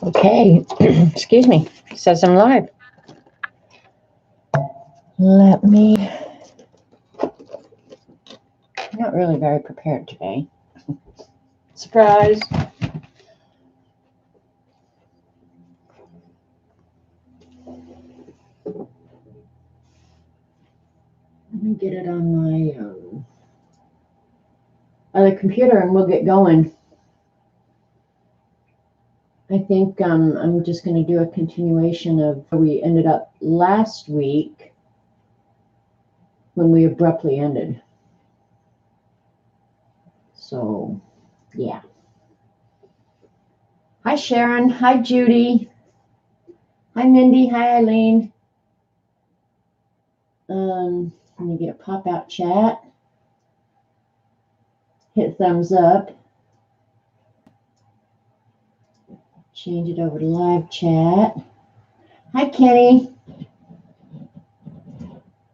Okay, excuse me. It says I'm live. Let me. I'm not really very prepared today. Surprise. Let me get it on my other computer and we'll get going. I think I'm just going to do a continuation of where we ended up last week when we abruptly ended. So, yeah. Hi, Sharon. Hi, Judy. Hi, Mindy. Hi, Eileen. Let me get a pop-out chat. Hit thumbs up. Change it over to live chat. Hi, Kenny.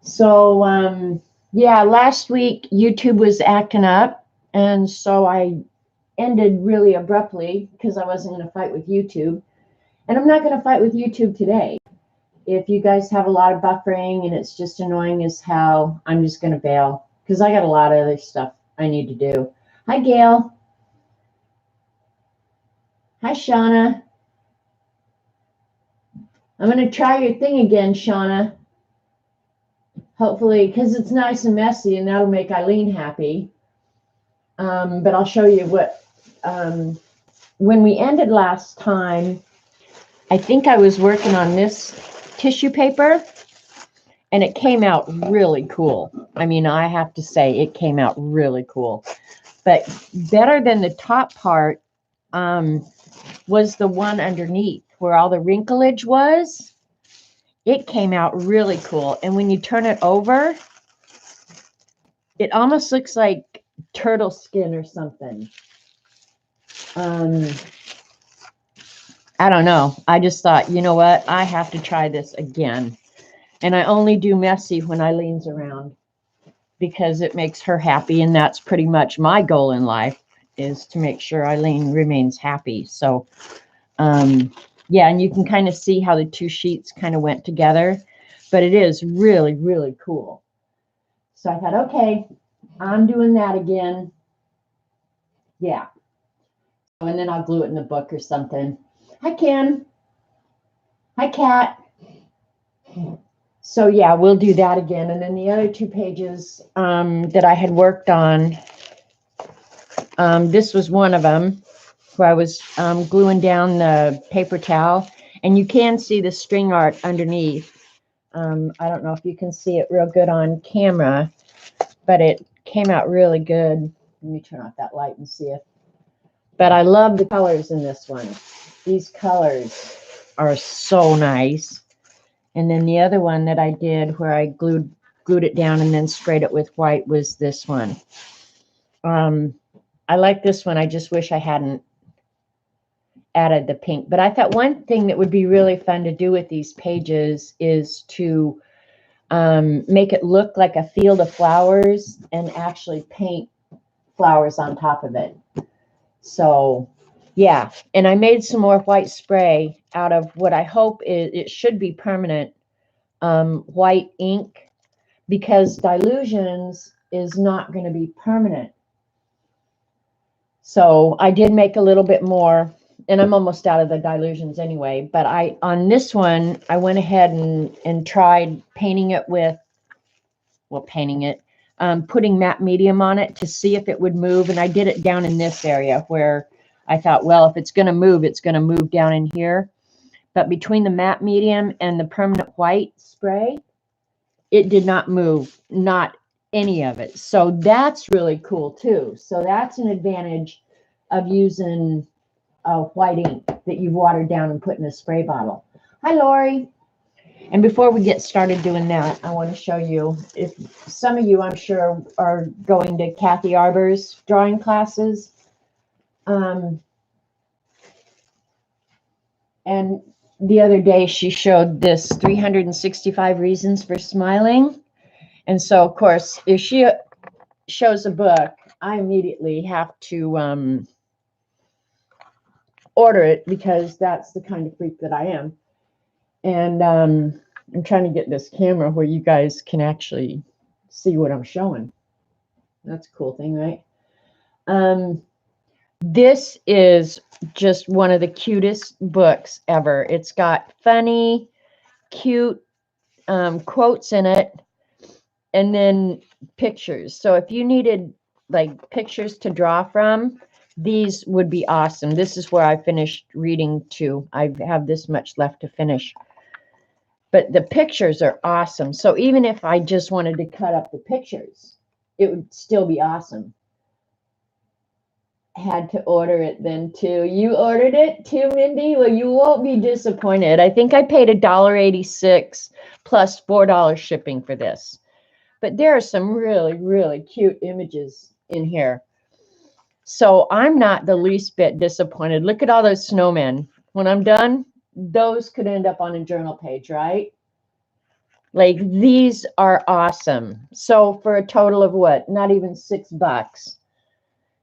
So, yeah, last week YouTube was acting up, and so I ended really abruptly because I wasn't going to fight with YouTube. And I'm not going to fight with YouTube today. If you guys have a lot of buffering and it's just annoying as hell, I'm just going to bail because I got a lot of other stuff I need to do. Hi, Gail. Hi, Shauna. I'm going to try your thing again, Shauna. Hopefully, because it's nice and messy, and that'll make Eileen happy. But I'll show you what, when we ended last time, I think I was working on this tissue paper, and it came out really cool. I mean, I have to say, it came out really cool. But better than the top part was the one underneath, where all the wrinklage was. It came out really cool. And when you turn it over, it almost looks like turtle skin or something. I don't know. I just thought, you know what? I have to try this again. And I only do messy when Eileen's around because it makes her happy. And that's pretty much my goal in life, is to make sure Eileen remains happy. So, yeah, and you can kind of see how the two sheets kind of went together. But it is really, really cool. So I thought, okay, I'm doing that again. Yeah. And then I'll glue it in the book or something. Hi, Ken. Hi, Kat. So, yeah, we'll do that again. And then the other 2 pages that I had worked on, this was one of them where I was gluing down the paper towel. And you can see the string art underneath. I don't know if you can see it real good on camera, but it came out really good. Let me turn off that light and see it. But I love the colors in this one. These colors are so nice. And then the other one that I did where I glued it down and then sprayed it with white was this one. I like this one. I just wish I hadn't added the pink. But I thought one thing that would be really fun to do with these pages is to make it look like a field of flowers and actually paint flowers on top of it. So, yeah. And I made some more white spray out of what I hope it should be permanent white ink, because Dilutions is not going to be permanent. So I did make a little bit more, and I'm almost out of the Dilutions anyway. But on this one, I went ahead and tried painting it with, well, putting matte medium on it to see if it would move. And I did it down in this area where I thought, well, if it's going to move, it's going to move down in here. But between the matte medium and the permanent white spray, it did not move, not any of it. So that's really cool too. So that's an advantage of using white ink that you've watered down and put in a spray bottle. Hi, Lori. And before we get started doing that, I want to show you, if some of you, I'm sure, are going to Kathy Arbor's drawing classes. And the other day she showed this 365 reasons for smiling. And so, of course, if she shows a book, I immediately have to order it because that's the kind of freak that I am. And I'm trying to get this camera where you guys can actually see what I'm showing. That's a cool thing, right? This is just one of the cutest books ever. It's got funny, cute quotes in it, and then pictures. So if you needed like pictures to draw from, these would be awesome. This is where I finished reading to. I have this much left to finish. But the pictures are awesome. So even if I just wanted to cut up the pictures, it would still be awesome. Had to order it then too. You ordered it too, Mindy? Well, you won't be disappointed. I think I paid $1.86 plus $4 shipping for this. But there are some really, really cute images in here. So I'm not the least bit disappointed. Look at all those snowmen. When I'm done, those could end up on a journal page, right? Like, these are awesome. So for a total of what? Not even $6.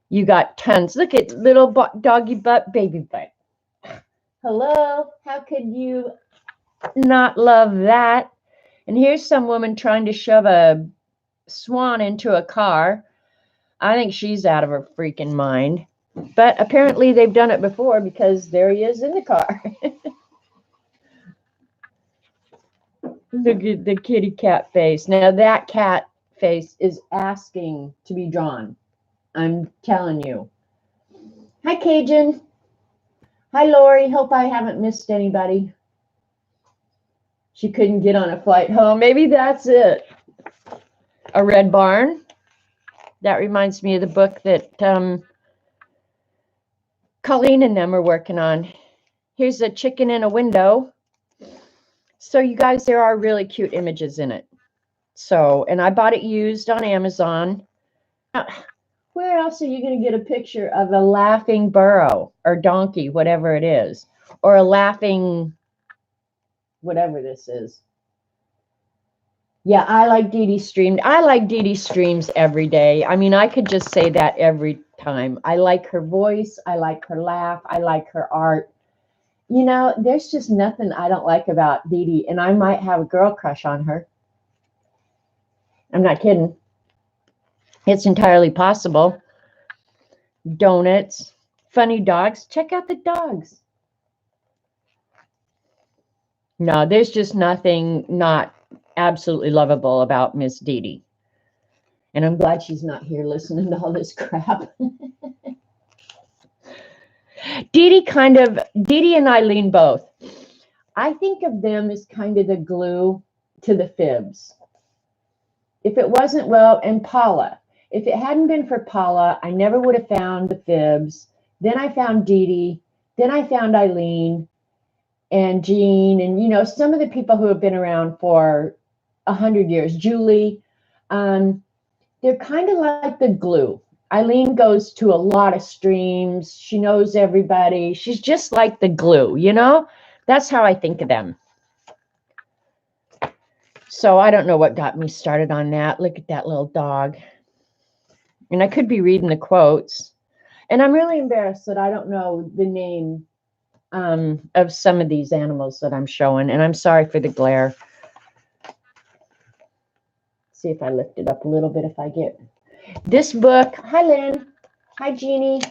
You got tons. Look at little doggy butt, baby butt. Hello? How could you not love that? And here's some woman trying to shove a swan into a car. I think she's out of her freaking mind. But apparently they've done it before because there he is in the car. Look at the kitty cat face. Now that cat face is asking to be drawn. I'm telling you. Hi, Cajun. Hi, Lori. Hope I haven't missed anybody. She couldn't get on a flight home. Maybe that's it. A red barn. That reminds me of the book that Colleen and them are working on. Here's a chicken in a window. So you guys, there are really cute images in it. So, and I bought it used on Amazon. Where else are you going to get a picture of a laughing burro or donkey, whatever it is, or a laughing, whatever this is? Yeah, I like Dee Dee streamed. I like Dee Dee streams every day. I mean, I could just say that every time. I like her voice. I like her laugh. I like her art. You know, there's just nothing I don't like about Dee Dee, and I might have a girl crush on her. I'm not kidding. It's entirely possible. Donuts, funny dogs. Check out the dogs. No, there's just nothing not absolutely lovable about Miss Dee Dee. And I'm glad she's not here listening to all this crap. Dee Dee and Eileen both. I think of them as kind of the glue to the fibs. If it wasn't, well, and Paula. If it hadn't been for Paula, I never would have found the fibs. Then I found Dee Dee. Then I found Eileen and Jean, and, you know, some of the people who have been around for 100 years. Julie, they're kind of like the glue. Eileen goes to a lot of streams. She knows everybody. She's just like the glue, you know? That's how I think of them. So I don't know what got me started on that. Look at that little dog. And I could be reading the quotes. And I'm really embarrassed that I don't know the name of some of these animals that I'm showing. And I'm sorry for the glare. See if I lift it up a little bit if I get... This book, hi Lynn, hi Jeannie,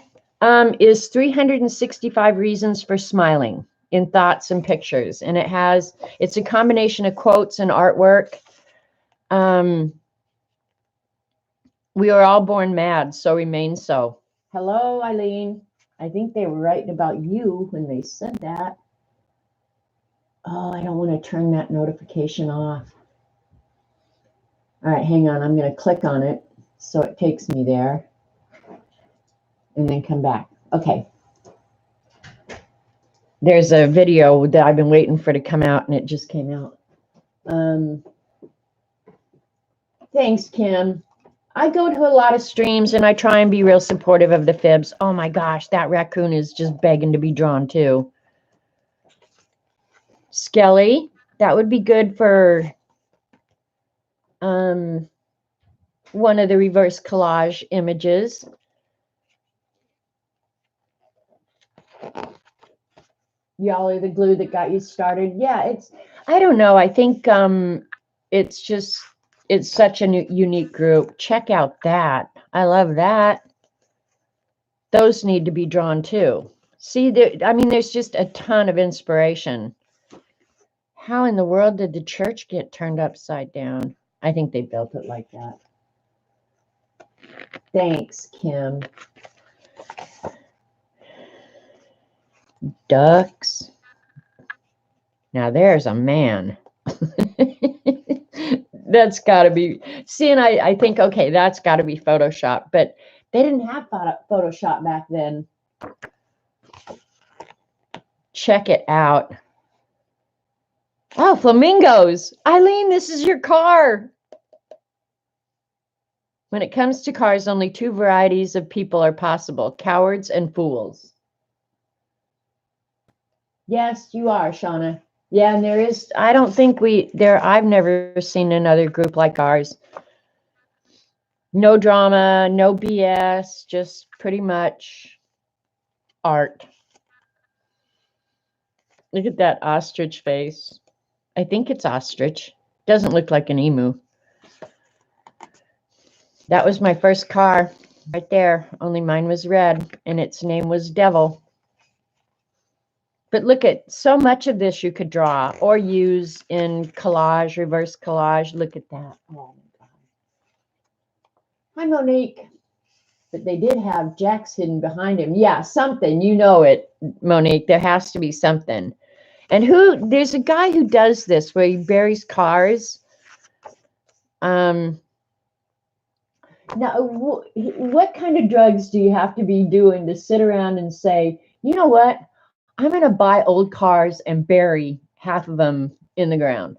is 365 Reasons for Smiling in Thoughts and Pictures. And it's a combination of quotes and artwork. We are all born mad, so remain so. Hello, Eileen. I think they were writing about you when they said that. Oh, I don't want to turn that notification off. All right, hang on. I'm going to click on it so it takes me there and then come back. Okay. There's a video that I've been waiting for to come out, and it just came out. Thanks, Kim. I go to a lot of streams, and I try and be real supportive of the fibs. Oh, my gosh, that raccoon is just begging to be drawn, too. Skelly, that would be good for one of the reverse collage images. Y'all are the glue that got you started. Yeah, I don't know. I think it's just, it's such a unique group. Check out that. I love that. Those need to be drawn too. See, I mean, there's just a ton of inspiration. How in the world did the church get turned upside down? I think they built it like that. Thanks, Kim. Ducks. Now there's a man. That's got to be, see, and I think, okay, that's got to be Photoshop, but they didn't have Photoshop back then. Check it out. Oh, flamingos. Eileen, this is your car. When it comes to cars, only two varieties of people are possible, cowards and fools. Yes, you are, Shauna. Yeah, and there is, I don't think I've never seen another group like ours. No drama, no BS, just pretty much art. Look at that ostrich face. I think it's ostrich. Doesn't look like an emu. That was my first car right there. Only mine was red, and its name was Devil. But look at so much of this you could draw or use in collage, reverse collage. Look at that. Oh my God. Hi, Monique. But they did have Jack's hidden behind him. Yeah, something. You know it, Monique. There has to be something. And there's a guy who does this where he buries cars. Now, what kind of drugs do you have to be doing to sit around and say, you know what? I'm going to buy old cars and bury half of them in the ground.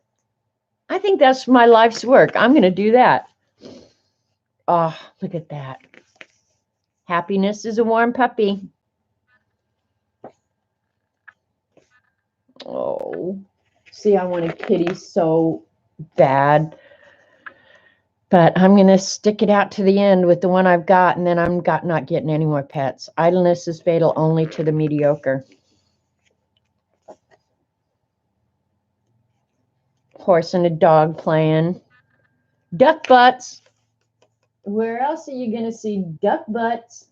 I think that's my life's work. I'm going to do that. Oh, look at that. Happiness is a warm puppy. Oh, see, I want a kitty so bad. But I'm going to stick it out to the end with the one I've got, and then I'm not getting any more pets. Idleness is fatal only to the mediocre. Horse and a dog playing. Duck butts. Where else are you going to see duck butts?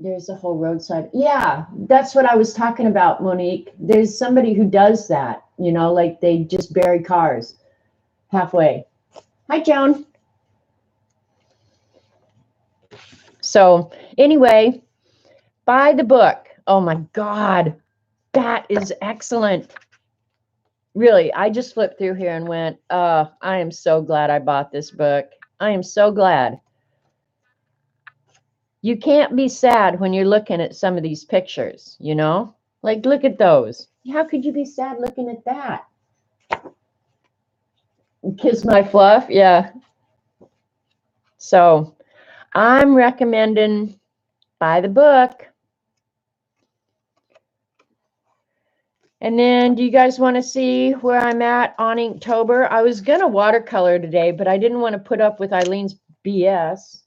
There's a whole roadside. Yeah, that's what I was talking about, Monique. There's somebody who does that, you know, like they just bury cars halfway. Hi, Joan. So anyway, buy the book. Oh my God, that is excellent. Really, I just flipped through here and went, I am so glad I bought this book. I am so glad. You can't be sad when you're looking at some of these pictures, you know? Like, look at those. How could you be sad looking at that? Kiss my fluff, yeah. So, I'm recommending buy the book. And then, do you guys want to see where I'm at on Inktober? I was going to watercolor today, but I didn't want to put up with Eileen's BS.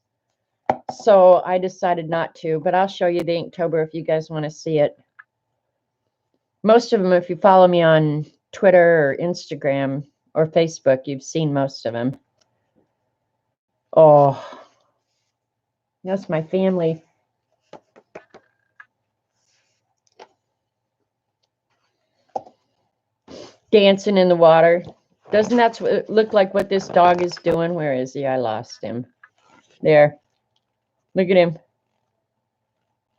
So I decided not to, but I'll show you the Inktober if you guys want to see it. Most of them, if you follow me on Twitter or Instagram or Facebook, you've seen most of them. Oh, that's my family. Dancing in the water. Doesn't that look like what this dog is doing? Where is he? I lost him. There. Look at him.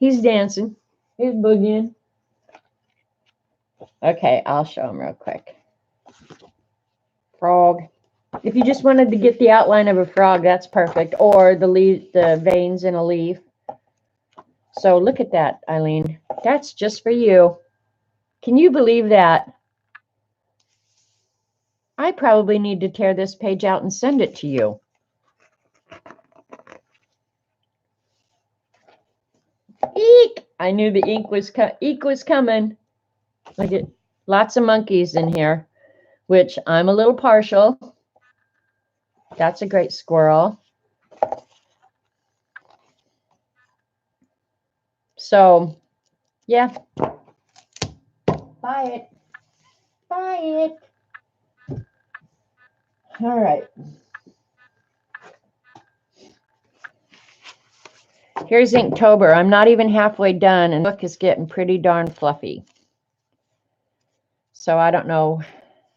He's dancing. He's boogieing. Okay, I'll show him real quick. Frog. If you just wanted to get the outline of a frog, that's perfect. Or the veins in a leaf. So look at that, Eileen. That's just for you. Can you believe that? I probably need to tear this page out and send it to you. Eek! I knew the ink was coming. Look at lots of monkeys in here, which I'm a little partial. That's a great squirrel. So, yeah. Buy it. Buy it. All right. Here's Inktober. I'm not even halfway done, and the book is getting pretty darn fluffy. So I don't know.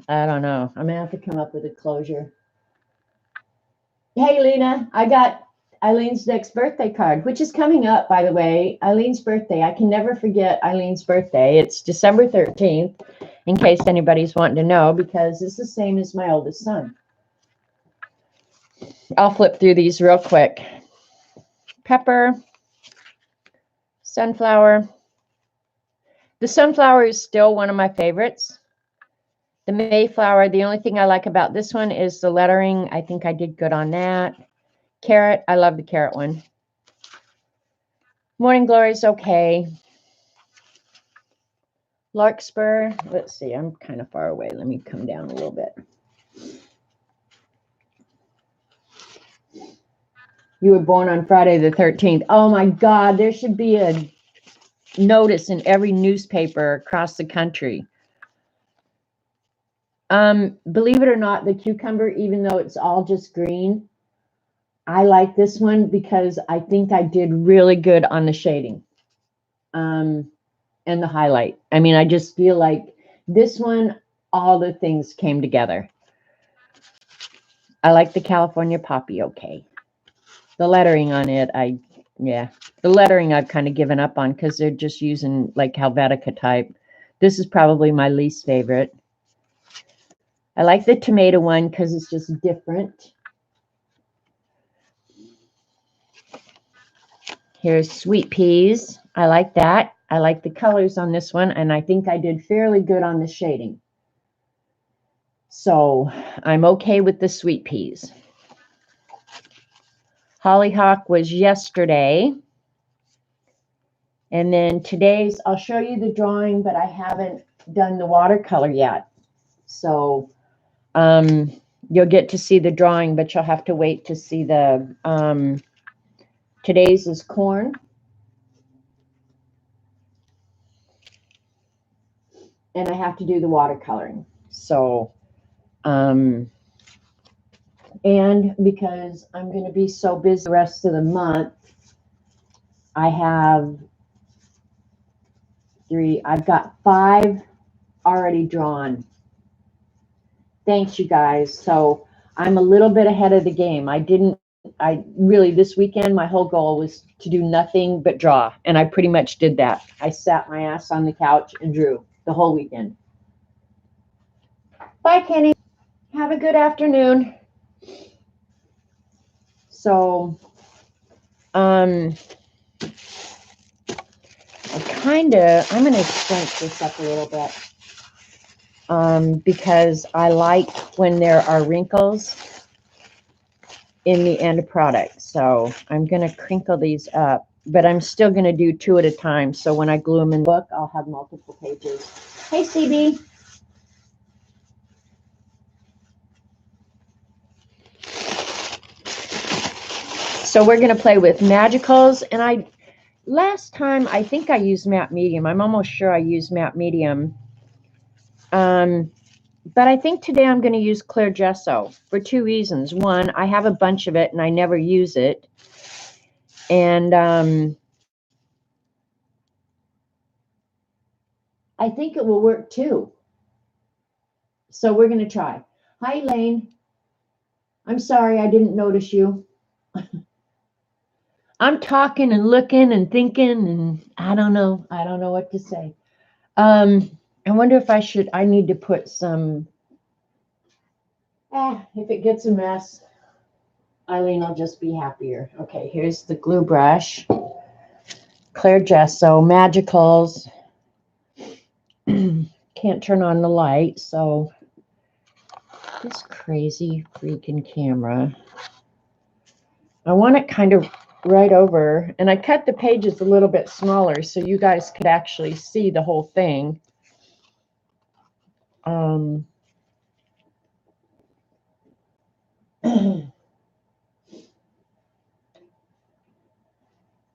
I'm going to have to come up with a closure. Hey, Lena, I got Eileen's next birthday card, which is coming up, by the way. Eileen's birthday. I can never forget Eileen's birthday. It's December 13th, in case anybody's wanting to know, because it's the same as my oldest son. I'll flip through these real quick. Pepper, sunflower. The sunflower is still one of my favorites. The Mayflower, the only thing I like about this one is the lettering. I think I did good on that. Carrot, I love the carrot one. Morning Glory is okay. Larkspur, let's see, I'm kind of far away. Let me come down a little bit. You were born on Friday the 13th. Oh my God, there should be a notice in every newspaper across the country. Believe it or not, the cucumber, even though it's all just green, I like this one because I think I did really good on the shading and the highlight. I mean, I just feel like this one, all the things came together. I like the California Poppy okay. The lettering on it, the lettering I've kind of given up on because they're just using like Helvetica type. This is probably my least favorite. I like the tomato one because it's just different. Here's sweet peas. I like that. I like the colors on this one, and I think I did fairly good on the shading. So I'm okay with the sweet peas. Hollyhock was yesterday. And then today's, I'll show you the drawing, but I haven't done the watercolor yet. So you'll get to see the drawing, but you'll have to wait to see the, today's is corn. And I have to do the watercoloring. So, and because I'm going to be so busy the rest of the month, I've got 5 already drawn. Thanks, you guys. So I'm a little bit ahead of the game. I really, this weekend, my whole goal was to do nothing but draw. And I pretty much did that. I sat my ass on the couch and drew the whole weekend. Bye, Kenny. Have a good afternoon. So, I'm going to scrunch this up a little bit. Because I like when there are wrinkles in the end product. So I'm going to crinkle these up, but I'm still going to do 2 at a time. So when I glue them in the book, I'll have multiple pages. Hey, CB. So we're going to play with magicals. And last time, I think I used matte medium. I'm almost sure I used matte medium. But I think today I'm going to use clear gesso for 2 reasons. One, I have a bunch of it and I never use it. And I think it will work too. So we're going to try. Hi, Elaine. I'm sorry I didn't notice you. I'm talking and looking and thinking and I don't know what to say. I wonder if I need to put some, if it gets a mess, Eileen will just be happier. Okay, here's the glue brush. Clear gesso, magicals. Can't turn on the light, so this crazy freaking camera. I want it kind of right over, and I cut the pages a little bit smaller so you guys could actually see the whole thing.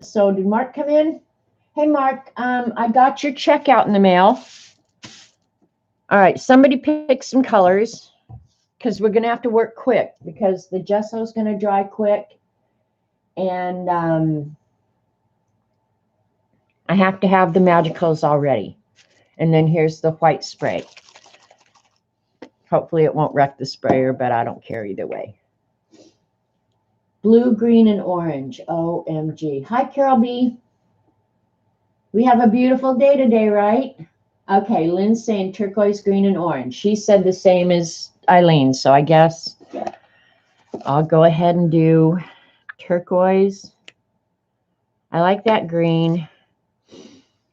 So did Mark come in? Hey, Mark, I got your check out in the mail. All right, somebody pick some colors because we're going to have to work quick because the gesso is going to dry quick. And I have to have the magicals all ready. And then here's the white spray. Hopefully it won't wreck the sprayer, but I don't care either way. Blue, green, and orange. OMG. Hi, Carol B. We have a beautiful day today, right? Okay, Lynn's saying turquoise, green, and orange. She said the same as Eileen, so I guess I'll go ahead and do turquoise. I like that green.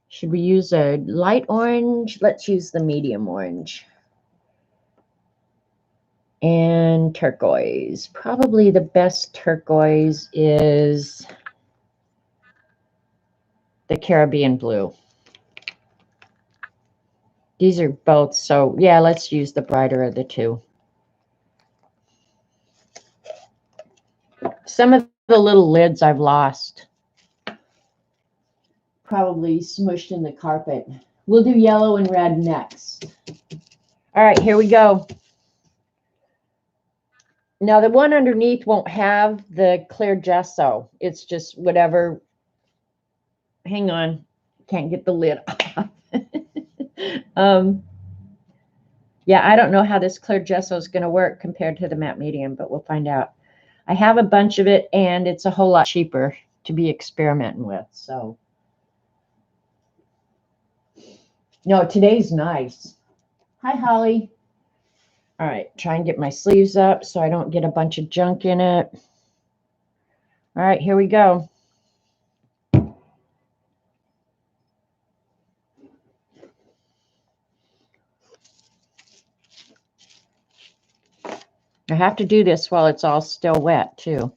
Should we use a light orange? Let's use the medium orange. And turquoise. Probably the best turquoise is the Caribbean blue. These are both, so yeah, let's use the brighter of the two. Some of the little lids I've lost. Probably smushed in the carpet. We'll do yellow and red next. All right, here we go. Now the one underneath won't have the clear gesso. It's just whatever. Hang on, can't get the lid off. Yeah, I don't know how this clear gesso is going to work compared to the matte medium, but we'll find out. I have a bunch of it, and it's a whole lot cheaper to be experimenting with. So, no, today's nice. Hi, Holly. All right, try and get my sleeves up so I don't get a bunch of junk in it. All right, here we go. I have to do this while it's all still wet, too.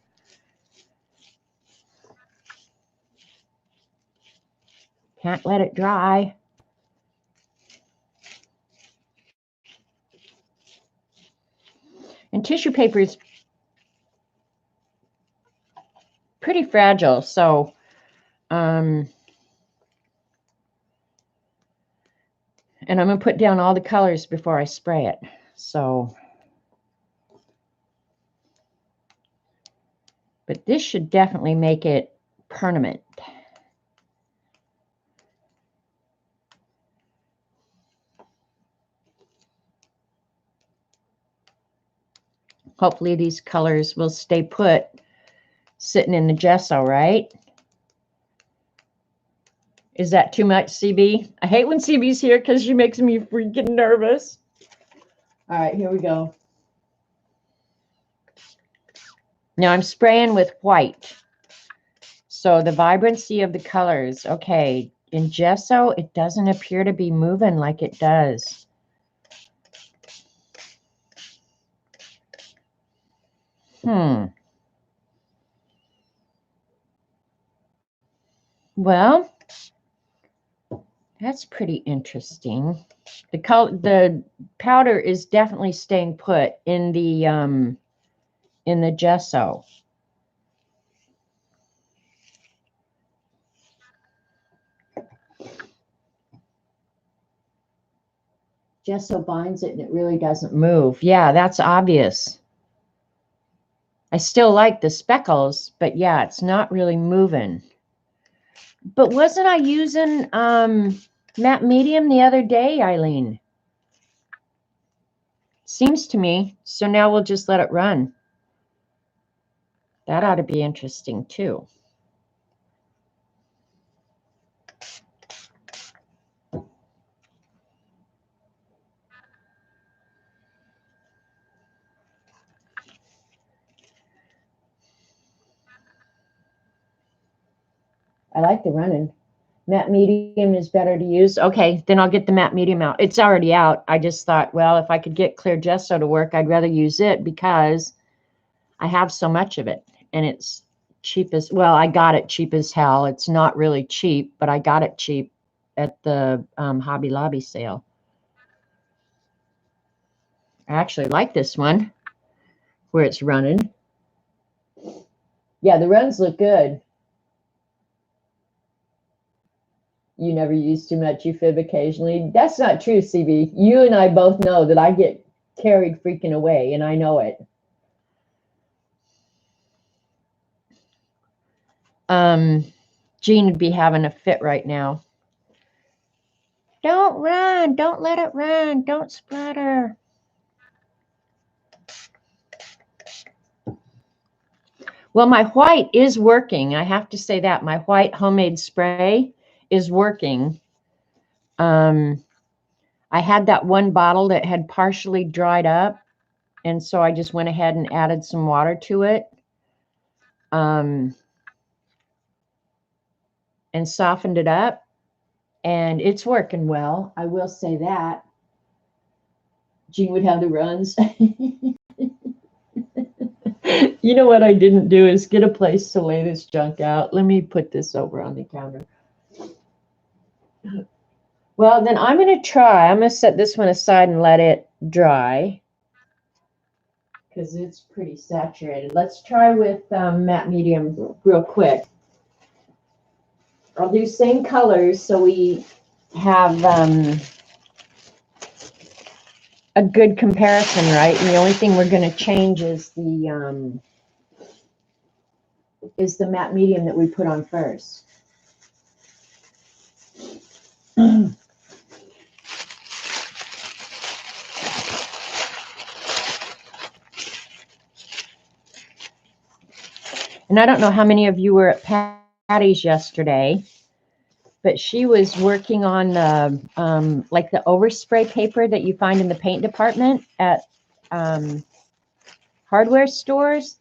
Can't let it dry. And tissue paper is pretty fragile, so and I'm going to put down all the colors before I spray it. So, but this should definitely make it permanent. Hopefully these colors will stay put sitting in the gesso, right? Is that too much, CB? I hate when CB's here because she makes me freaking nervous. All right, here we go. Now I'm spraying with white. So the vibrancy of the colors. Okay, in gesso, it doesn't appear to be moving like it does. Well, that's pretty interesting. The powder is definitely staying put in the gesso. Gesso binds it and it really doesn't move. Yeah, that's obvious. I still like the speckles, but yeah, it's not really moving. But wasn't I using matte medium the other day, Eileen? Seems to me. So now we'll just let it run. That ought to be interesting too. I like the running. Matte medium is better to use. Okay, then I'll get the matte medium out. It's already out. I just thought, well, if I could get clear gesso to work, I'd rather use it because I have so much of it. And it's cheap as, well, I got it cheap as hell. It's not really cheap, but I got it cheap at the Hobby Lobby sale. I actually like this one where it's running. Yeah, the runs look good. You never use too much, you fib occasionally. That's not true, CB. You and I both know that I get carried freaking away, and I know it. Jean would be having a fit right now. Don't run. Don't let it run. Don't splatter. Well, my white is working. I have to say that. My white homemade spray is working. I had that one bottle that had partially dried up, and so I just went ahead and added some water to it. And softened it up, and it's working well. I will say that. Jean would have the runs. You know what I didn't do is get a place to lay this junk out. Let me put this over on the counter. Well, then I'm going to set this one aside and let it dry because it's pretty saturated. Let's try with matte medium real quick. I'll do same colors so we have a good comparison, right? And the only thing we're going to change is the matte medium that we put on first. And I don't know how many of you were at Patty's yesterday, but she was working on the like the overspray paper that you find in the paint department at hardware stores.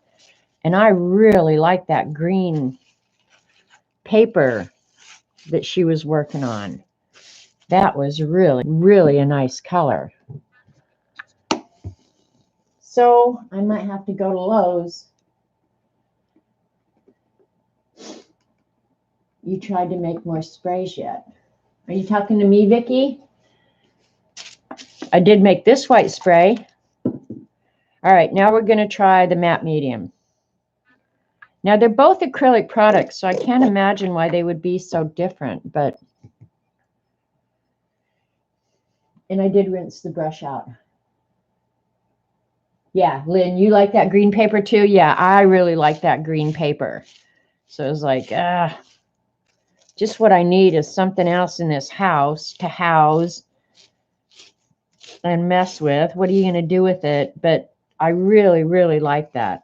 And I really like that green paper that she was working on. That was really, really a nice color. So I might have to go to Lowe's. You tried to make more sprays yet? Are you talking to me, Vicki? I did make this white spray. All right, now we're going to try the matte medium. Now, they're both acrylic products, so I can't imagine why they would be so different, but... And I did rinse the brush out. Yeah, Lynn, you like that green paper too? Yeah, I really like that green paper. So it was like, just what I need is something else in this house to house and mess with. What are you going to do with it? But I really, really like that.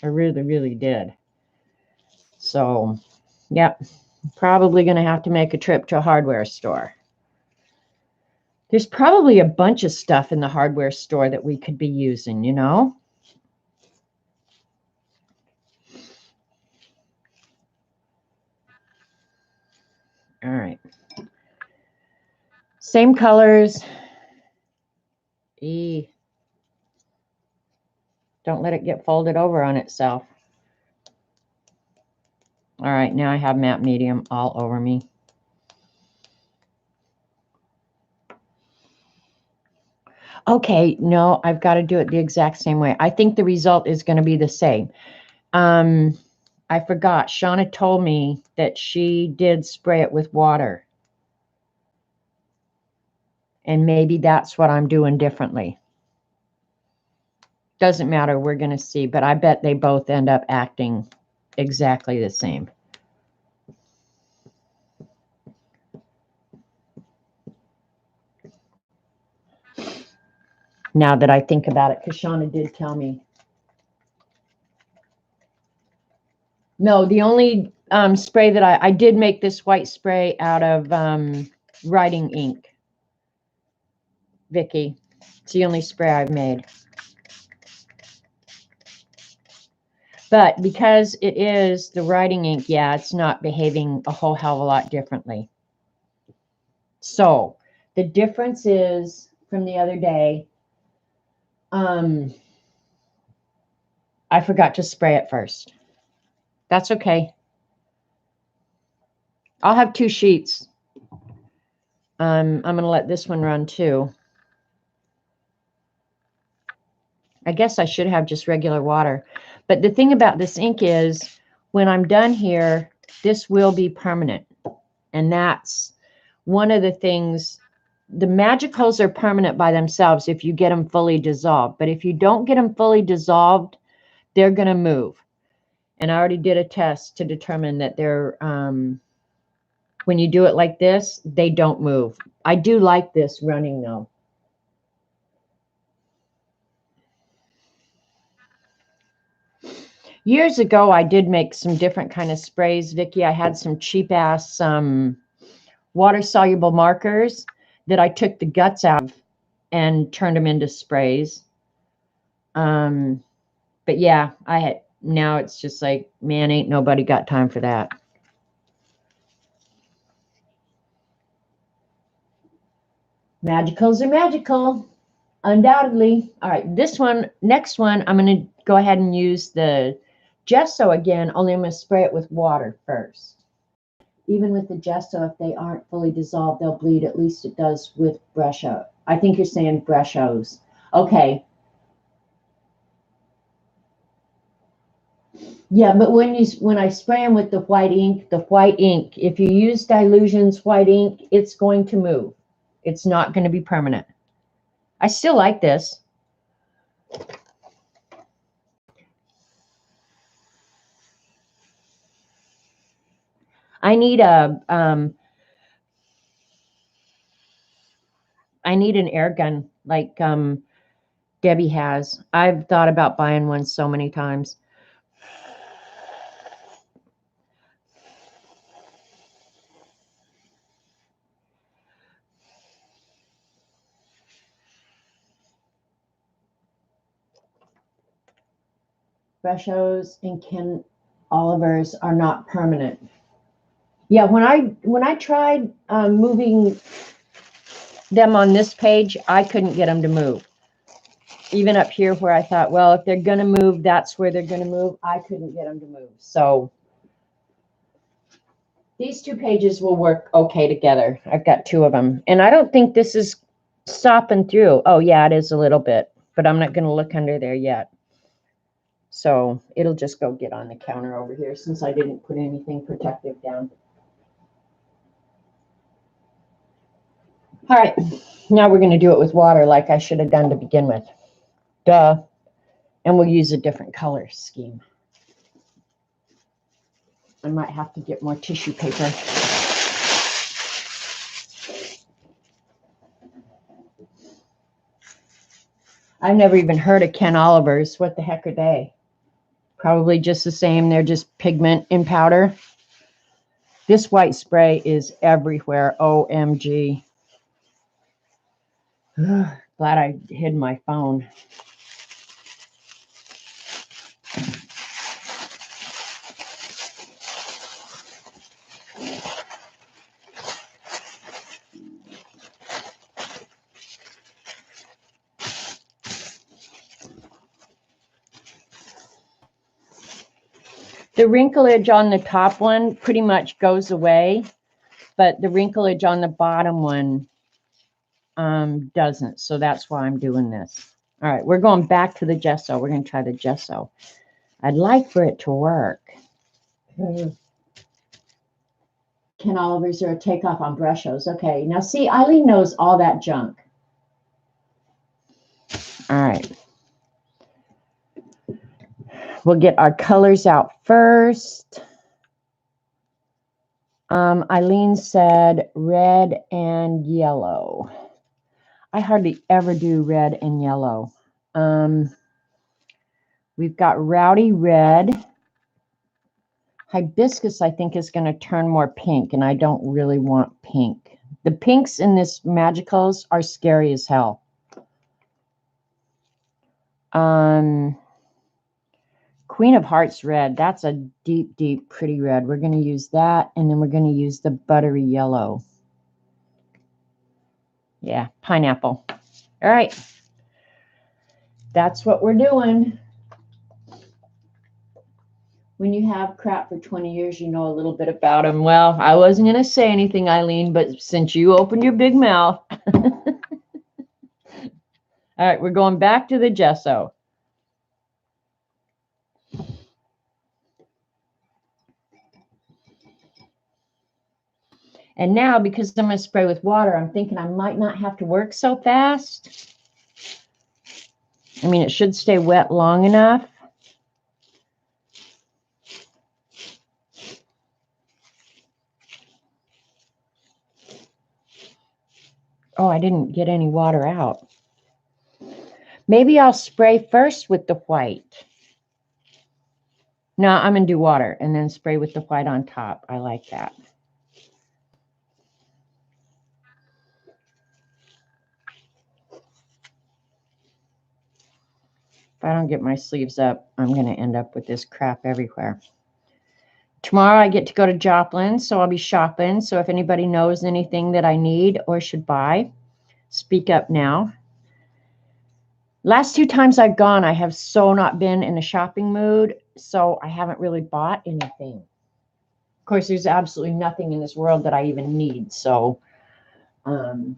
I really, really did. So, yep, probably going to have to make a trip to a hardware store. There's probably a bunch of stuff in the hardware store that we could be using, you know? All right. Same colors. Don't let it get folded over on itself. All right, now I have matte medium all over me. Okay, no, I've got to do it the exact same way. I think the result is going to be the same. I forgot. Shauna told me that she did spray it with water. And maybe that's what I'm doing differently. Doesn't matter. We're going to see. But I bet they both end up acting exactly the same. Now that I think about it, because Shauna did tell me. No, the only spray that I did make this white spray out of writing ink. Vicki, it's the only spray I've made. But because it is the writing ink, yeah, it's not behaving a whole hell of a lot differently. So the difference is from the other day, I forgot to spray it first. That's okay. I'll have 2 sheets. I'm going to let this one run too. I guess I should have just regular water. But the thing about this ink is when I'm done here, this will be permanent. And that's one of the things, the magicals are permanent by themselves if you get them fully dissolved. But if you don't get them fully dissolved, they're going to move. And I already did a test to determine that they're, when you do it like this, they don't move. I do like this running though. Years ago, I did make some different kind of sprays, Vicki. I had some cheap ass water-soluble markers that I took the guts out of and turned them into sprays. But yeah, now it's just like, man, ain't nobody got time for that. Magicals are magical, undoubtedly. All right, next one, I'm going to go ahead and use the gesso again, only I'm going to spray it with water first. Even with the gesso, if they aren't fully dissolved, they'll bleed. At least it does with Brusho. I think you're saying Brushos. Okay. Yeah, but when I spray them with the white ink, if you use Dilution's white ink, it's going to move. It's not going to be permanent. I still like this. I need an air gun like Debbie has. I've thought about buying one so many times. Brushos and Ken Olivers are not permanent. Yeah, when I tried moving them on this page, I couldn't get them to move. Even up here where I thought, well, if they're going to move, that's where they're going to move. I couldn't get them to move. So these two pages will work okay together. I've got two of them. And I don't think this is stopping through. Oh, yeah, it is a little bit. But I'm not going to look under there yet. So it'll just go get on the counter over here since I didn't put anything protective down. All right, now we're going to do it with water like I should have done to begin with. Duh. And we'll use a different color scheme. I might have to get more tissue paper. I've never even heard of Ken Olivers. What the heck are they? Probably just the same. They're just pigment in powder. This white spray is everywhere. OMG. Glad I hid my phone. The wrinklage on the top one pretty much goes away, but the wrinklage on the bottom one doesn't. So that's why I'm doing this. All right, we're going back to the gesso. We're going to try the gesso. I'd like for it to work. Ken Olivers are a takeoff on Brushos. Okay, now see, Eileen knows all that junk. All right. We'll get our colors out first. Eileen said red and yellow. I hardly ever do red and yellow. We've got Rowdy Red. Hibiscus, I think, is going to turn more pink, and I don't really want pink. The pinks in this Magicals are scary as hell. Queen of Hearts Red. That's a deep, deep, pretty red. We're going to use that, and then we're going to use the buttery yellow. Yeah, pineapple. All right. That's what we're doing. When you have crap for 20 years, you know a little bit about them. Well, I wasn't going to say anything, Eileen, but since you opened your big mouth. All right, we're going back to the gesso. And now, because I'm going to spray with water, I'm thinking I might not have to work so fast. I mean, it should stay wet long enough. Oh, I didn't get any water out. Maybe I'll spray first with the white. No, I'm going to do water and then spray with the white on top. I like that. If I don't get my sleeves up, I'm going to end up with this crap everywhere. Tomorrow I get to go to Joplin, so I'll be shopping. So if anybody knows anything that I need or should buy, speak up now. Last 2 times I've gone, I have so not been in a shopping mood, so I haven't really bought anything. Of course, there's absolutely nothing in this world that I even need, so... but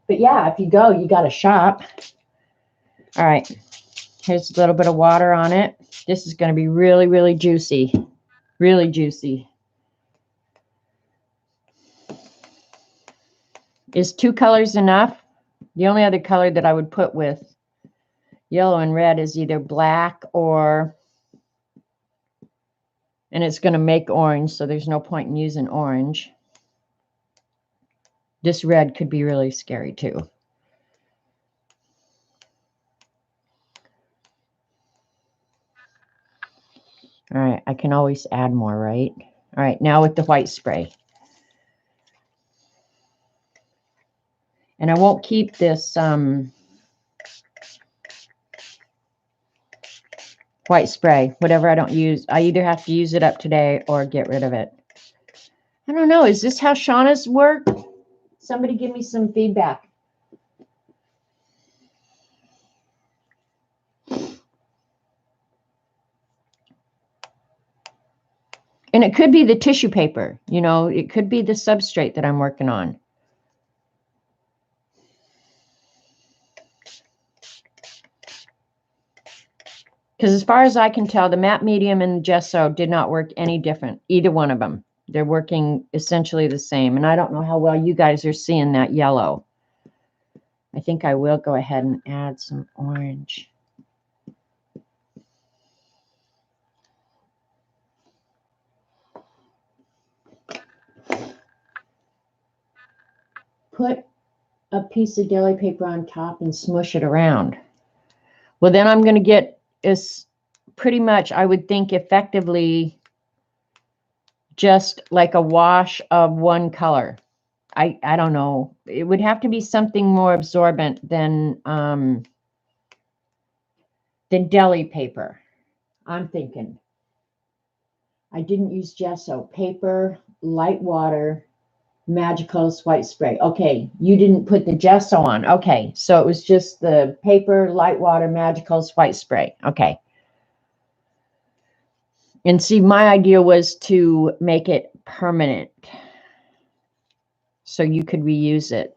yeah, if you go, you got to shop. All right, here's a little bit of water on it. This is going to be really, really juicy. Really juicy. Is 2 colors enough? The only other color that I would put with yellow and red is either black or... And it's going to make orange, so there's no point in using orange. This red could be really scary too. All right, I can always add more, right? All right, now with the white spray. And I won't keep this white spray. Whatever I don't use, I either have to use it up today or get rid of it. I don't know. Is this how Shauna's work? Somebody give me some feedback. And it could be the tissue paper. You know, it could be the substrate that I'm working on. Because as far as I can tell, the matte medium and the gesso did not work any different. Either one of them. They're working essentially the same. And I don't know how well you guys are seeing that yellow. I think I will go ahead and add some orange. Put a piece of deli paper on top and smush it around. Well, then I'm going to get is pretty much, I would think, effectively just like a wash of one color. I don't know. It would have to be something more absorbent than deli paper. I'm thinking. I didn't use gesso. Paper, light water, Magical's white spray. Okay, you didn't put the gesso on. Okay, so it was just the paper, light water, Magical's white spray. Okay. And see, my idea was to make it permanent so you could reuse it.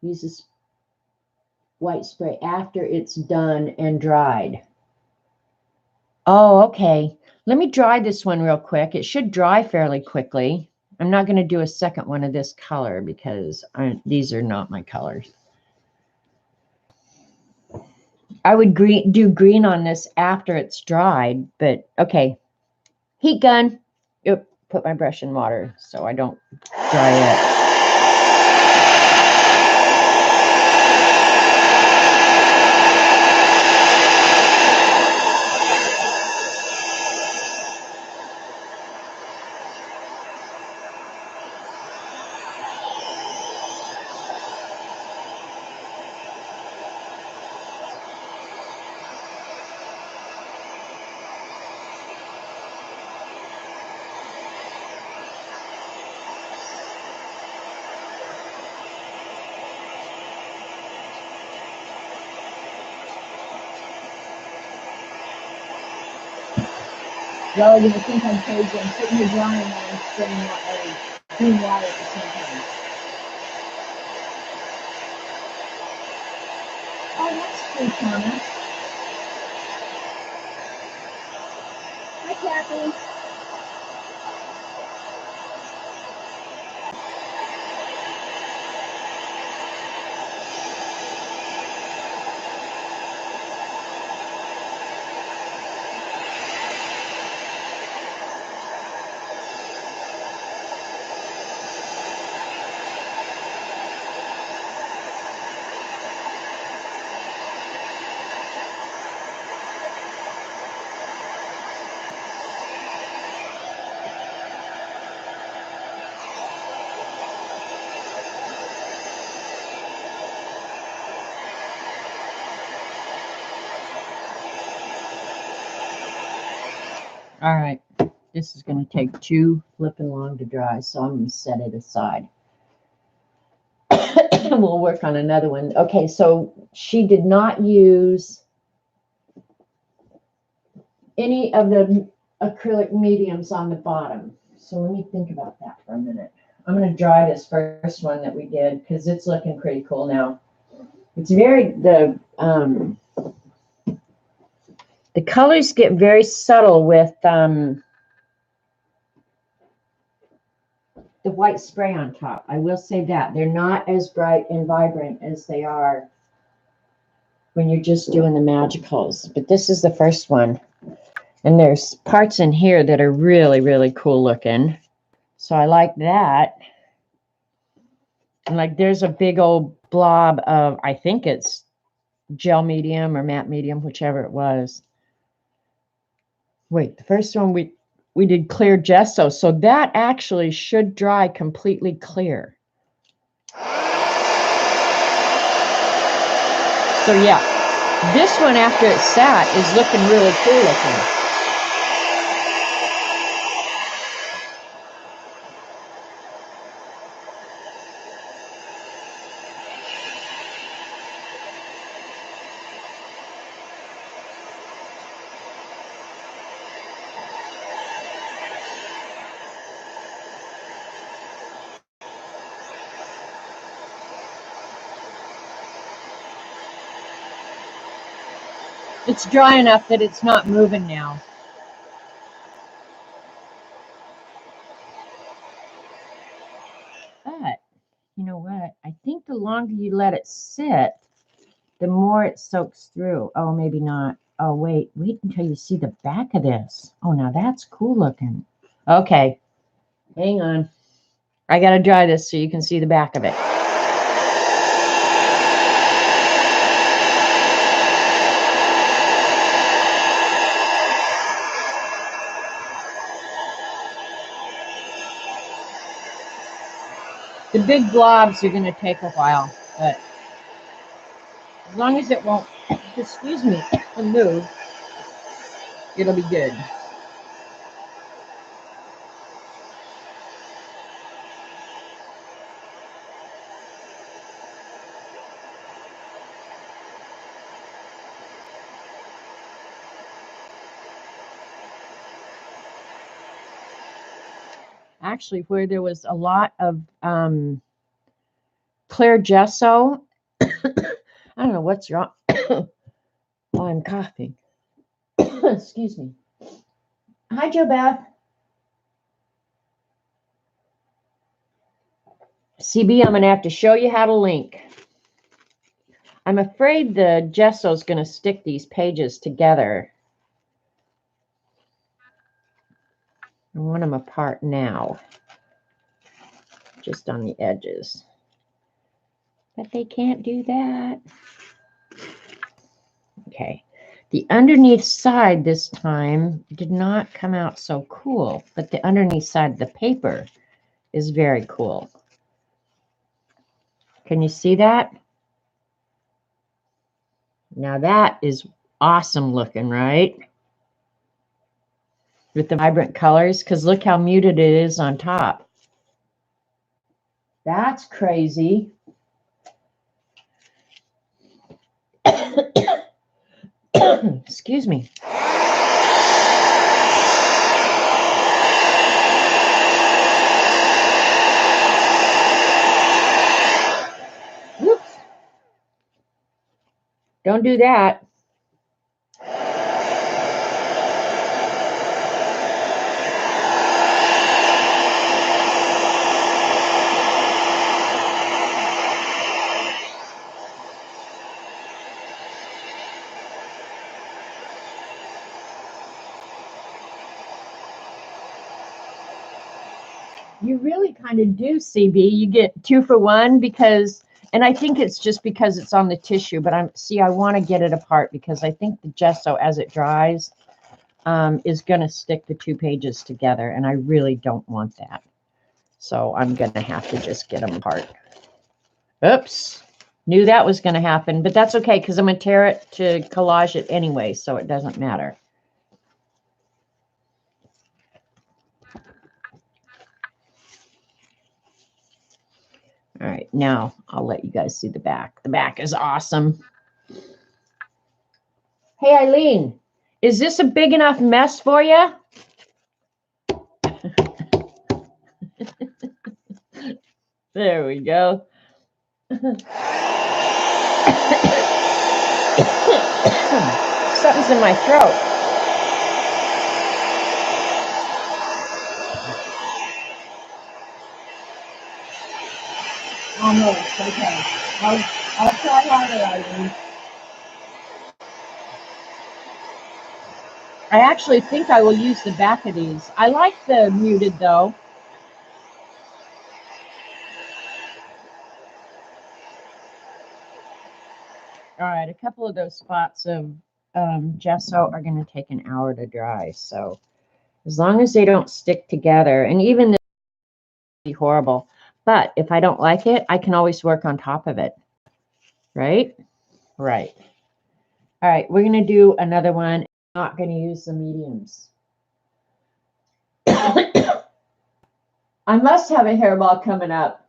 Use this white spray after it's done and dried. Oh, okay. Let me dry this one real quick. It should dry fairly quickly. I'm not going to do a second one of this color because these are not my colors. I would do green on this after it's dried, but okay. Heat gun. Yep, put my brush in water so I don't dry it. Y'all are going to think I'm crazy. I'm sitting here drying and I'm spraying clean water at the same time. that's cute, Connor. Hi, Kathy. All right, this is going to take too flipping long to dry, so I'm going to set it aside. We'll work on another one. Okay, so she did not use any of the acrylic mediums on the bottom. So let me think about that for a minute. I'm going to dry this first one that we did because it's looking pretty cool now. It's very, the colors get very subtle with the white spray on top. I will say that. They're not as bright and vibrant as they are when you're just doing the magicals. But this is the first one. And there's parts in here that are really, really cool looking. So I like that. And like there's a big old blob of, I think it's gel medium or matte medium, whichever it was. Wait, the first one we did clear gesso. So that actually should dry completely clear. So yeah, this one after it's sat is looking really cool looking. It's dry enough that it's not moving now. But you know what? I think the longer you let it sit, the more it soaks through. Oh, maybe not. Oh, wait until you see the back of this. Oh, now that's cool looking. Okay, hang on. I got to dry this so you can see the back of it. The big blobs are going to take a while, but as long as it won't, excuse me, move, it'll be good. Actually, where there was a lot of clear gesso, I don't know what's wrong. Oh, I'm coughing. Excuse me. Hi, Joe Beth. CB, I'm going to have to show you how to link. I'm afraid the gesso is going to stick these pages together. I want them apart now, just on the edges. But they can't do that. Okay. The underneath side this time did not come out so cool, but the underneath side of the paper is very cool. Can you see that? Now that is awesome looking, right? With the vibrant colors, because look how muted it is on top. That's crazy. Excuse me. Whoops. Don't do that. You really kind of do, CB. You get 2 for 1 because, and I think it's just because it's on the tissue, but I want to get it apart because I think the gesso as it dries is going to stick the 2 pages together, and I really don't want that. So I'm going to have to just get them apart. Oops. Knew that was going to happen, but that's okay because I'm going to tear it to collage it anyway, so it doesn't matter. All right, now I'll let you guys see the back. The back is awesome. Hey, Eileen, is this a big enough mess for you? There we go. Something's in my throat. Almost, okay. I'll try harder, Eileen. I actually think I will use the back of these. I like the muted though. All right, a couple of those spots of gesso are going to take an hour to dry. So as long as they don't stick together, and even this would be horrible. But if I don't like it, I can always work on top of it. Right? Right. All right, we're going to do another one. I'm not going to use the mediums. I must have a hairball coming up.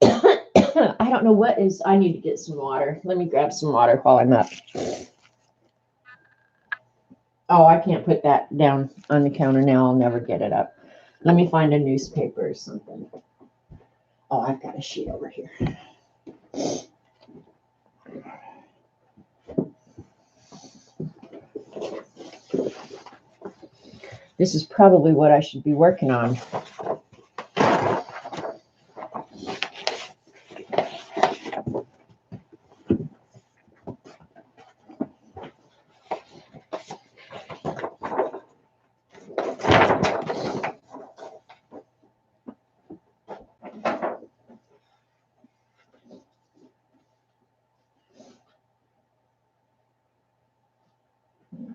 I don't know what is. I need to get some water. Let me grab some water while I'm up. Oh, I can't put that down on the counter now. I'll never get it up. Let me find a newspaper or something. Oh, I've got a sheet over here. This is probably what I should be working on.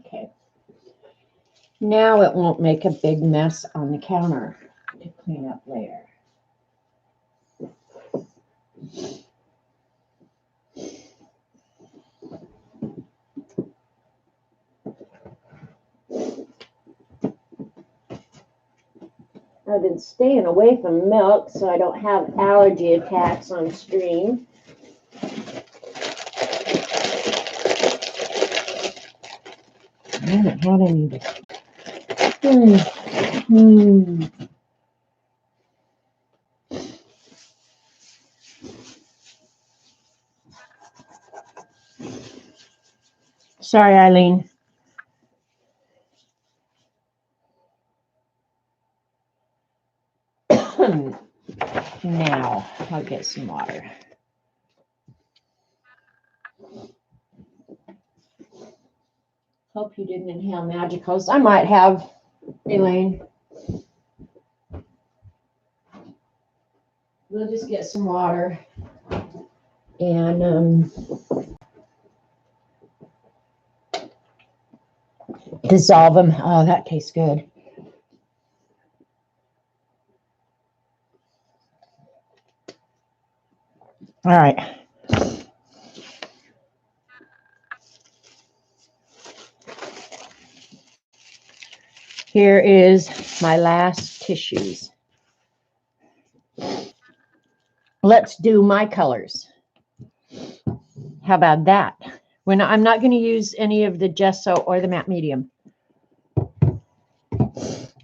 Okay. Now it won't make a big mess on the counter to clean up later. I've been staying away from milk so I don't have allergy attacks on stream. I haven't had any this. Sorry, Eileen. Now I'll get some water. Hope you didn't inhale Magicals. I might have, Elaine. We'll just get some water and dissolve them. Oh, that tastes good. All right. Here is my last tissues. Let's do my colors. How about that? I'm not going to use any of the gesso or the matte medium.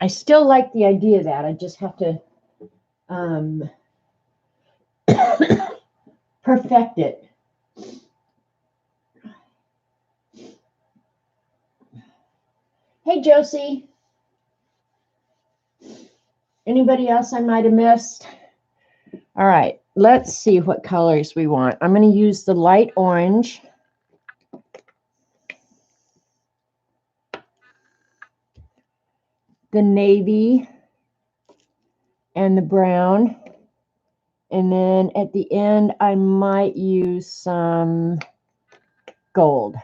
I still like the idea of that. I just have to perfect it. Hey, Josie. Anybody else I might have missed? All right, let's see what colors we want. I'm going to use the light orange. The navy and the brown. And then at the end, I might use some gold.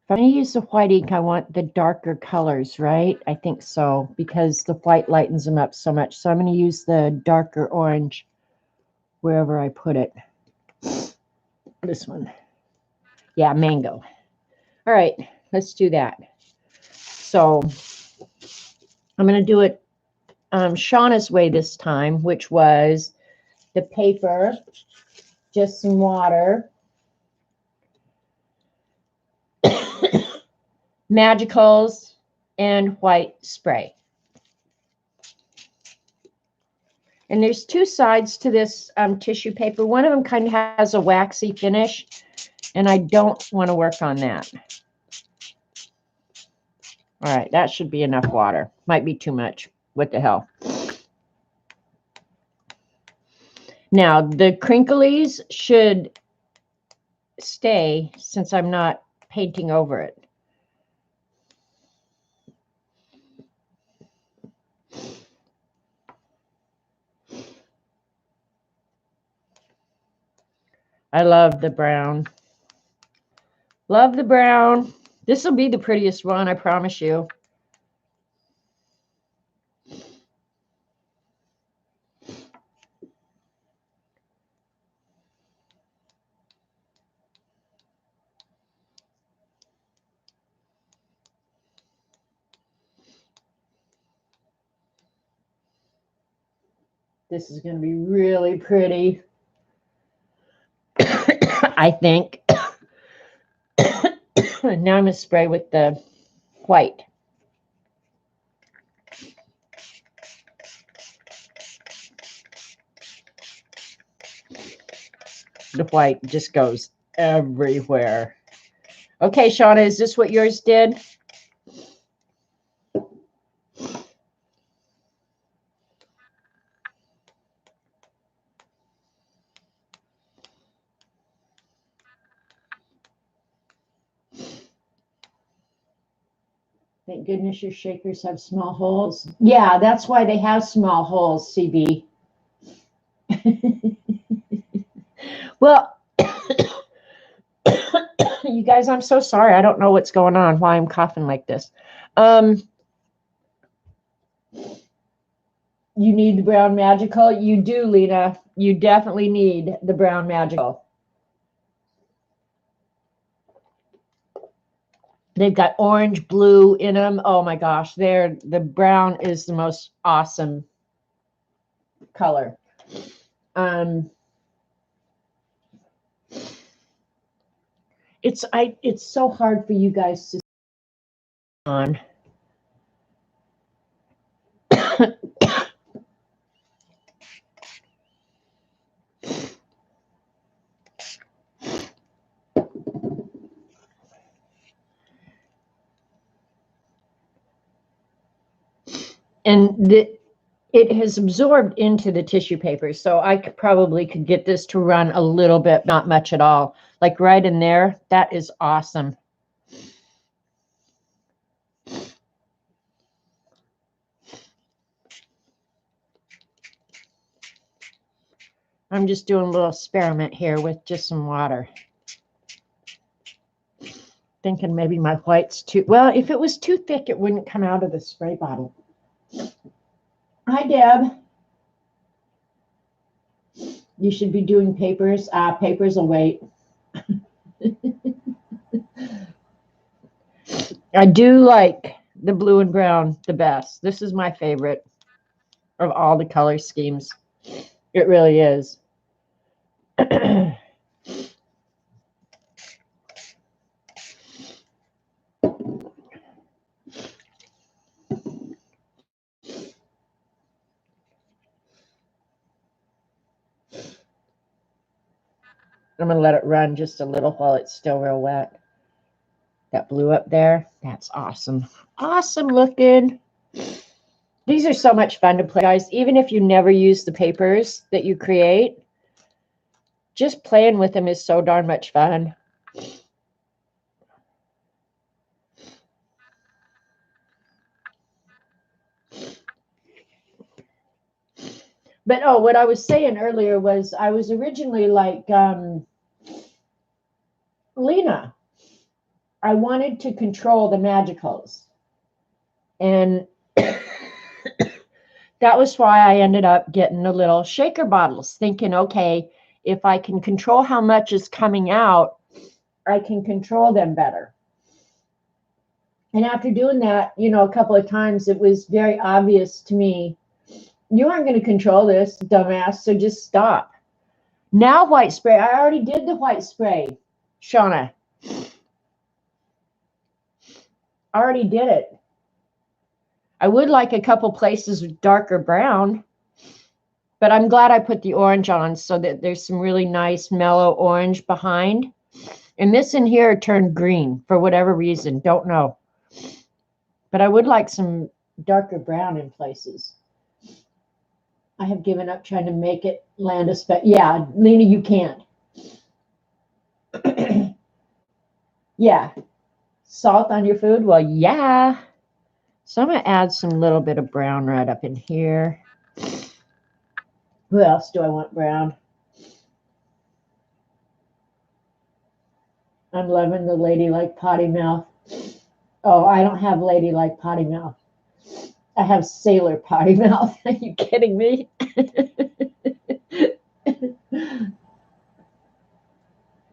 If I'm going to use the white ink, I want the darker colors, right? I think so, because the white lightens them up so much. So I'm going to use the darker orange wherever I put it. This one. Yeah, mango. All right, let's do that. So I'm going to do it Shauna's way this time, which was the paper, just some water, magicals, and white spray. And there's two sides to this tissue paper. One of them kind of has a waxy finish, and I don't want to work on that. All right, that should be enough water. Might be too much. What the hell? Now, the crinklies should stay since I'm not painting over it. I love the brown. Love the brown. This will be the prettiest one, I promise you. This is going to be really pretty, I think. Now I'm going to spray with the white. The white just goes everywhere. Okay, Shauna, is this what yours did? Thank goodness your shakers have small holes. Yeah, that's why they have small holes, CB. Well, you guys, I'm so sorry. I don't know what's going on, why I'm coughing like this. You need the brown magical? You do, Lena. You definitely need the brown magical. They've got orange, blue in them. Oh my gosh, the brown is the most awesome color. It's so hard for you guys to on. And it has absorbed into the tissue paper, so I probably could get this to run a little bit, not much at all. Like right in there, that is awesome. I'm just doing a little experiment here with just some water. Thinking maybe my white's too, well, if it was too thick, it wouldn't come out of the spray bottle. Hi, Deb. You should be doing papers. Papers will wait. I do like the blue and brown the best. This is my favorite of all the color schemes. It really is. I'm going to let it run just a little while it's still real wet. That blue up there, that's awesome. Awesome looking. These are so much fun to play, guys. Even if you never use the papers that you create, just playing with them is so darn much fun. But oh, what I was saying earlier was I was originally like Lena. I wanted to control the magicals. And that was why I ended up getting the little shaker bottles, thinking, okay, if I can control how much is coming out, I can control them better. And after doing that, you know, a couple of times, it was very obvious to me, you aren't going to control this, dumbass, so just stop. Now white spray. I already did the white spray, Shauna. I already did it. I would like a couple places with darker brown, but I'm glad I put the orange on so that there's some really nice mellow orange behind. And this in here turned green for whatever reason. Don't know. But I would like some darker brown in places. I have given up trying to make it land a spec. Yeah, Lena, you can't. Yeah. Salt on your food? Well, yeah. So I'm going to add some little bit of brown right up in here. Who else do I want brown? I'm loving the ladylike potty mouth. Oh, I don't have ladylike potty mouth. I have sailor potty mouth. Are you kidding me?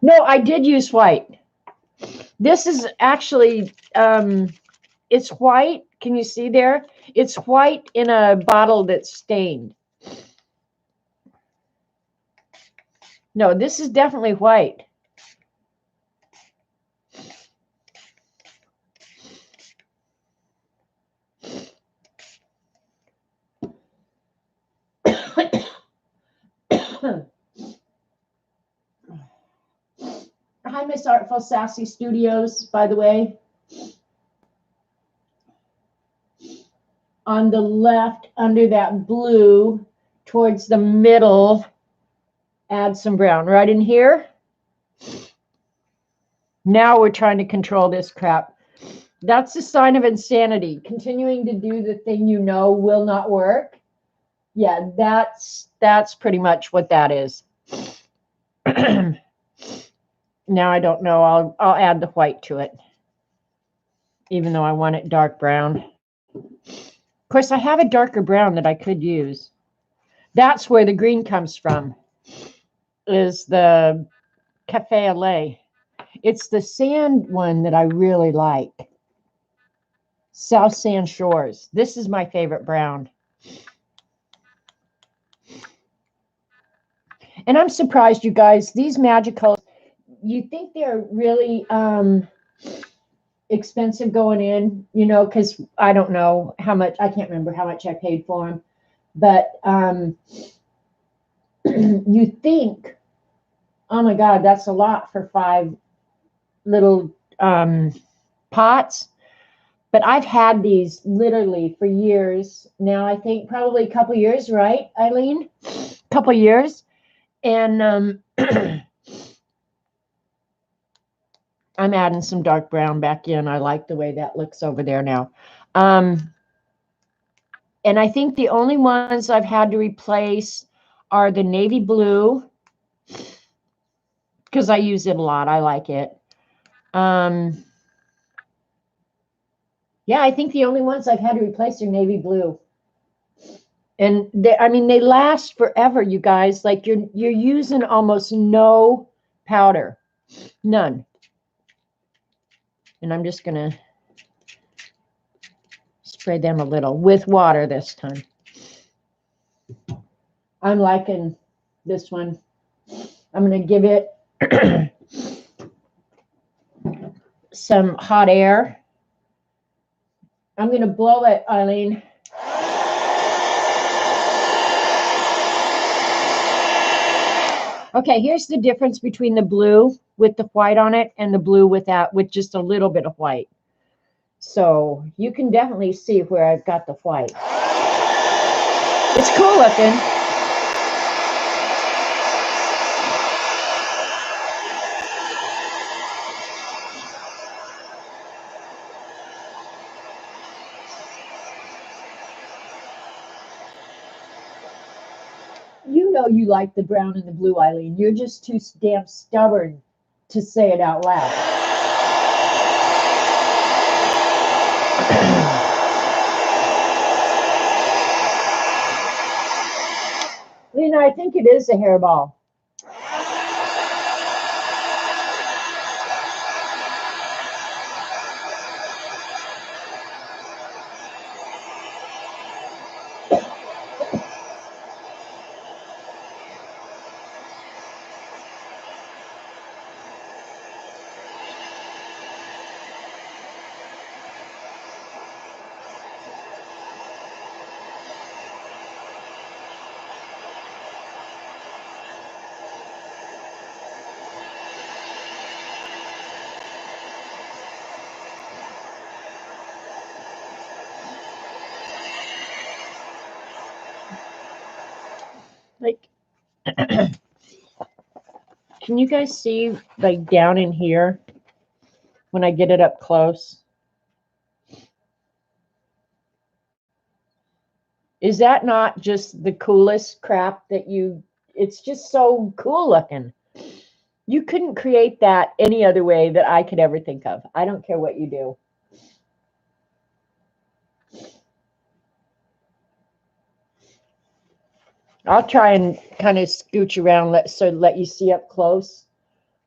No, I did use white. This is actually, it's white. Can you see there? It's white in a bottle that's stained. No, this is definitely white. Hi, Miss Artful Sassy Studios, by the way. On the left, under that blue, towards the middle, add some brown right in here. Now we're trying to control this crap. That's a sign of insanity. Continuing to do the thing you know will not work. Yeah, that's pretty much what that is. Now I don't know. I'll add the white to it, even though I want it dark brown. Of course, I have a darker brown that I could use. That's where the green comes from, is the Cafe au lait. It's the sand one that I really like. South Sand Shores. This is my favorite brown. And I'm surprised, you guys, these magicals, you think they're really expensive going in, you know, because I don't know how much, I can't remember how much I paid for them. But you think, oh my God, that's a lot for 5 little pots. But I've had these literally for years now. I think probably a couple years, right, Eileen? A couple years. And I'm adding some dark brown back in. I like the way that looks over there now. And I think the only ones I've had to replace are the navy blue, because I use it a lot. I like it. Yeah, I think the only ones I've had to replace are navy blue. And I mean, they last forever, you guys. Like you're using almost no powder, none. And I'm just gonna spray them a little with water this time. I'm liking this one. I'm gonna give it some hot air. I'm gonna blow it, Eileen. Okay, here's the difference between the blue with the white on it and the blue with just a little bit of white. So you can definitely see where I've got the white. It's cool looking. You know you like the brown and the blue, Eileen. You're just too damn stubborn to say it out loud. Lena, I think it is a hairball. Like, can you guys see, like, down in here when I get it up close? Is that not just the coolest crap that it's just so cool looking. You couldn't create that any other way that I could ever think of. I don't care what you do. I'll try and kind of scooch around let you see up close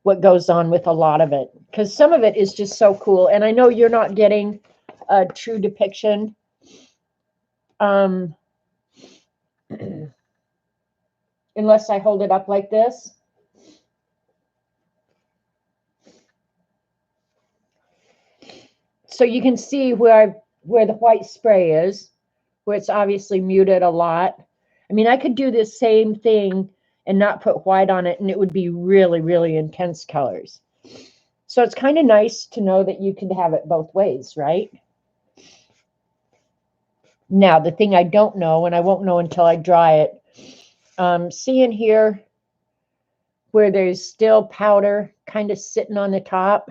what goes on with a lot of it, because some of it is just so cool. And I know you're not getting a true depiction. Unless I hold it up like this. So you can see where the white spray is, where it's obviously muted a lot. I mean, I could do this same thing and not put white on it, and it would be really, really intense colors. So it's kind of nice to know that you can have it both ways, right? Now, the thing I don't know, and I won't know until I dry it, see in here where there's still powder kind of sitting on the top?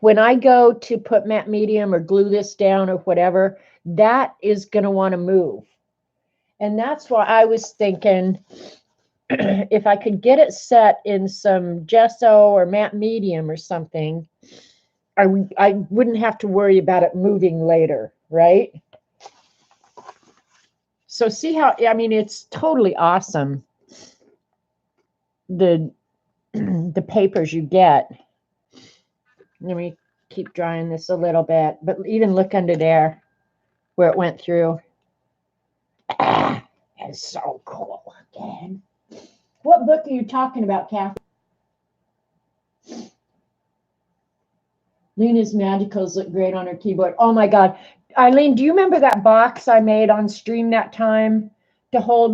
When I go to put matte medium or glue this down or whatever, that is going to want to move. And that's why I was thinking if I could get it set in some gesso or matte medium or something, I wouldn't have to worry about it moving later, right? So see how, I mean, it's totally awesome, the papers you get. Let me keep drying this a little bit, but even look under there where it went through. It's so cool looking. What book are you talking about, Kathy? Lena's Magicals look great on her keyboard. Oh my God. Eileen, do you remember that box I made on stream that time to hold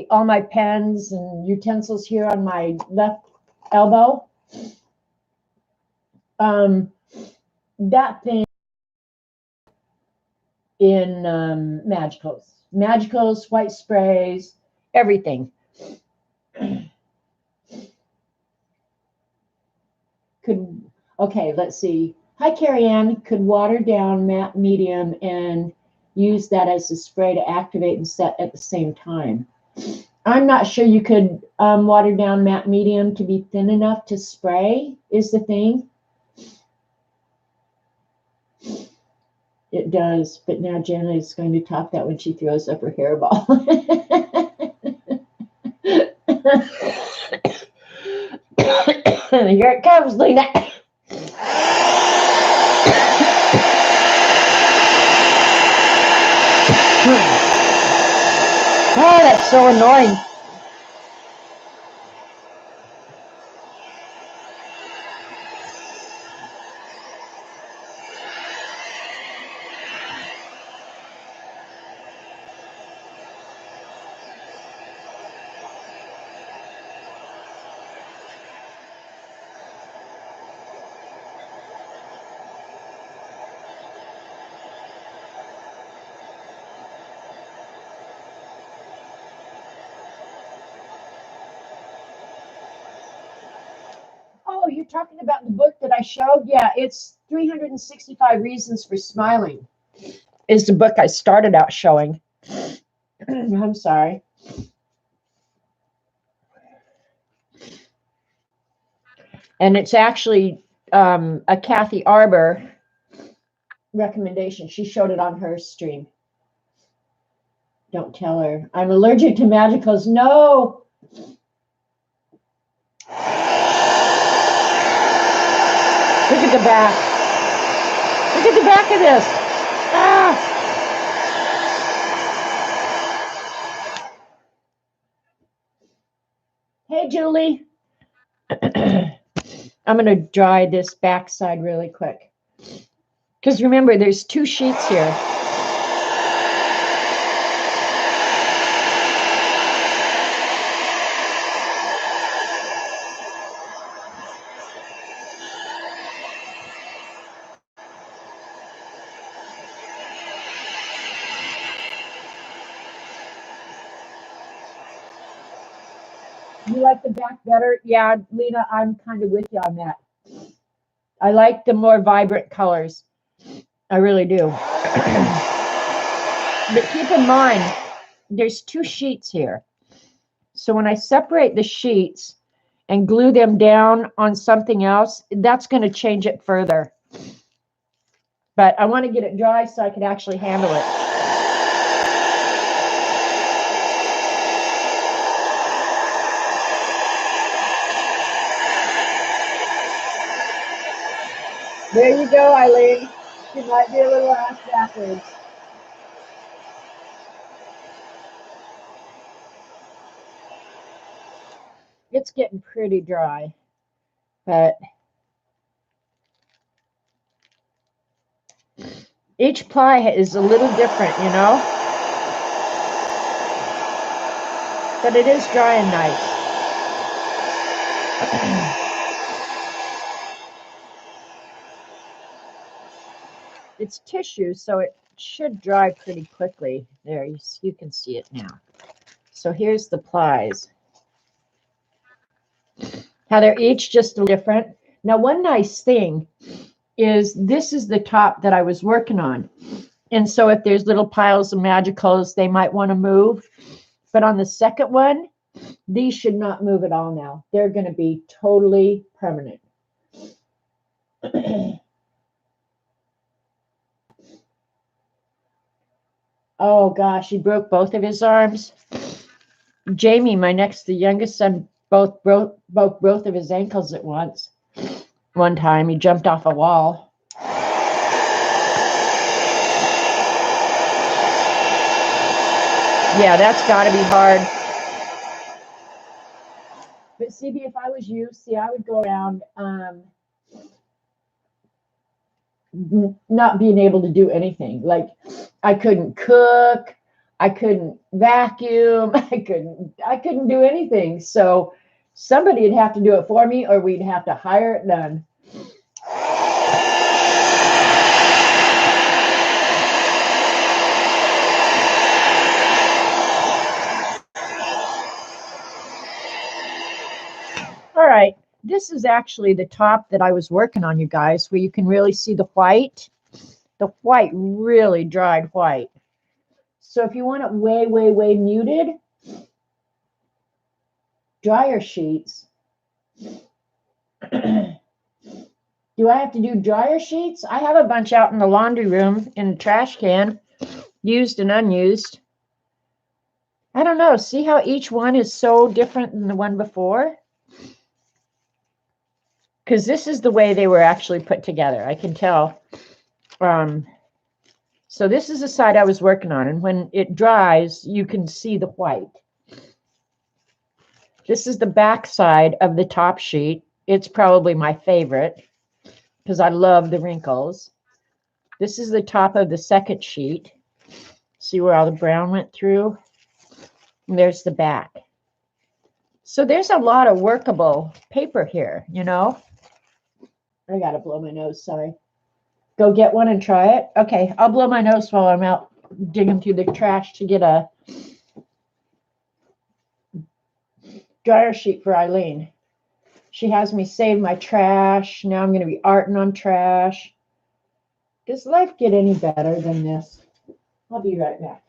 all my pens and utensils here on my left elbow? That thing in Magicals, white sprays, everything. Okay, let's see. Hi, Carrie Ann. Could water down matte medium and use that as a spray to activate and set at the same time? I'm not sure you could water down matte medium to be thin enough to spray, is the thing. It does, but now Janet is going to top that when she throws up her hairball. Here it comes, Lena. Oh, that's so annoying. you're talking about the book that I showed? Yeah, it's 365 Reasons for Smiling is the book I started out showing. I'm sorry. And it's actually a Kathy Arbor recommendation. She showed it on her stream. Don't tell her. I'm allergic to magicals. No. Look at the back. Look at the back of this. Ah. Hey, Julie. I'm going to dry this back side really quick. Because remember, there's 2 sheets here. You like the back better? Yeah, Lena, I'm kind of with you on that. I like the more vibrant colors. I really do. But keep in mind, there's 2 sheets here. So when I separate the sheets and glue them down on something else, that's going to change it further. But I want to get it dry so I can actually handle it. There you go, Eileen. She might be a little ass backwards. It's getting pretty dry, but each ply is a little different, you know? But it is dry and nice. It's tissue, so it should dry pretty quickly. There, you can see it now. So here's the plies. How they're each just different. Now, one nice thing is this is the top that I was working on. And so if there's little piles of magicals, they might want to move. But on the second one, these should not move at all now. They're going to be totally permanent. Oh gosh, he broke both of his arms. Jamie, the youngest son, both broke both of his ankles at once. One time he jumped off a wall. Yeah, that's got to be hard. But CB, if I was you, I would go around not being able to do anything. Like I couldn't cook, I couldn't vacuum, I couldn't do anything. So somebody'd have to do it for me, or we'd have to hire it done. All right, this is actually the top that I was working on, you guys, where you can really see the white. The white really dried white. So if you want it way, way, way muted, dryer sheets. Do I have to do dryer sheets? I have a bunch out in the laundry room in the trash can, used and unused. I don't know. See how each one is so different than the one before? Because this is the way they were actually put together. I can tell. So this is the side I was working on. And when it dries, you can see the white. This is the back side of the top sheet. It's probably my favorite because I love the wrinkles. This is the top of the second sheet. See where all the brown went through? And there's the back. So there's a lot of workable paper here, you know? I got to blow my nose, sorry. Go get one and try it? Okay, I'll blow my nose while I'm out digging through the trash to get a dryer sheet for Eileen. She has me save my trash. Now I'm going to be arting on trash. Does life get any better than this? I'll be right back.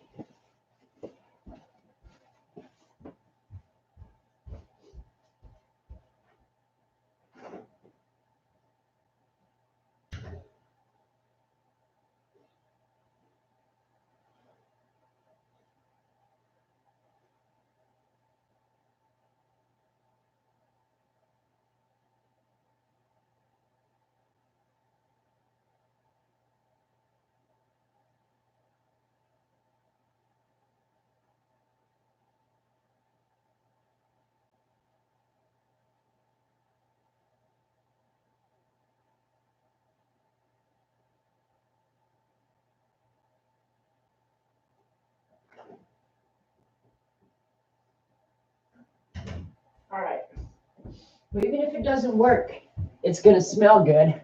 All right. Well, even if it doesn't work, it's going to smell good.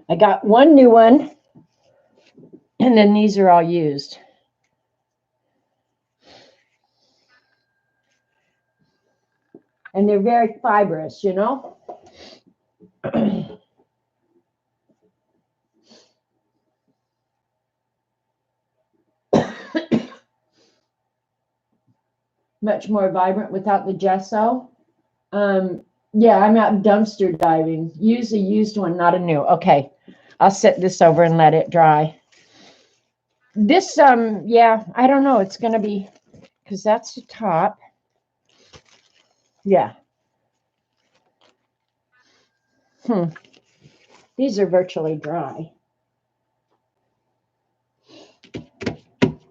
I got one new one, and then these are all used. And they're very fibrous, you know? Much more vibrant without the gesso. Yeah, I'm out dumpster diving. Use a used one, not a new. Okay, I'll set this over and let it dry. This, yeah, I don't know. It's going to be, because that's the top. Yeah. These are virtually dry.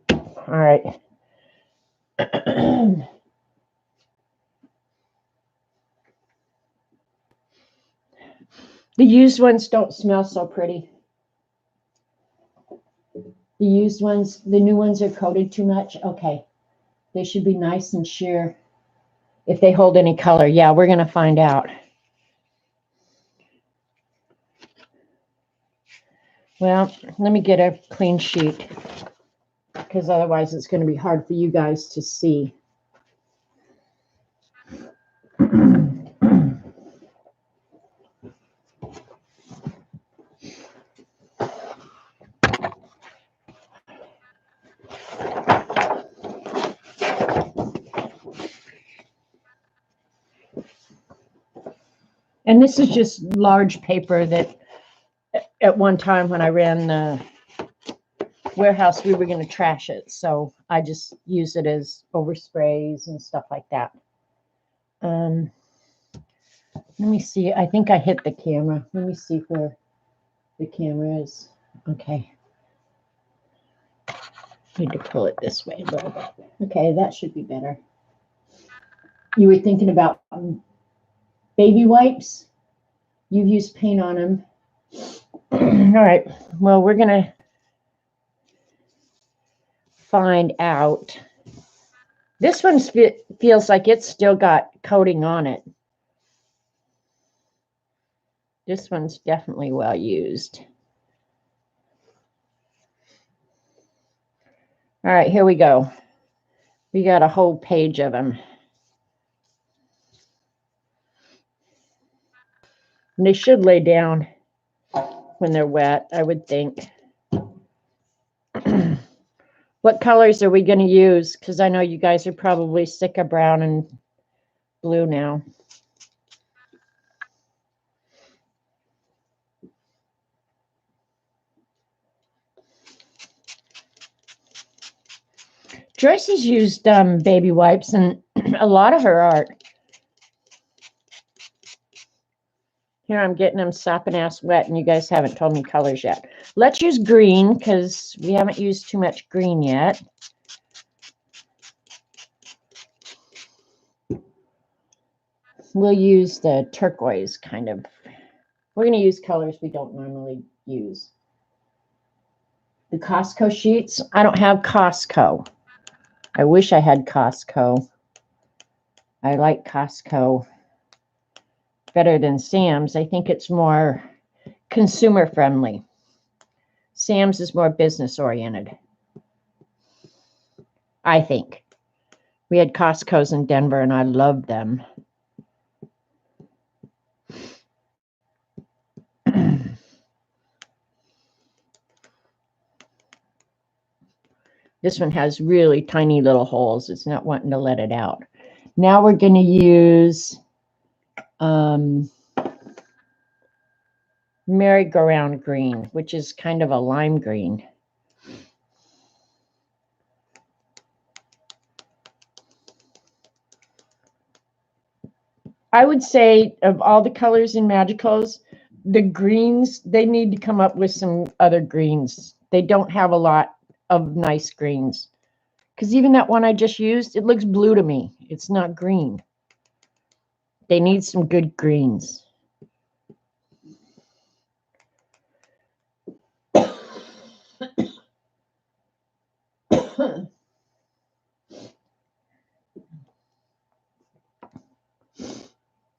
All right. The used ones don't smell so pretty. The used ones, the new ones are coated too much. Okay. They should be nice and sheer. If they hold any color. Yeah, we're going to find out. Well, let me get a clean sheet, because otherwise it's going to be hard for you guys to see. And this is just large paper that at one time when I ran the warehouse, we were going to trash it. So I just use it as oversprays and stuff like that. Let me see. I think I hit the camera. Let me see where the camera is. Okay. Need to pull it this way a little bit. Okay, that should be better. You were thinking about baby wipes? You've used paint on them. All right. Well, we're going to find out. This one feels like it's still got coating on it. This one's definitely well used. All right, here we go. We got a whole page of them. And they should lay down when they're wet, I would think. What colors are we going to use? Because I know you guys are probably sick of brown and blue now. Joyce has used baby wipes in a lot of her art. Here I'm getting them sopping ass wet, and you guys haven't told me colors yet. Let's use green, because we haven't used too much green yet. We'll use the turquoise kind of. We're going to use colors we don't normally use. The Costco sheets. I don't have Costco. I wish I had Costco. I like Costco better than Sam's. I think it's more consumer friendly. Sam's is more business oriented, I think. We had Costco's in Denver and I loved them. This one has really tiny little holes. It's not wanting to let it out. Now we're going to use merry-go-round green, which is kind of a lime green. I would say of all the colors in Magicals, the greens, they need to come up with some other greens. They don't have a lot of nice greens. Because even that one I just used, it looks blue to me. It's not green. They need some good greens.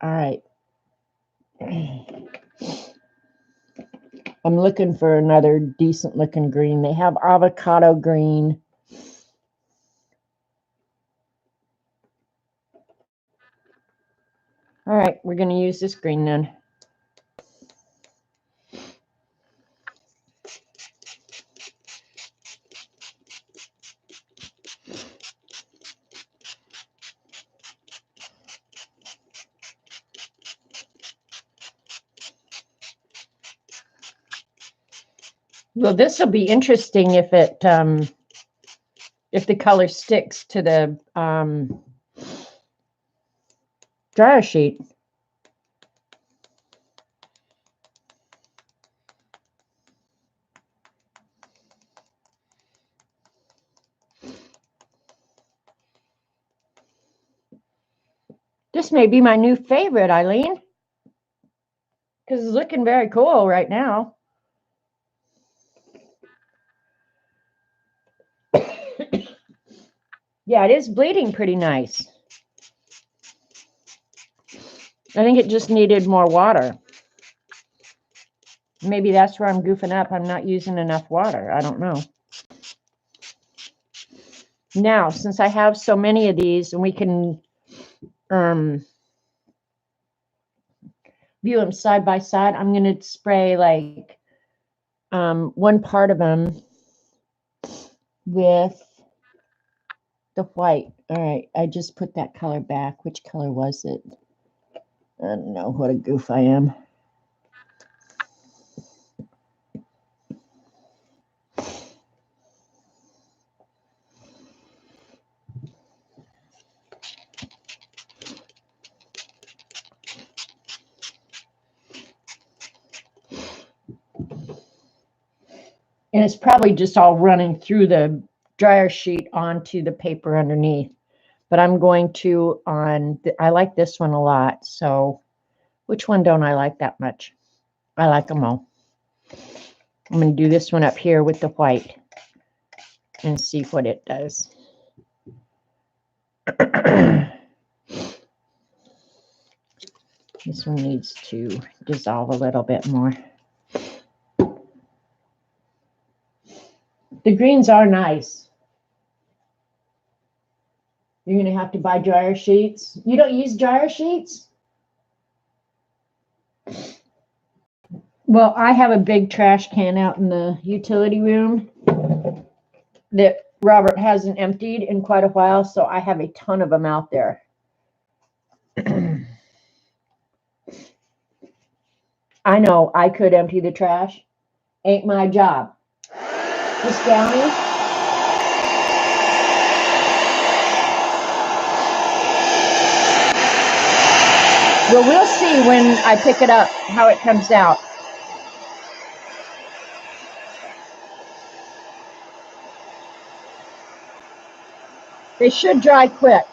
All right. I'm looking for another decent looking green. They have avocado green. All right, we're going to use this green then. Well, this will be interesting if it if the color sticks to the dryer sheet. This may be my new favorite, Eileen, because it's looking very cool right now. Yeah, it is bleeding pretty nice. I think it just needed more water. Maybe that's where I'm goofing up. I'm not using enough water. I don't know. Now, since I have so many of these and we can view them side by side, I'm going to spray like one part of them with the white. All right, I just put that color back. Which color was it? I don't know. What a goof I am. And it's probably just all running through the dryer sheet onto the paper underneath. But I'm going to I like this one a lot. So which one don't I like that much? I like them all. I'm going to do this one up here with the white and see what it does. This one needs to dissolve a little bit more. The greens are nice. You're going to have to buy dryer sheets. You don't use dryer sheets? Well, I have a big trash can out in the utility room that Robert hasn't emptied in quite a while, so I have a ton of them out there. I know I could empty the trash. Ain't my job. Miss Downey? Well, we'll see when I pick it up how it comes out. They should dry quick.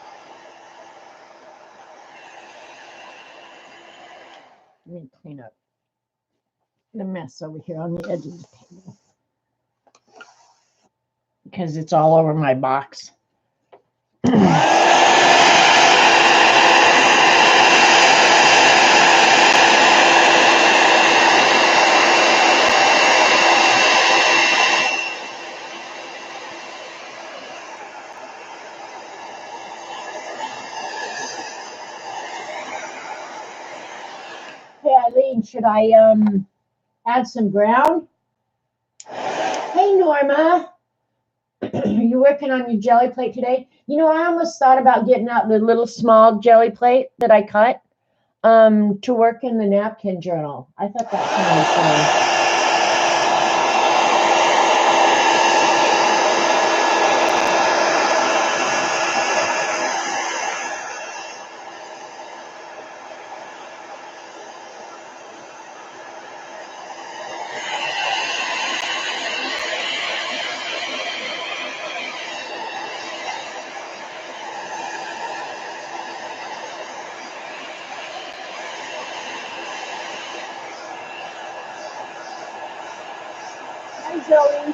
Let me clean up the mess over here on the edge of the table because it's all over my box. Hey, Eileen, should I add some brown? Hey, Norma. You working on your jelly plate today? You know, I almost thought about getting out the little small jelly plate that I cut to work in the napkin journal. I thought that sounded fun. Hi, Zoe.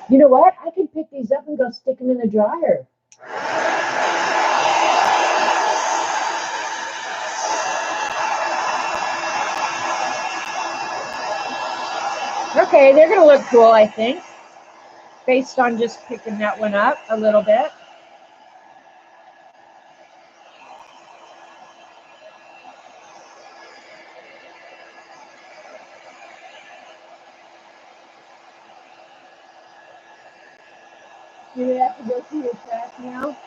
You know what? I can pick these up and go stick them in the dryer. Okay, they're going to look cool, I think, based on just picking that one up a little bit. Do we have to go through your trash now?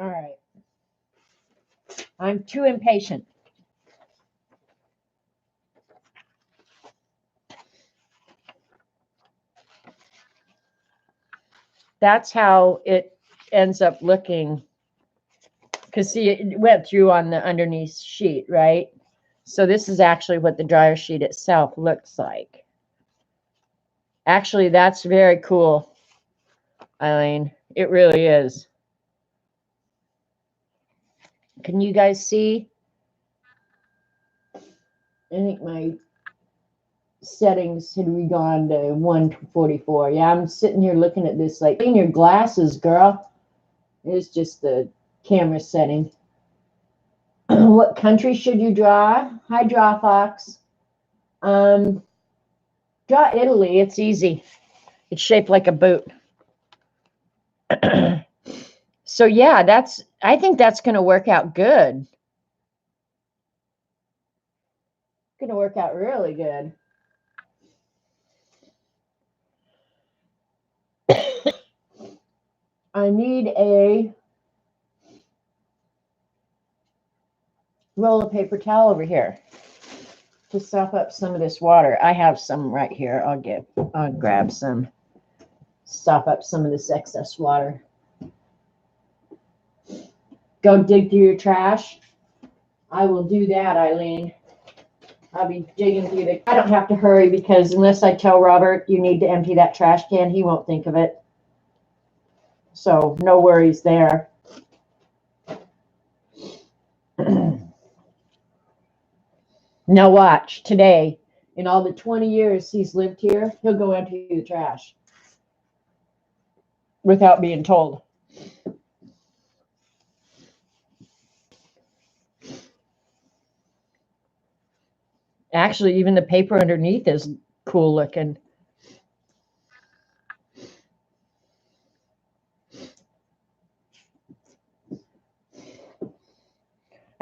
All right. I'm too impatient. That's how it ends up looking. Because see, it went through on the underneath sheet, right? So this is actually what the dryer sheet itself looks like. Actually, that's very cool, Eileen. It really is. Can you guys see? I think my settings had gone to 144. Yeah, I'm sitting here looking at this like, clean your glasses, girl. It's just the camera setting. What country should you draw? Hi, Draw Fox. Draw Italy. It's easy. It's shaped like a boot. So yeah, I think that's going to work out good. Going to work out really good. I need a roll of paper towel over here to sop up some of this water. I have some right here. I'll grab some, sop up some of this excess water. Go dig through your trash. I will do that, Eileen. I'll be digging through I don't have to hurry because unless I tell Robert you need to empty that trash can, he won't think of it. So no worries there. Now watch, today, in all the 20 years he's lived here, he'll go empty the trash without being told. Actually, even the paper underneath is cool looking.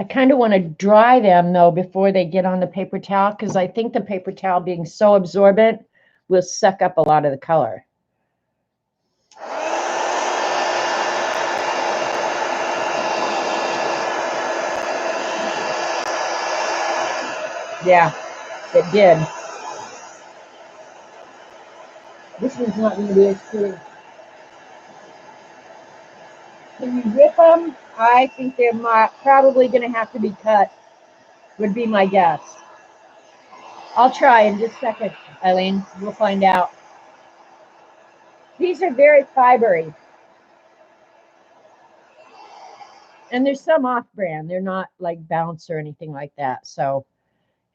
I kind of want to dry them, though, before they get on the paper towel, because I think the paper towel being so absorbent will suck up a lot of the color. Yeah, it did. This one's not going to be as pretty. Can you rip them? I think they're probably going to have to be cut, would be my guess. I'll try in just a second, Eileen. We'll find out. These are very fibery. And there's some off-brand. They're not like Bounce or anything like that. So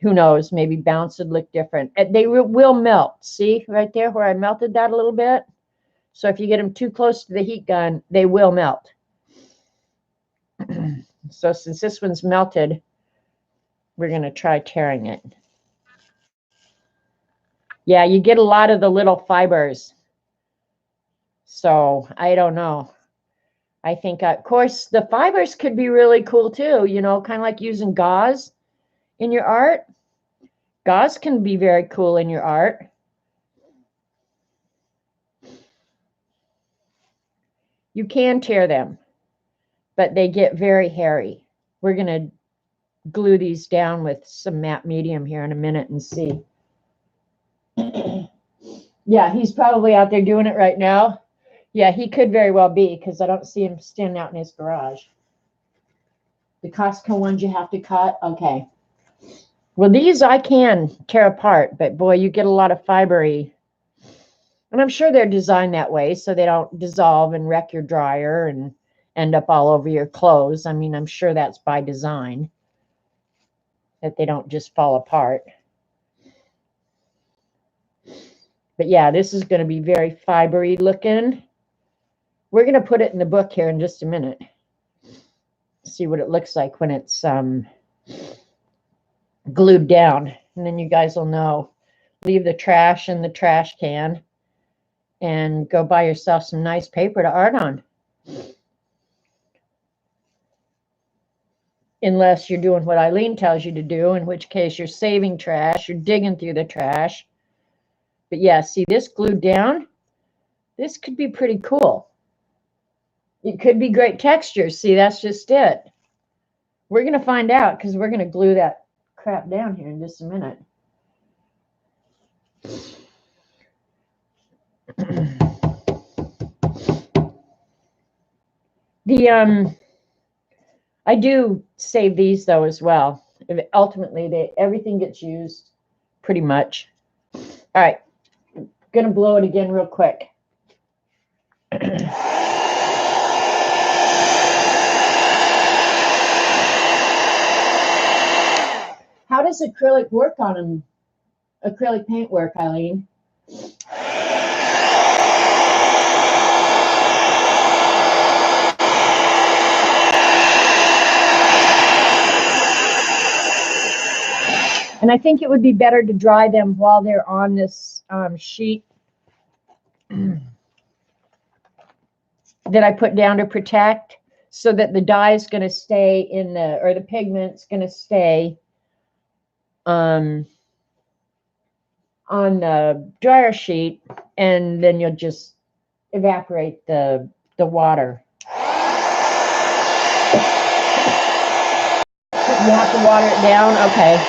who knows? Maybe Bounce would look different. They will melt. See right there where I melted that a little bit? So if you get them too close to the heat gun, they will melt. So since this one's melted, we're going to try tearing it. Yeah, you get a lot of the little fibers. So I don't know. I think, of course, the fibers could be really cool too, you know, kind of like using gauze in your art. Gauze can be very cool in your art. You can tear them, but they get very hairy. We're going to glue these down with some matte medium here in a minute and see. Yeah, he's probably out there doing it right now. Yeah, he could very well be because I don't see him standing out in his garage. The Costco ones you have to cut? Okay. Well, these I can tear apart, but boy, you get a lot of fibery. And I'm sure they're designed that way so they don't dissolve and wreck your dryer and end up all over your clothes. I mean, I'm sure that's by design, that they don't just fall apart. But yeah, this is going to be very fibery looking. We're going to put it in the book here in just a minute. See what it looks like when it's glued down. And then you guys will know. Leave the trash in the trash can and go buy yourself some nice paper to art on. Unless you're doing what Eileen tells you to do, in which case you're saving trash, you're digging through the trash. But yeah, see this glued down? This could be pretty cool. It could be great texture. See, that's just it. We're going to find out because we're going to glue that crap down here in just a minute. I do save these though as well. Ultimately, everything gets used pretty much. All right, gonna blow it again real quick. How does acrylic work on them? Acrylic paint work, Eileen? And I think it would be better to dry them while they're on this sheet that I put down to protect, so that the dye is going to stay in or the pigment's going to stay on the dryer sheet, and then you'll just evaporate the water. You have to water it down? Okay.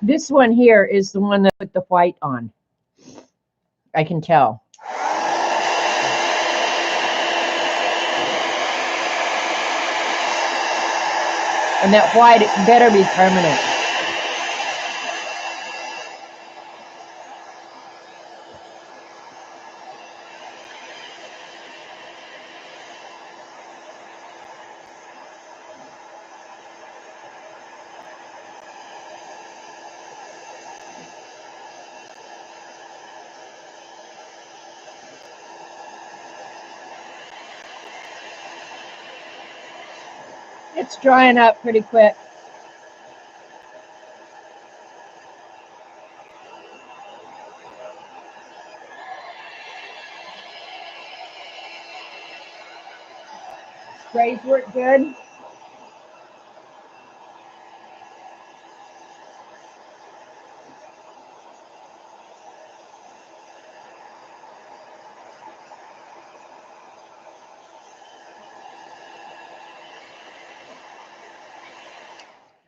This one here is the one that put the white on. I can tell. And that white, it better be permanent. It's drying up pretty quick. Sprays work good.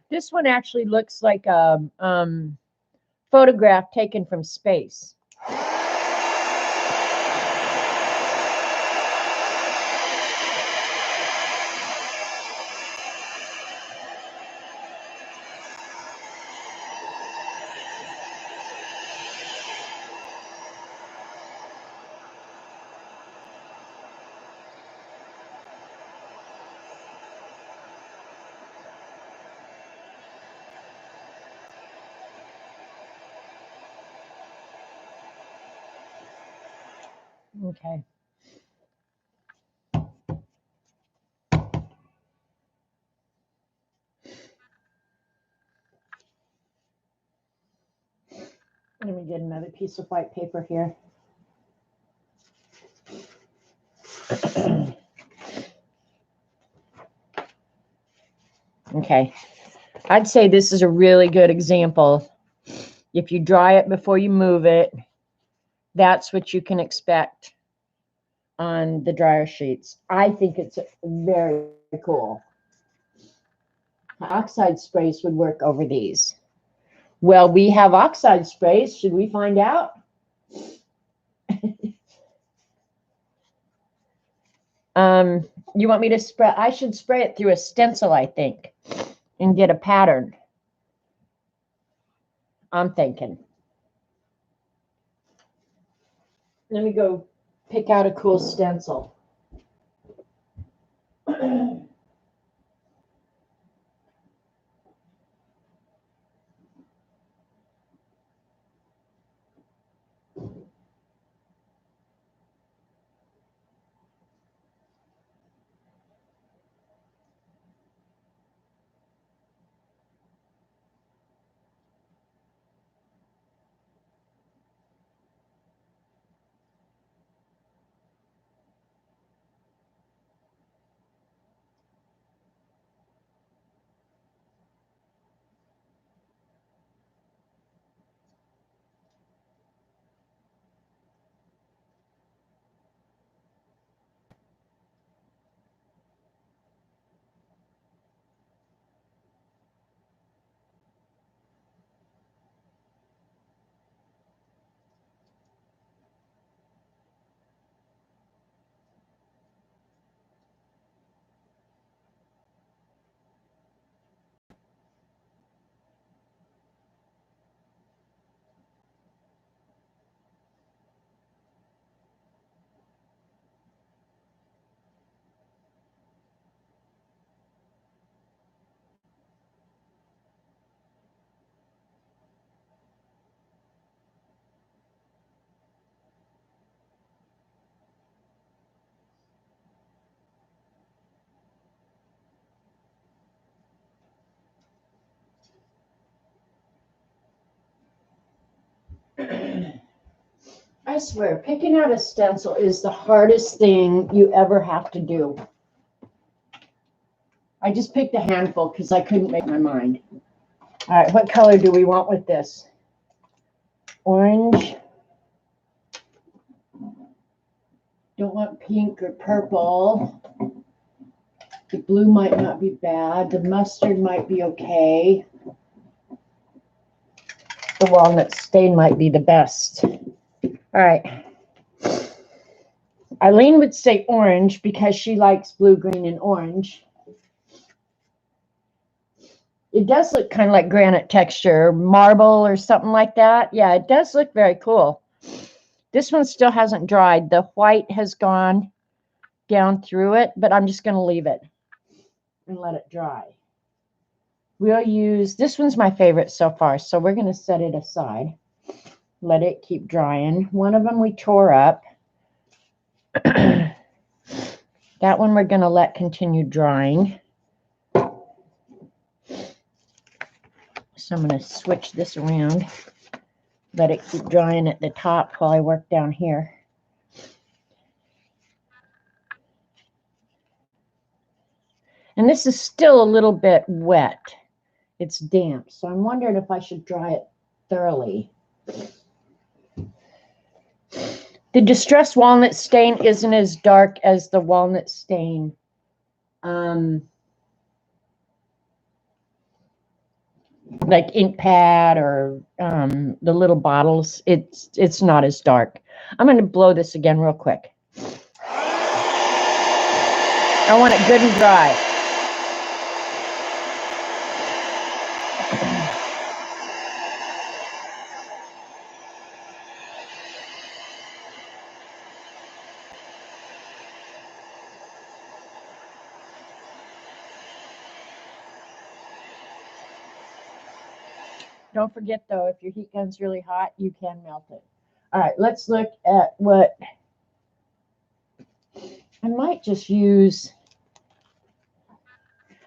This one actually looks like a photograph taken from space. Okay. Let me get another piece of white paper here. Okay. I'd say this is a really good example. If you dry it before you move it, that's what you can expect on the dryer sheets. I think it's very cool. Oxide sprays would work over these. Well, we have oxide sprays. Should we find out? You want me to spray? I should spray it through a stencil, I think, and get a pattern. I'm thinking. Let me go pick out a cool stencil. I swear, picking out a stencil is the hardest thing you ever have to do. I just picked a handful because I couldn't make my mind. All right, what color do we want with this? Orange. Don't want pink or purple. The blue might not be bad. The mustard might be okay. The walnut stain might be the best. All right. Eileen would say orange because she likes blue, green, and orange. It does look kind of like granite texture, marble or something like that. Yeah, it does look very cool. This one still hasn't dried. The white has gone down through it, but I'm just going to leave it and let it dry. We'll use, this one's my favorite so far, so we're going to set it aside. Let it keep drying. One of them we tore up. That one we're going to let continue drying. So I'm going to switch this around. Let it keep drying at the top while I work down here. And this is still a little bit wet. It's damp, so I'm wondering if I should dry it thoroughly. The distressed walnut stain isn't as dark as the walnut stain like ink pad or the little bottles, it's not as dark. I'm going to blow this again real quick. I want it good and dry. Don't forget, though, if your heat gun's really hot, you can melt it. All right, let's look at what I might just use.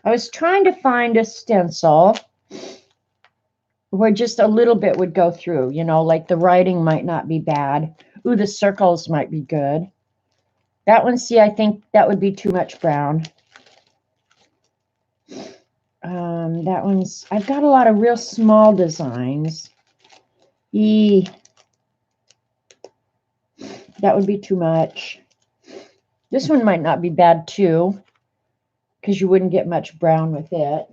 I was trying to find a stencil where just a little bit would go through, you know, like the writing might not be bad. Ooh, the circles might be good. That one, see, I think that would be too much brown. That one's, I've got a lot of real small designs. That would be too much. This one might not be bad too, because you wouldn't get much brown with it.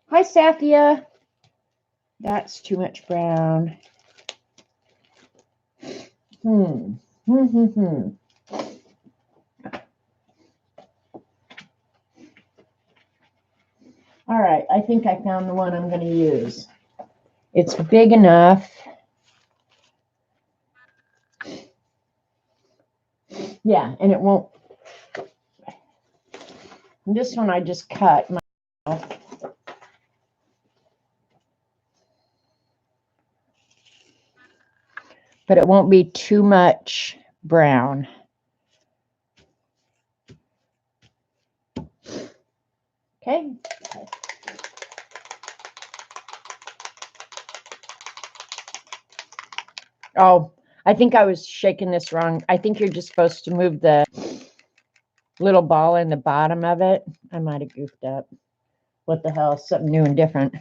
Hi, Sathia. That's too much brown. All right, I think I found the one I'm going to use. It's big enough. Yeah, and it won't. This one I just cut myself. But it won't be too much brown. Okay. Oh, I think I was shaking this wrong. I think you're just supposed to move the little ball in the bottom of it. I might have goofed up. What the hell? Something new and different.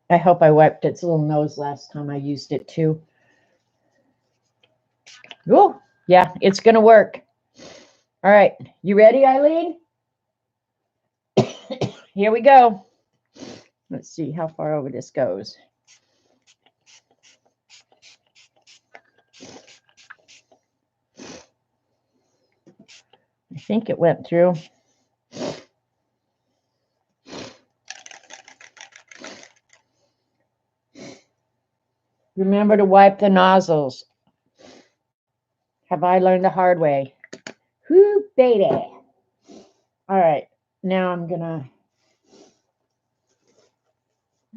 I hope I wiped its little nose last time I used it too. Oh, yeah, it's going to work. All right. You ready, Eileen? Here we go. Let's see how far over this goes. I think it went through. Remember to wipe the nozzles. Have I learned the hard way? Whoo, baby. All right. Now I'm going to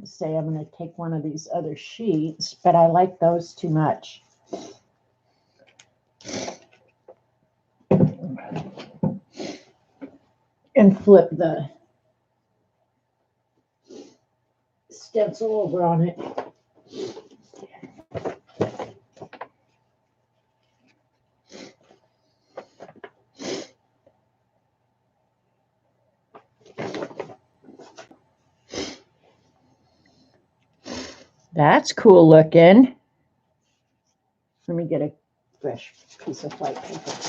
say I'm going to take one of these other sheets, but I like those too much. And flip the stencil over on it. That's cool looking. Let me get a fresh piece of white paper here.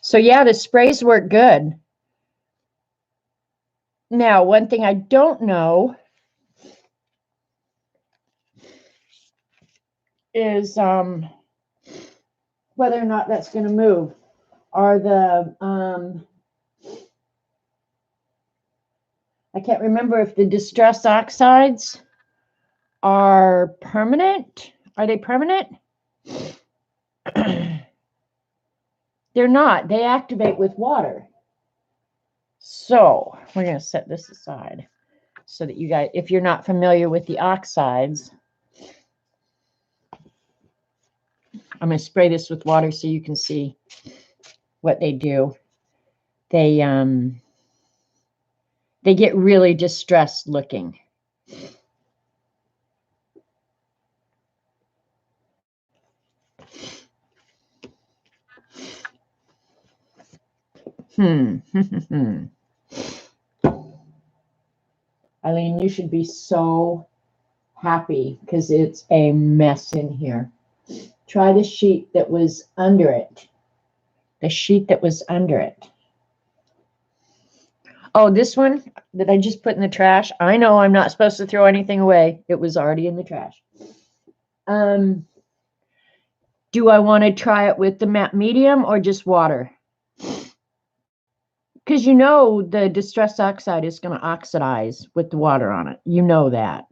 So yeah, the sprays work good. Now, one thing I don't know is whether or not that's going to move. Are the I can't remember if the distress oxides are permanent. Are they permanent? They're not. They activate with water. So we're going to set this aside so that you guys, if you're not familiar with the oxides, I'm going to spray this with water so you can see what they do. They get really distressed looking. Eileen, you should be so happy because it's a mess in here. Try the sheet that was under it. The sheet that was under it. Oh, this one that I just put in the trash. I know I'm not supposed to throw anything away. It was already in the trash. Do I want to try it with the matte medium or just water? Because you know the Distress Oxide is going to oxidize with the water on it. You know that.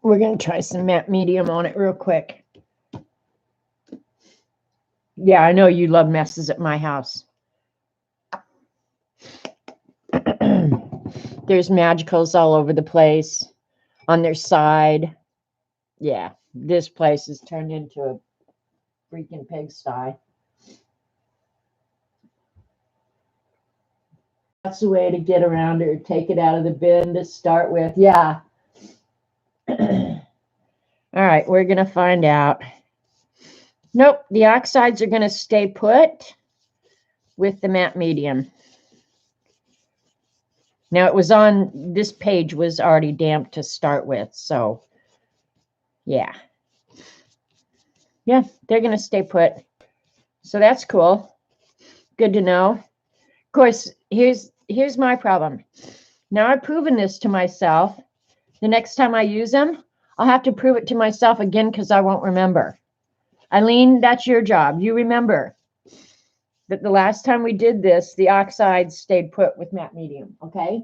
We're going to try some matte medium on it real quick. Yeah, I know you love messes at my house. There's magicals all over the place on their side. Yeah, this place is turned into a freaking pigsty. That's the way to get around it or take it out of the bin to start with. Yeah. All right, we're going to find out. Nope, the oxides are going to stay put with the matte medium. Now, it was on, this page was already damp to start with, so yeah. Yeah, they're going to stay put. So that's cool. Good to know. Of course, here's my problem. Now I've proven this to myself. The next time I use them, I'll have to prove it to myself again because I won't remember. Eileen, that's your job. You remember that the last time we did this, the oxides stayed put with matte medium, okay?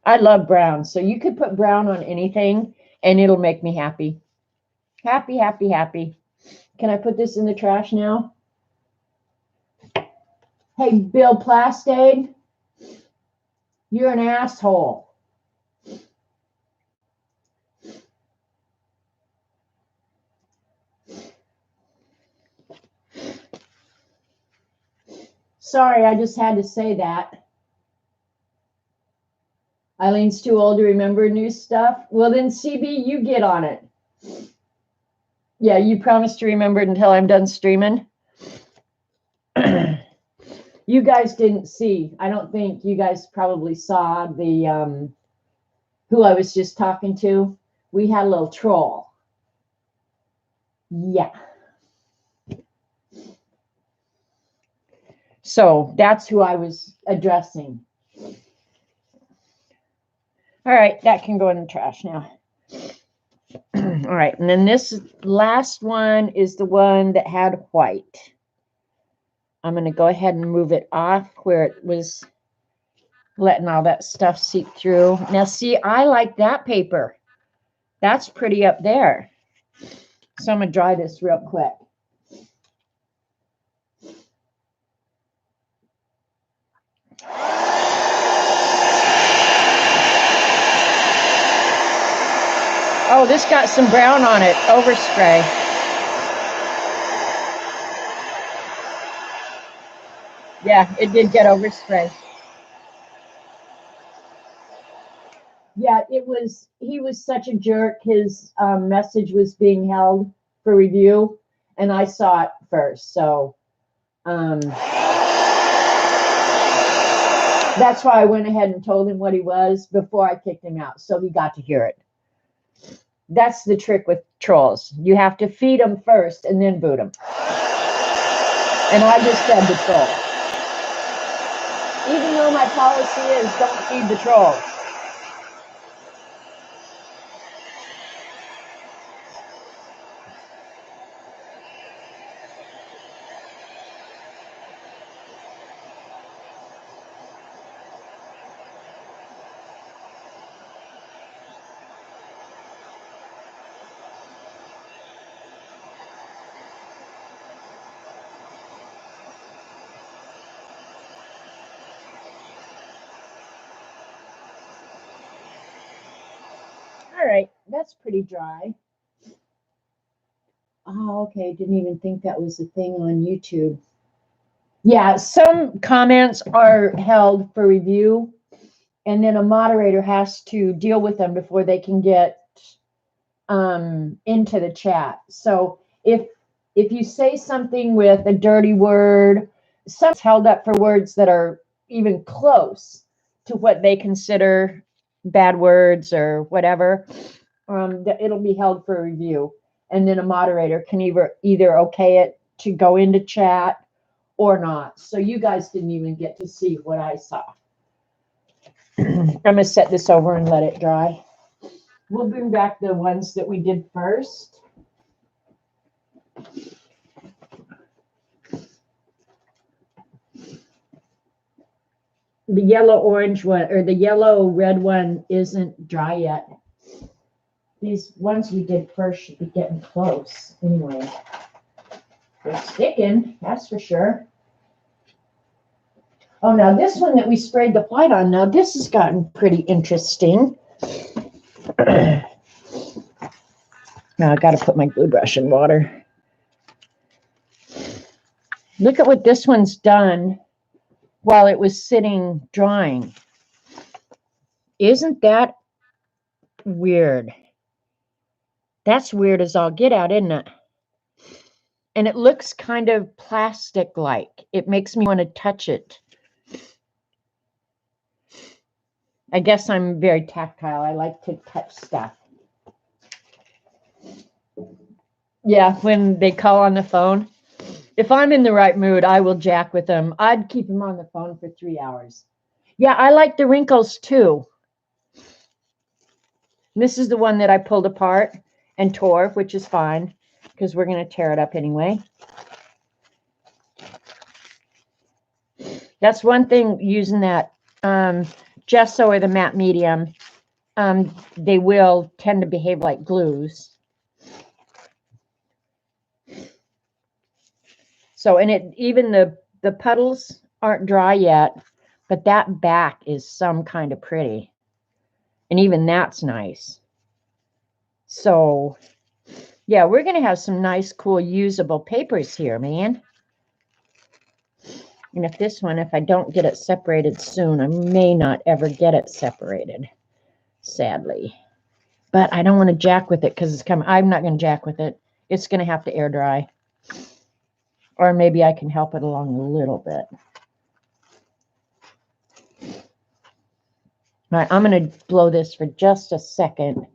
I love brown, so you could put brown on anything and it'll make me happy. Happy, happy, happy. Can I put this in the trash now? Hey, Bill Plastade, you're an asshole. Sorry, I just had to say that. Eileen's too old to remember new stuff. Well, then, CB, you get on it. Yeah, you promised to remember it until I'm done streaming. You guys didn't see. I don't think you guys probably saw the who I was just talking to. We had a little troll. Yeah. So that's who I was addressing. All right, that can go in the trash now. All right, and then this last one is the one that had white. I'm going to go ahead and move it off where it was letting all that stuff seep through. Now, see, I like that paper. That's pretty up there. So I'm going to dry this real quick. Oh, this got some brown on it. Overspray. Yeah, it did get overspray. Yeah, it was, he was such a jerk. His message was being held for review, and I saw it first. So that's why I went ahead and told him what he was before I kicked him out. So he got to hear it. That's the trick with trolls. You have to feed them first and then boot them. And I just fed the troll. Even though my policy is don't feed the trolls. All right, that's pretty dry. Oh, okay. Didn't even think that was a thing on YouTube. Yeah, some comments are held for review, and then a moderator has to deal with them before they can get into the chat. So if you say something with a dirty word some held up for words that are even close to what they consider bad words or whatever. That it'll be held for review, and then a moderator can either okay it to go into chat or not. So you guys didn't even get to see what I saw. I'm gonna set this over and let it dry. We'll bring back the ones that we did first. The yellow orange one or the yellow red one isn't dry yet. These ones we did first should be getting close anyway. They're sticking, that's for sure. Oh, now this one that we sprayed the white on, now this has gotten pretty interesting. Now I got to put my glue brush in water. Look at what this one's done while it was sitting drying. Isn't that weird? That's weird as all get out, isn't it? And it looks kind of plastic-like. It makes me want to touch it. I guess I'm very tactile. I like to touch stuff. Yeah, when they call on the phone. If I'm in the right mood, I will jack with them. I'd keep them on the phone for 3 hours. Yeah, I like the wrinkles too. This is the one that I pulled apart and tore, which is fine because we're going to tear it up anyway. That's one thing using that gesso or the matte medium. They will tend to behave like glues. So, and it even the puddles aren't dry yet, but that back is some kind of pretty. And even that's nice. So, yeah, we're going to have some nice, cool, usable papers here, man. And if this one, if I don't get it separated soon, I may not ever get it separated, sadly. But I don't want to jack with it because it's coming. I'm not going to jack with it. It's going to have to air dry. Or maybe I can help it along a little bit. All right, I'm going to blow this for just a second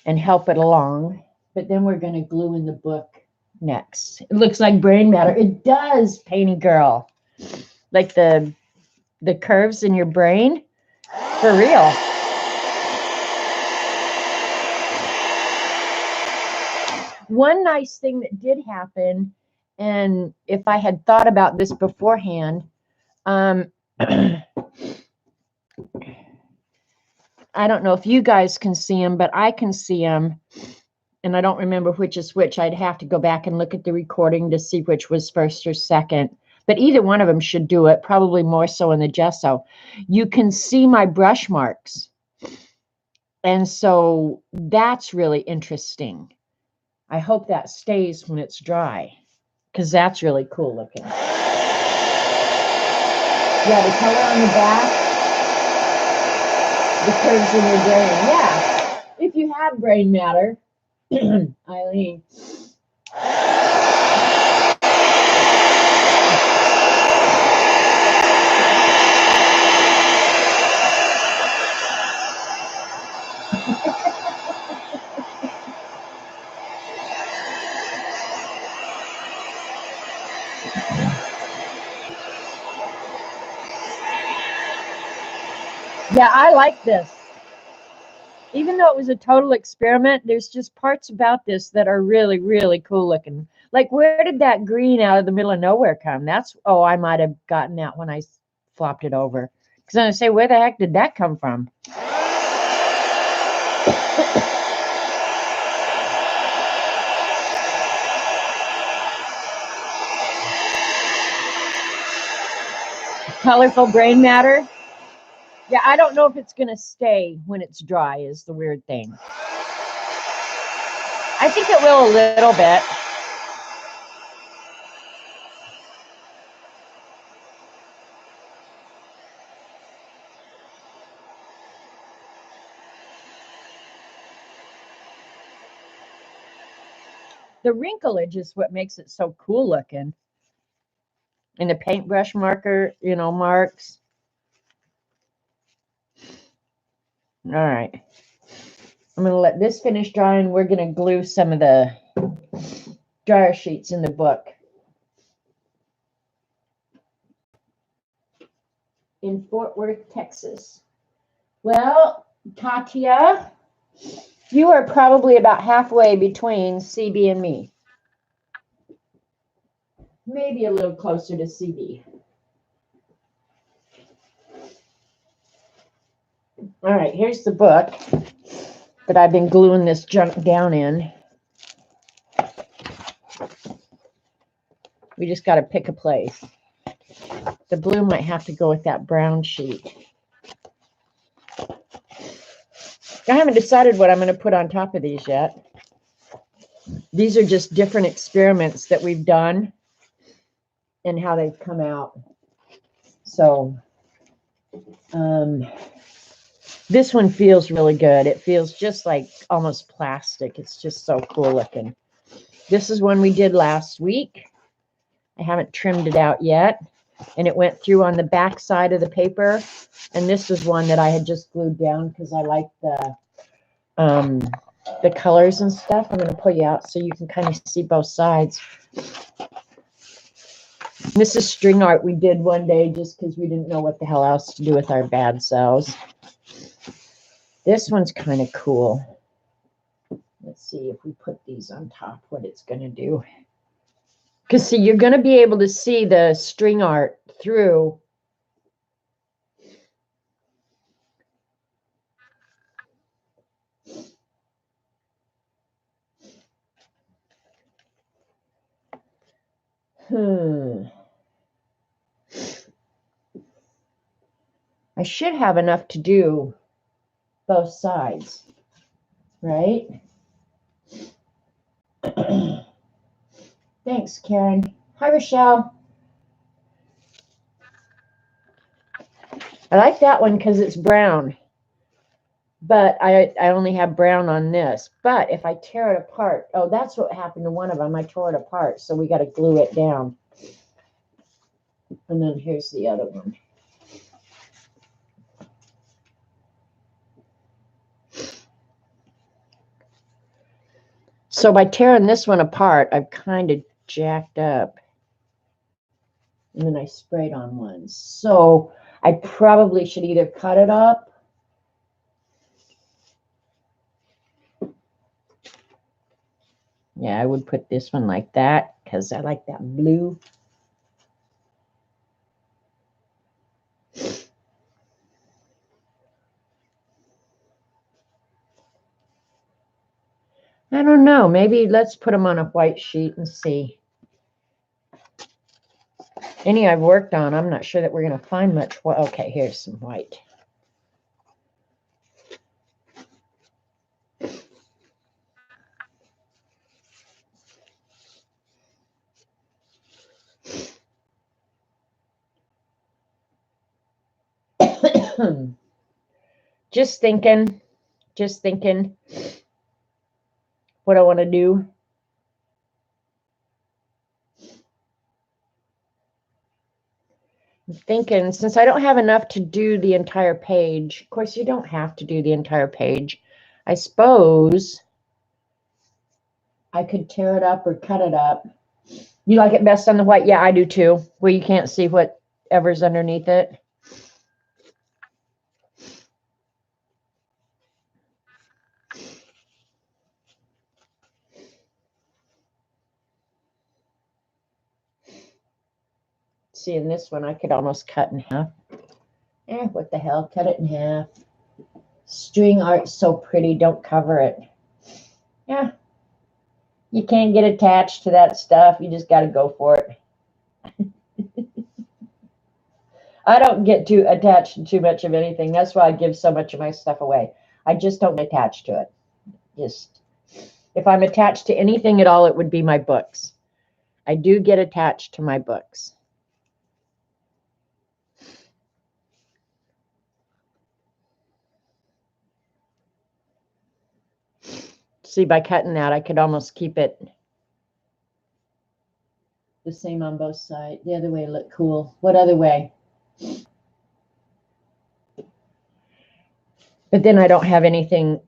and help it along. But then we're going to glue in the book next. It looks like brain matter. It does, Painty Girl. Like the curves in your brain. For real. One nice thing that did happen, and if I had thought about this beforehand, I don't know if you guys can see them, but I can see them. And I don't remember which is which. I'd have to go back and look at the recording to see which was first or second. But either one of them should do it, probably more so in the gesso. You can see my brush marks. And so that's really interesting. I hope that stays when it's dry, because that's really cool looking. Yeah, the color on the back, the curves in your brain. Yeah, if you have brain matter, Eileen. Yeah, I like this. Even though it was a total experiment, there's just parts about this that are really, really cool looking. Like, where did that green out of the middle of nowhere come? That's, oh, I might have gotten that when I flopped it over. Because I'm going to say, where the heck did that come from? Colorful brain matter. Yeah, I don't know if it's going to stay when it's dry is the weird thing. I think it will a little bit. The wrinklage is what makes it so cool looking. And the paintbrush marker, you know, marks. All right. I'm going to let this finish drying. We're going to glue some of the dryer sheets in the book. In Fort Worth, Texas. Well, Katya, you are probably about halfway between CB and me. Maybe a little closer to CB. All right, here's the book that I've been gluing this junk down in. We just got to pick a place. The blue might have to go with that brown sheet. I haven't decided what I'm going to put on top of these yet. These are just different experiments that we've done and how they've come out. So this one feels really good. It feels just like almost plastic. It's just so cool looking. This is one we did last week. I haven't trimmed it out yet. And it went through on the back side of the paper. And this is one that I had just glued down because I like the colors and stuff. I'm going to pull you out so you can kind of see both sides. This is string art we did one day just because we didn't know what the hell else to do with our bad selves. This one's kind of cool. Let's see if we put these on top, what it's going to do. Because, see, you're going to be able to see the string art through. I should have enough to do both sides, right? Thanks, Karen. Hi, Rochelle. I like that one because it's brown, but I only have brown on this. But if I tear it apart, oh, that's what happened to one of them. I tore it apart, so we got to glue it down. And then here's the other one. So by tearing this one apart, I've kind of jacked up. And then I sprayed on one. So I probably should either cut it up. Yeah, I would put this one like that because I like that blue. I don't know. Maybe let's put them on a white sheet and see. Any I've worked on, I'm not sure that we're going to find much. Well, okay, here's some white. Just thinking what I want to do. I'm thinking, since I don't have enough to do the entire page, of course, you don't have to do the entire page. I suppose I could tear it up or cut it up. You like it best on the white? Yeah, I do too, where you can't see whatever's underneath it. See, in this one, I could almost cut in half. What the hell? Cut it in half. String art's so pretty. Don't cover it. Yeah. You can't get attached to that stuff. You just got to go for it. I don't get too attached to too much of anything. That's why I give so much of my stuff away. I just don't get attached to it. Just, if I'm attached to anything at all, it would be my books. I do get attached to my books. See, by cutting that, I could almost keep it the same on both sides. The other way looked cool. What other way? But then I don't have anything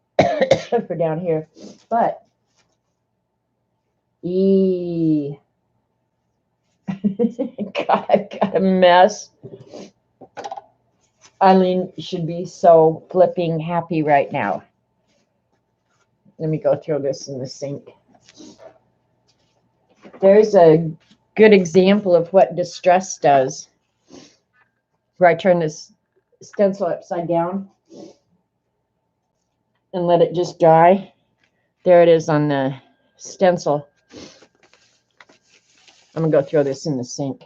for down here. But, God, I've got a mess. Eileen should be so flipping happy right now. Let me go throw this in the sink. There's a good example of what distress does. Where I turn this stencil upside down and let it just dry. There it is on the stencil. I'm going to go throw this in the sink.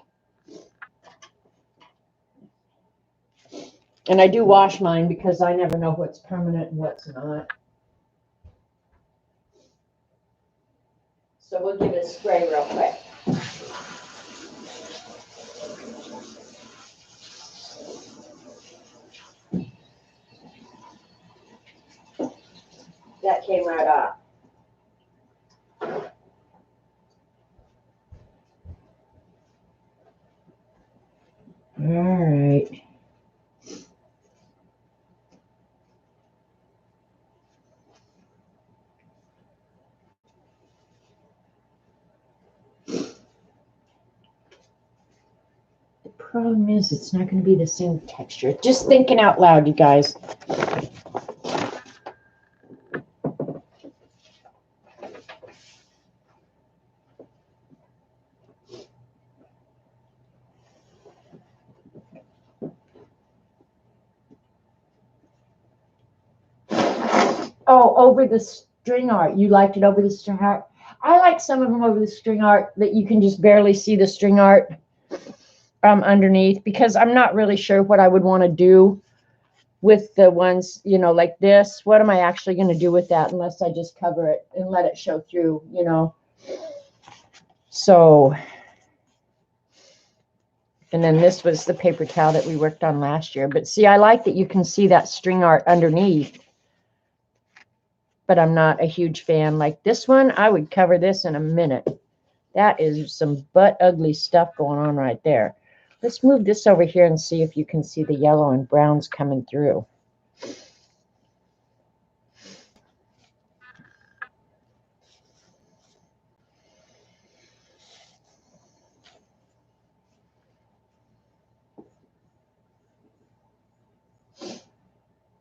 And I do wash mine because I never know what's permanent and what's not. So we'll give it a spray real quick. That came right off. All right. The problem is it's not going to be the same texture. Just thinking out loud, you guys. Oh, over the string art. You liked it over the string art? I like some of them over the string art that you can just barely see the string art underneath, because I'm not really sure what I would want to do with the ones, you know, like this. What am I actually going to do with that unless I just cover it and let it show through, you know? So, and then this was the paper towel that we worked on last year. But see, I like that you can see that string art underneath. But I'm not a huge fan. Like this one, I would cover this in a minute. That is some butt ugly stuff going on right there. Let's move this over here and see if you can see the yellow and browns coming through.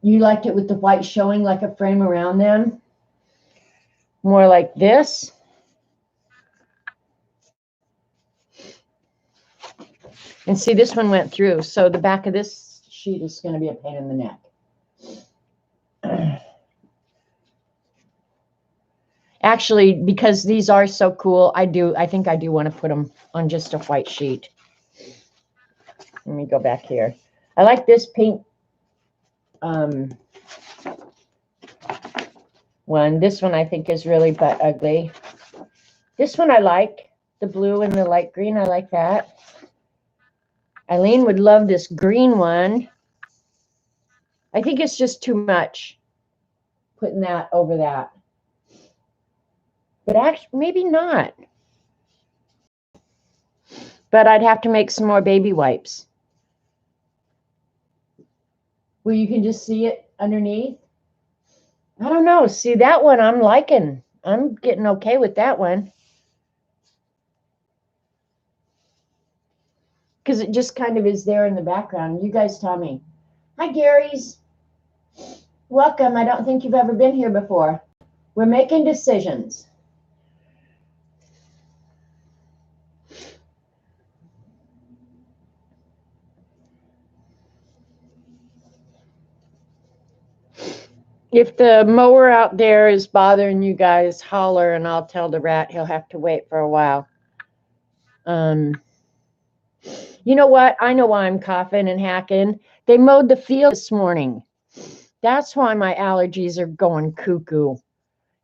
You liked it with the white showing like a frame around them? More like this? And see, this one went through. So the back of this sheet is going to be a pain in the neck. Actually, because these are so cool, I think I do want to put them on just a white sheet. Let me go back here. I like this pink one. This one I think is really butt ugly. This one I like. The blue and the light green, I like that. Eileen would love this green one. I think it's just too much putting that over that. But actually, maybe not. But I'd have to make some more baby wipes. Where you can just see it underneath. I don't know. See, that one I'm liking. I'm getting okay with that one. Because it just kind of is there in the background. You guys tell me. Hi, Gary's. Welcome. I don't think you've ever been here before. We're making decisions. If the mower out there is bothering you guys, holler and I'll tell the rat he'll have to wait for a while. You know what? I know why I'm coughing and hacking. They mowed the field this morning. That's why my allergies are going cuckoo.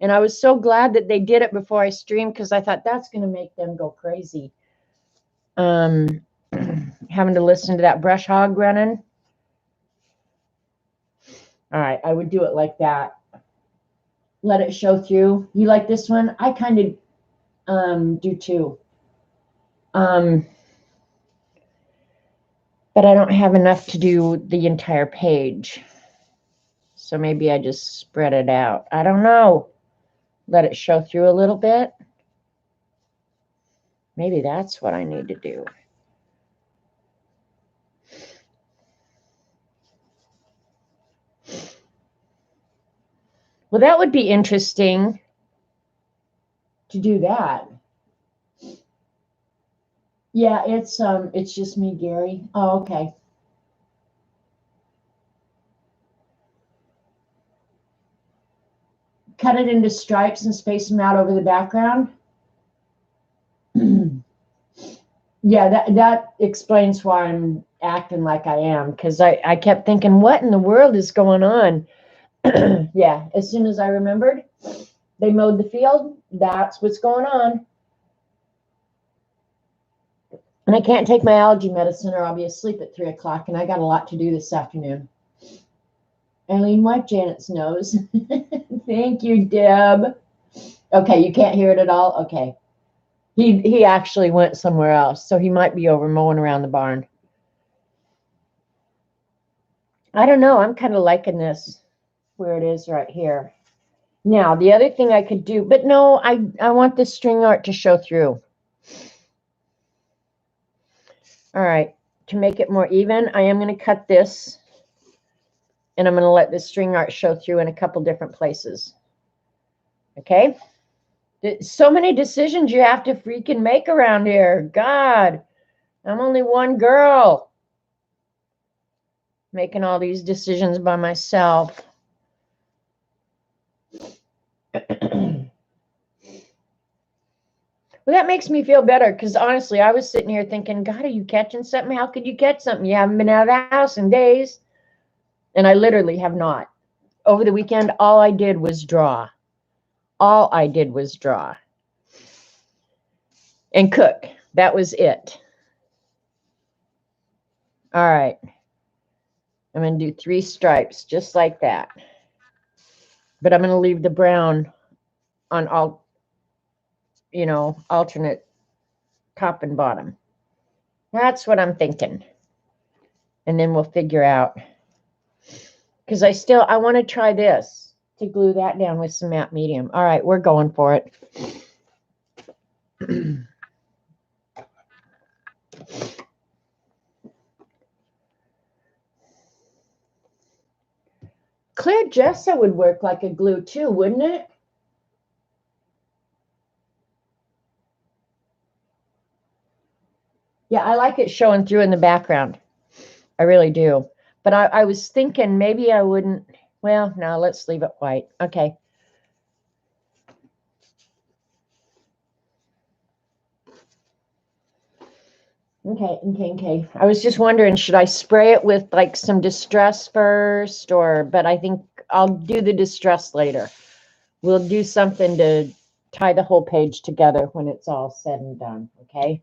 And I was so glad that they did it before I streamed, because I thought that's going to make them go crazy. Having to listen to that brush hog running. All right, I would do it like that. Let it show through. You like this one? I kind of do too. But I don't have enough to do the entire page. So maybe I just spread it out. I don't know. Let it show through a little bit. Maybe that's what I need to do. Well, that would be interesting to do that. Yeah, it's just me, Gary. Oh, okay. Cut it into stripes and space them out over the background. Yeah, that explains why I'm acting like I am, because I kept thinking, what in the world is going on? Yeah, as soon as I remembered, they mowed the field. That's what's going on. And I can't take my allergy medicine or I'll be asleep at 3 o'clock, and I got a lot to do this afternoon. Eileen, wipe Janet's nose. Thank you, Deb. Okay, you can't hear it at all? Okay. He actually went somewhere else, so he might be over mowing around the barn. I don't know. I'm kind of liking this where it is right here. Now, the other thing I could do, but no, I want this string art to show through. All right, to make it more even, I am going to cut this, and I'm going to let the string art show through in a couple different places. Okay? So many decisions you have to freaking make around here. God, I'm only one girl making all these decisions by myself. Well, that makes me feel better, because honestly, I was sitting here thinking, God, are you catching something? How could you catch something? You haven't been out of the house in days. And I literally have not. Over the weekend, all I did was draw. All I did was draw. And cook. That was it. All right. I'm going to do 3 stripes just like that. But I'm going to leave the brown on all, alternate top and bottom. That's what I'm thinking. And then we'll figure out. Because I want to try this to glue that down with some matte medium. All right, we're going for it. Clear gesso would work like a glue too, wouldn't it? Yeah, I like it showing through in the background. I really do. But I was thinking maybe I wouldn't. Well, no, let's leave it white. Okay. Okay. I was just wondering, should I spray it with like some distress first, but I think I'll do the distress later. We'll do something to tie the whole page together when it's all said and done, okay?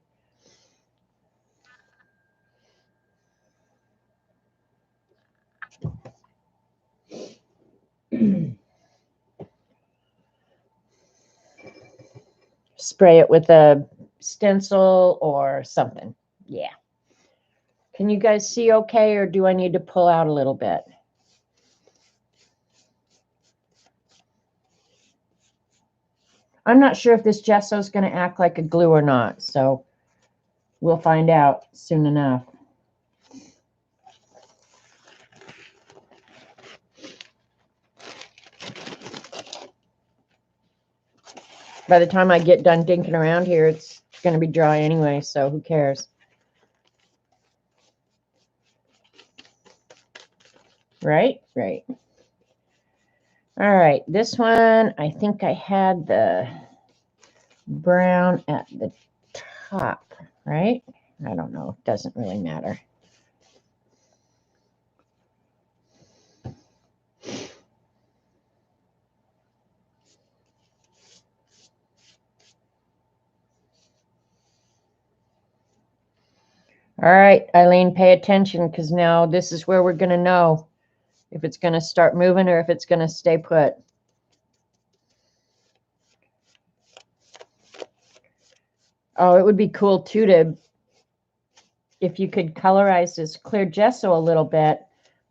Spray it with a stencil or something. Yeah. Can you guys see okay, or do I need to pull out a little bit? I'm not sure if this gesso is going to act like a glue or not, so we'll find out soon enough. By the time I get done dinking around here, it's going to be dry anyway, so who cares? Right? Right. All right, this one, I think I had the brown at the top, right? I don't know. It doesn't really matter. All right, Eileen, pay attention, because now this is where we're going to know if it's going to start moving or if it's going to stay put. Oh, it would be cool too to, if you could colorize this clear gesso a little bit,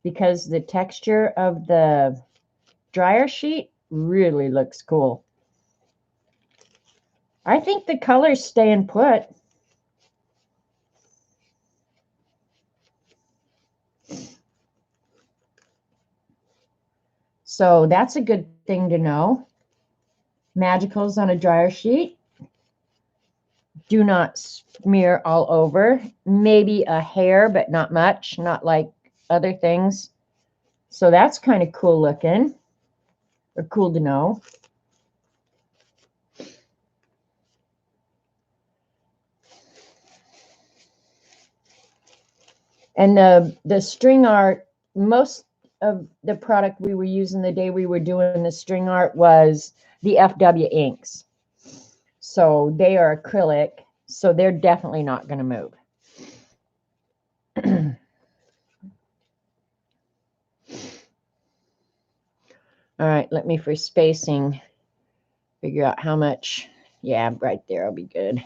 because the texture of the dryer sheet really looks cool. I think the colors staying put. So that's a good thing to know. Magicals on a dryer sheet. Do not smear all over. Maybe a hair, but not much, not like other things. So that's kind of cool looking, or cool to know. And the string art, most of the product we were using the day we were doing the string art was the FW inks. So they are acrylic, so they're definitely not going to move. All right, let me, for spacing, figure out how much. Yeah, right there will be good.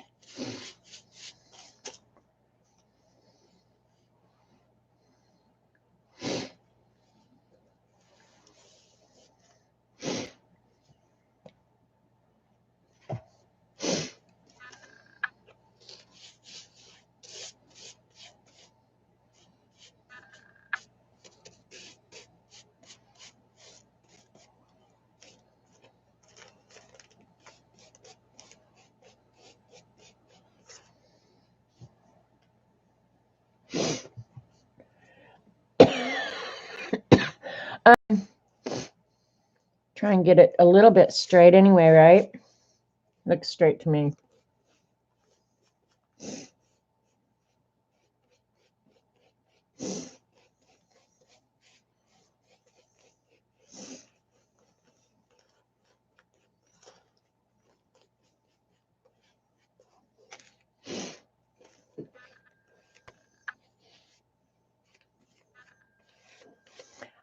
Try and get it a little bit straight anyway, right? Looks straight to me.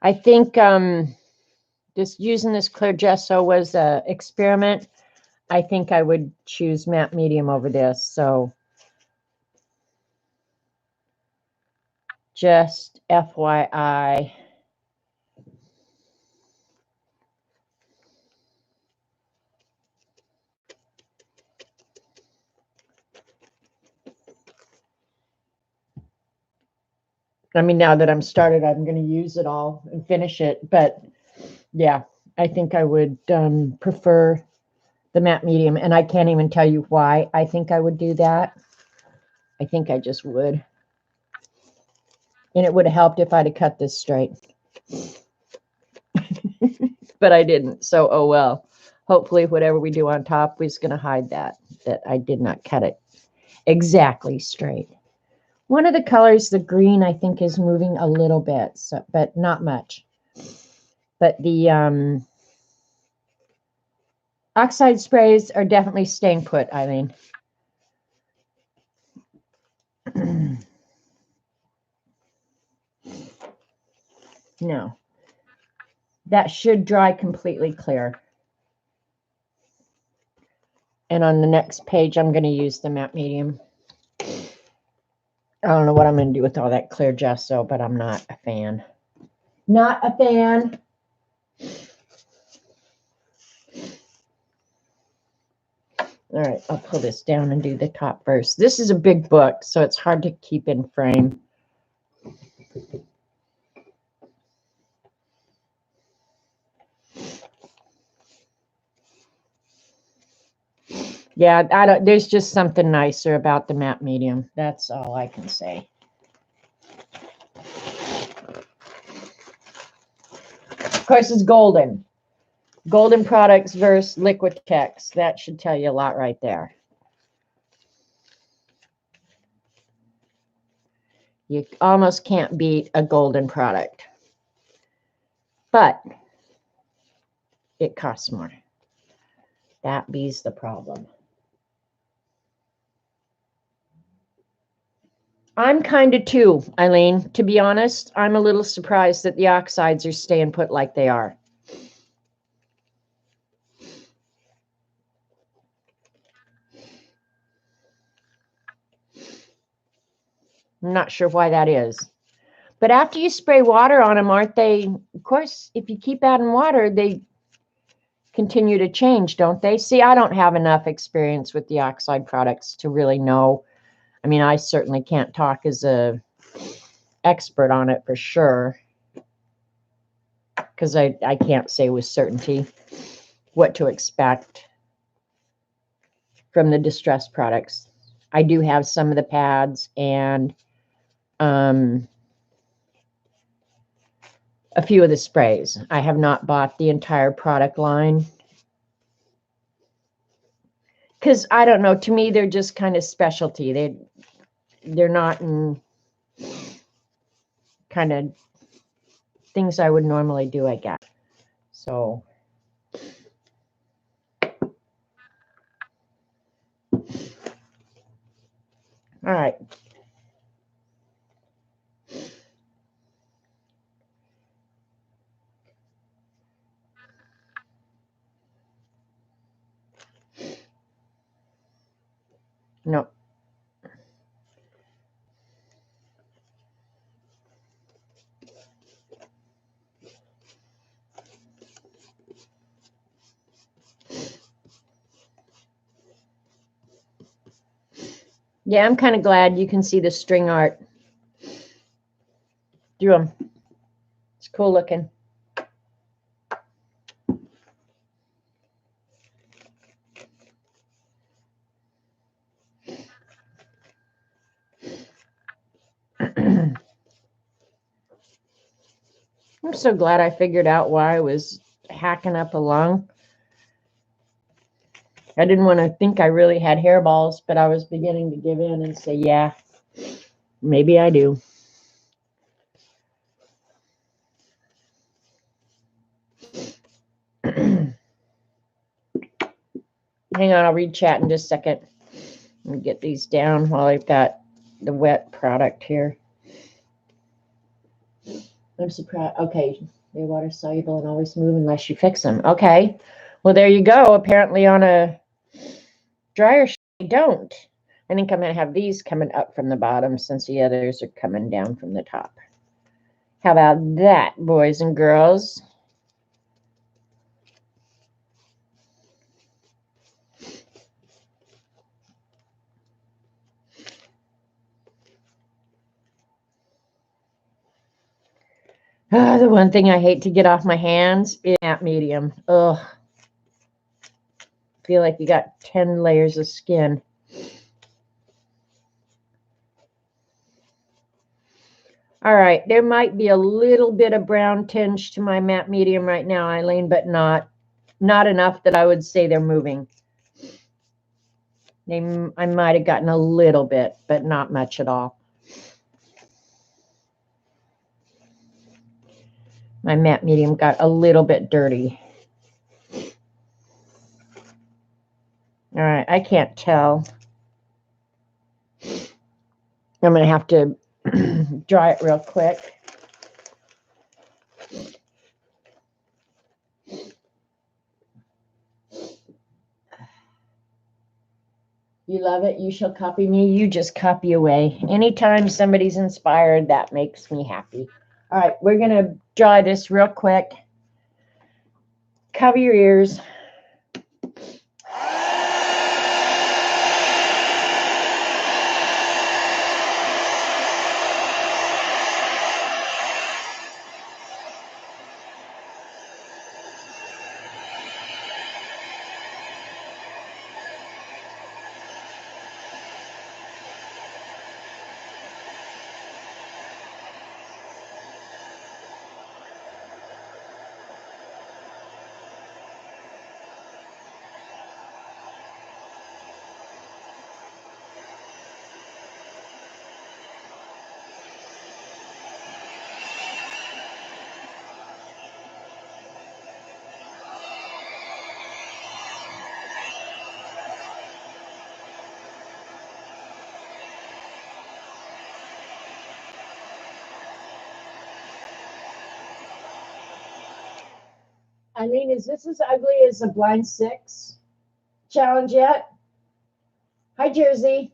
I think just using this clear gesso was an experiment. I think I would choose matte medium over this. So just FYI. I mean, now that I'm started, I'm going to use it all and finish it. But yeah, I think I would prefer the matte medium. And I can't even tell you why I think I would do that. I think I just would. And it would have helped if I'd have cut this straight. But I didn't. So, oh well. Hopefully, whatever we do on top is going to hide that I did not cut it exactly straight. One of the colors, the green, I think is moving a little bit, so, but not much. But the oxide sprays are definitely staying put, Eileen. No. That should dry completely clear. And on the next page, I'm going to use the matte medium. I don't know what I'm going to do with all that clear gesso, but I'm not a fan. Not a fan. All right, I'll pull this down and do the top first. This is a big book, so it's hard to keep in frame. Yeah, I don't. There's just something nicer about the matte medium. That's all I can say. Of course, it's golden. Golden products versus Liquitex. That should tell you a lot right there. You almost can't beat a golden product. But it costs more. That be's the problem. I'm kind of too, Eileen. To be honest, I'm a little surprised that the oxides are staying put like they are. I'm not sure why that is. But after you spray water on them, aren't they, of course, if you keep adding water, they continue to change, don't they? See, I don't have enough experience with the oxide products to really know. I mean, I certainly can't talk as a expert on it for sure, because I can't say with certainty what to expect from the distressed products. I do have some of the pads and a few of the sprays. I have not bought the entire product line because I don't know. To me, they're just kind of specialty. They're not in kind of things I would normally do, I guess. So, all right. No. Yeah, I'm kind of glad you can see the string art through them. It's cool looking. I'm so glad I figured out why I was hacking up a lung. I didn't want to think I really had hairballs, but I was beginning to give in and say, yeah, maybe I do. Hang on, I'll read chat in just a second. Let me get these down while I've got the wet product here. I'm surprised. Okay, they're water soluble and always move unless you fix them. Okay, well, there you go. Apparently on a dryer, they don't. I think I'm going to have these coming up from the bottom since the others are coming down from the top. How about that, boys and girls? The one thing I hate to get off my hands is that medium. Ugh. Feel like you got 10 layers of skin. All right, there might be a little bit of brown tinge to my matte medium right now, Eileen, but not enough that I would say they're moving. I might have gotten a little bit, but not much at all. My matte medium got a little bit dirty. All right, I can't tell. I'm going to have to dry it real quick. You love it. You shall copy me. You just copy away. Anytime somebody's inspired, that makes me happy. All right, we're going to dry this real quick. Cover your ears. Eileen, is this as ugly as a blind six challenge yet? Hi, Jersey.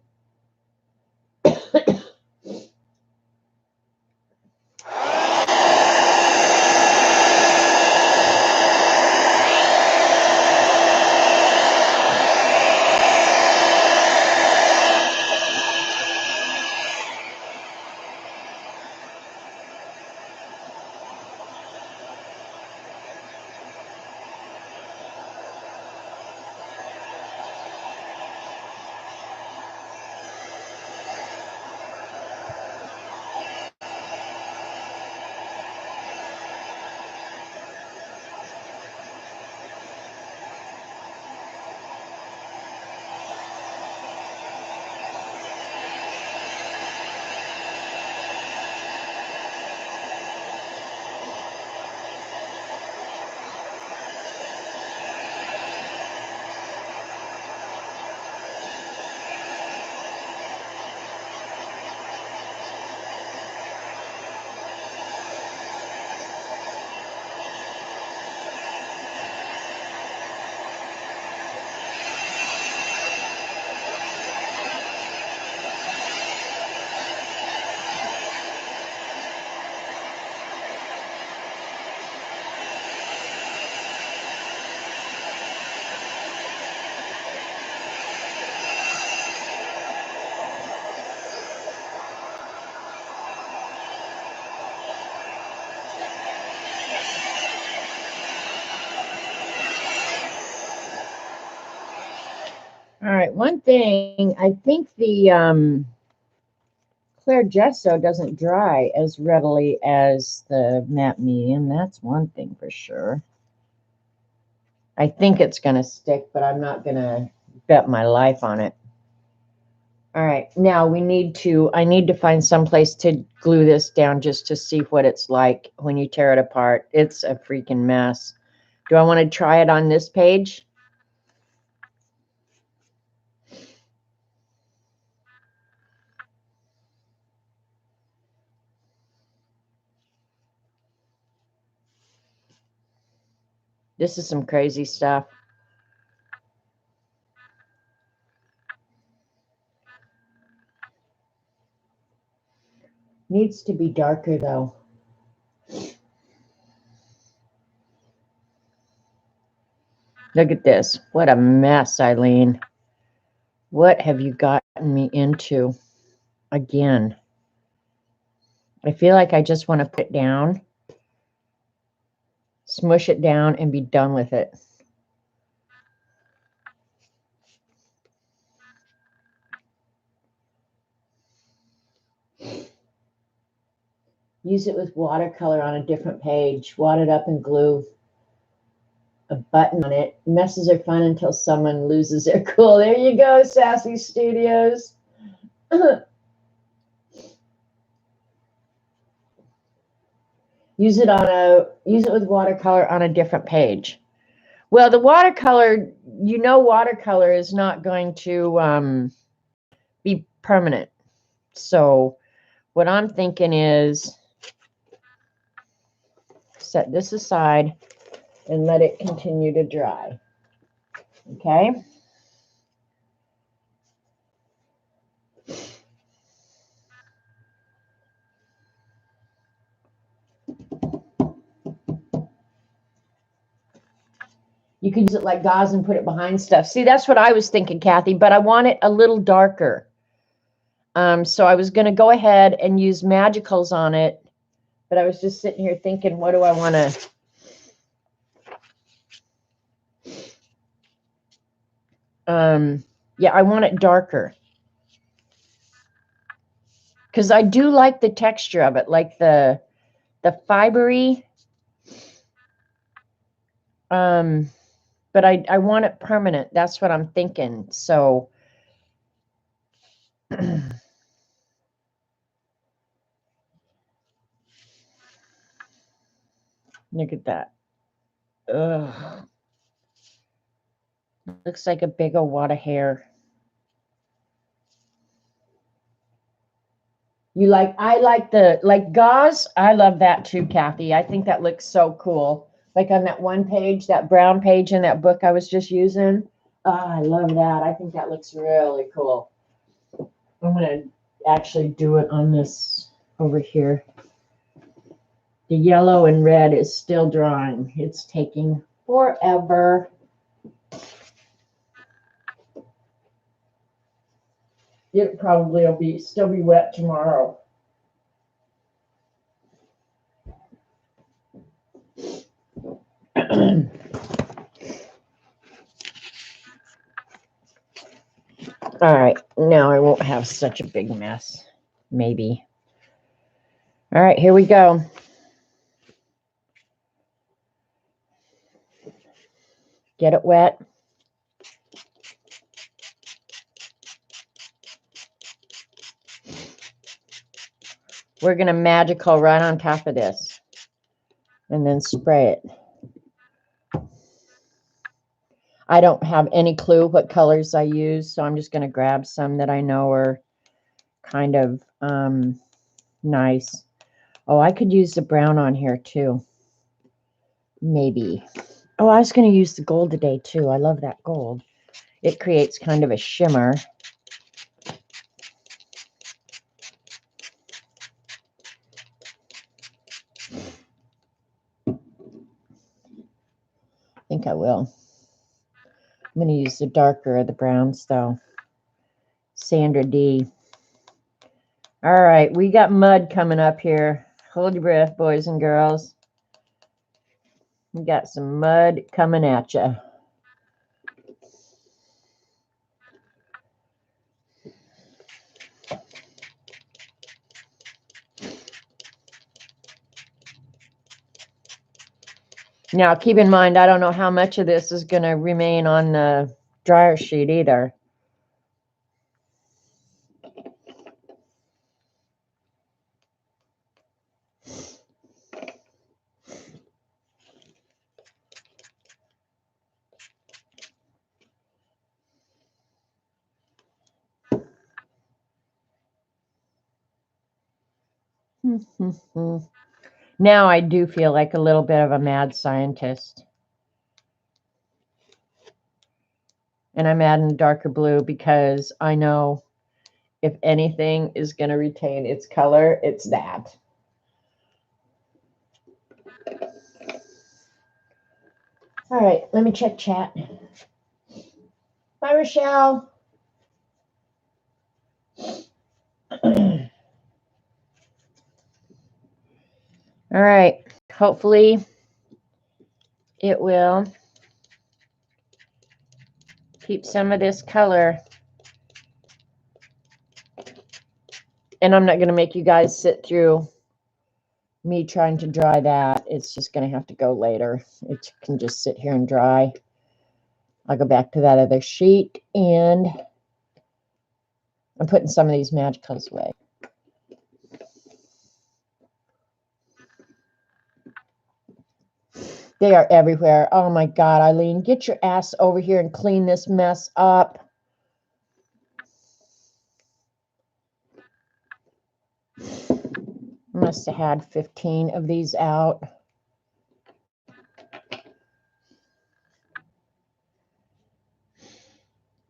All right, one thing, I think the clear gesso doesn't dry as readily as the matte medium. That's one thing for sure. I think it's going to stick, but I'm not going to bet my life on it. All right, now I need to find some place to glue this down just to see what it's like when you tear it apart. It's a freaking mess. Do I want to try it on this page? This is some crazy stuff. Needs to be darker though. Look at this. What a mess, Eileen. What have you gotten me into again? I feel like I just want to put it down, smush it down, and be done with it. Use it with watercolor on a different page. Wad it up and glue a button on it. Messes are fun until someone loses their cool. There you go, Sassy Studios. Use it with watercolor on a different page. Well, the watercolor, watercolor is not going to be permanent. So what I'm thinking is set this aside and let it continue to dry. Okay. You could use it like gauze and put it behind stuff. See, that's what I was thinking, Kathy, but I want it a little darker. So I was going to go ahead and use magicals on it, but I was just sitting here thinking, what do I want to... yeah, I want it darker. Because I do like the texture of it, like the fibery. But I want it permanent. That's what I'm thinking. So look at that. Ugh. Looks like a big old wad of hair. I like gauze. I love that too, Kathy. I think that looks so cool. Like on that one page, that brown page in that book I was just using. Oh, I love that. I think that looks really cool. I'm going to actually do it on this over here. The yellow and red is still drying. It's taking forever. It probably will still be wet tomorrow. All right, now I won't have such a big mess, maybe. All right, here we go. Get it wet. We're going to magical right on top of this and then spray it. I don't have any clue what colors I use, so I'm just going to grab some that I know are kind of nice. Oh, I could use the brown on here too. Maybe. Oh, I was going to use the gold today too. I love that gold. It creates kind of a shimmer. I think I will. I'm going to use the darker of the browns though. Sandra D. All right, we got mud coming up here. Hold your breath, boys and girls. We got some mud coming at you. Now, keep in mind, I don't know how much of this is going to remain on the dryer sheet either. Now I do feel like a little bit of a mad scientist. And I'm adding darker blue because I know if anything is going to retain its color, it's that. All right, let me check chat. Bye, Rochelle. All right, hopefully it will keep some of this color. And I'm not going to make you guys sit through me trying to dry that. It's just going to have to go later. It can just sit here and dry. I'll go back to that other sheet, and I'm putting some of these magicals away. They are everywhere. Oh my God, Eileen, get your ass over here and clean this mess up. Must have had 15 of these out.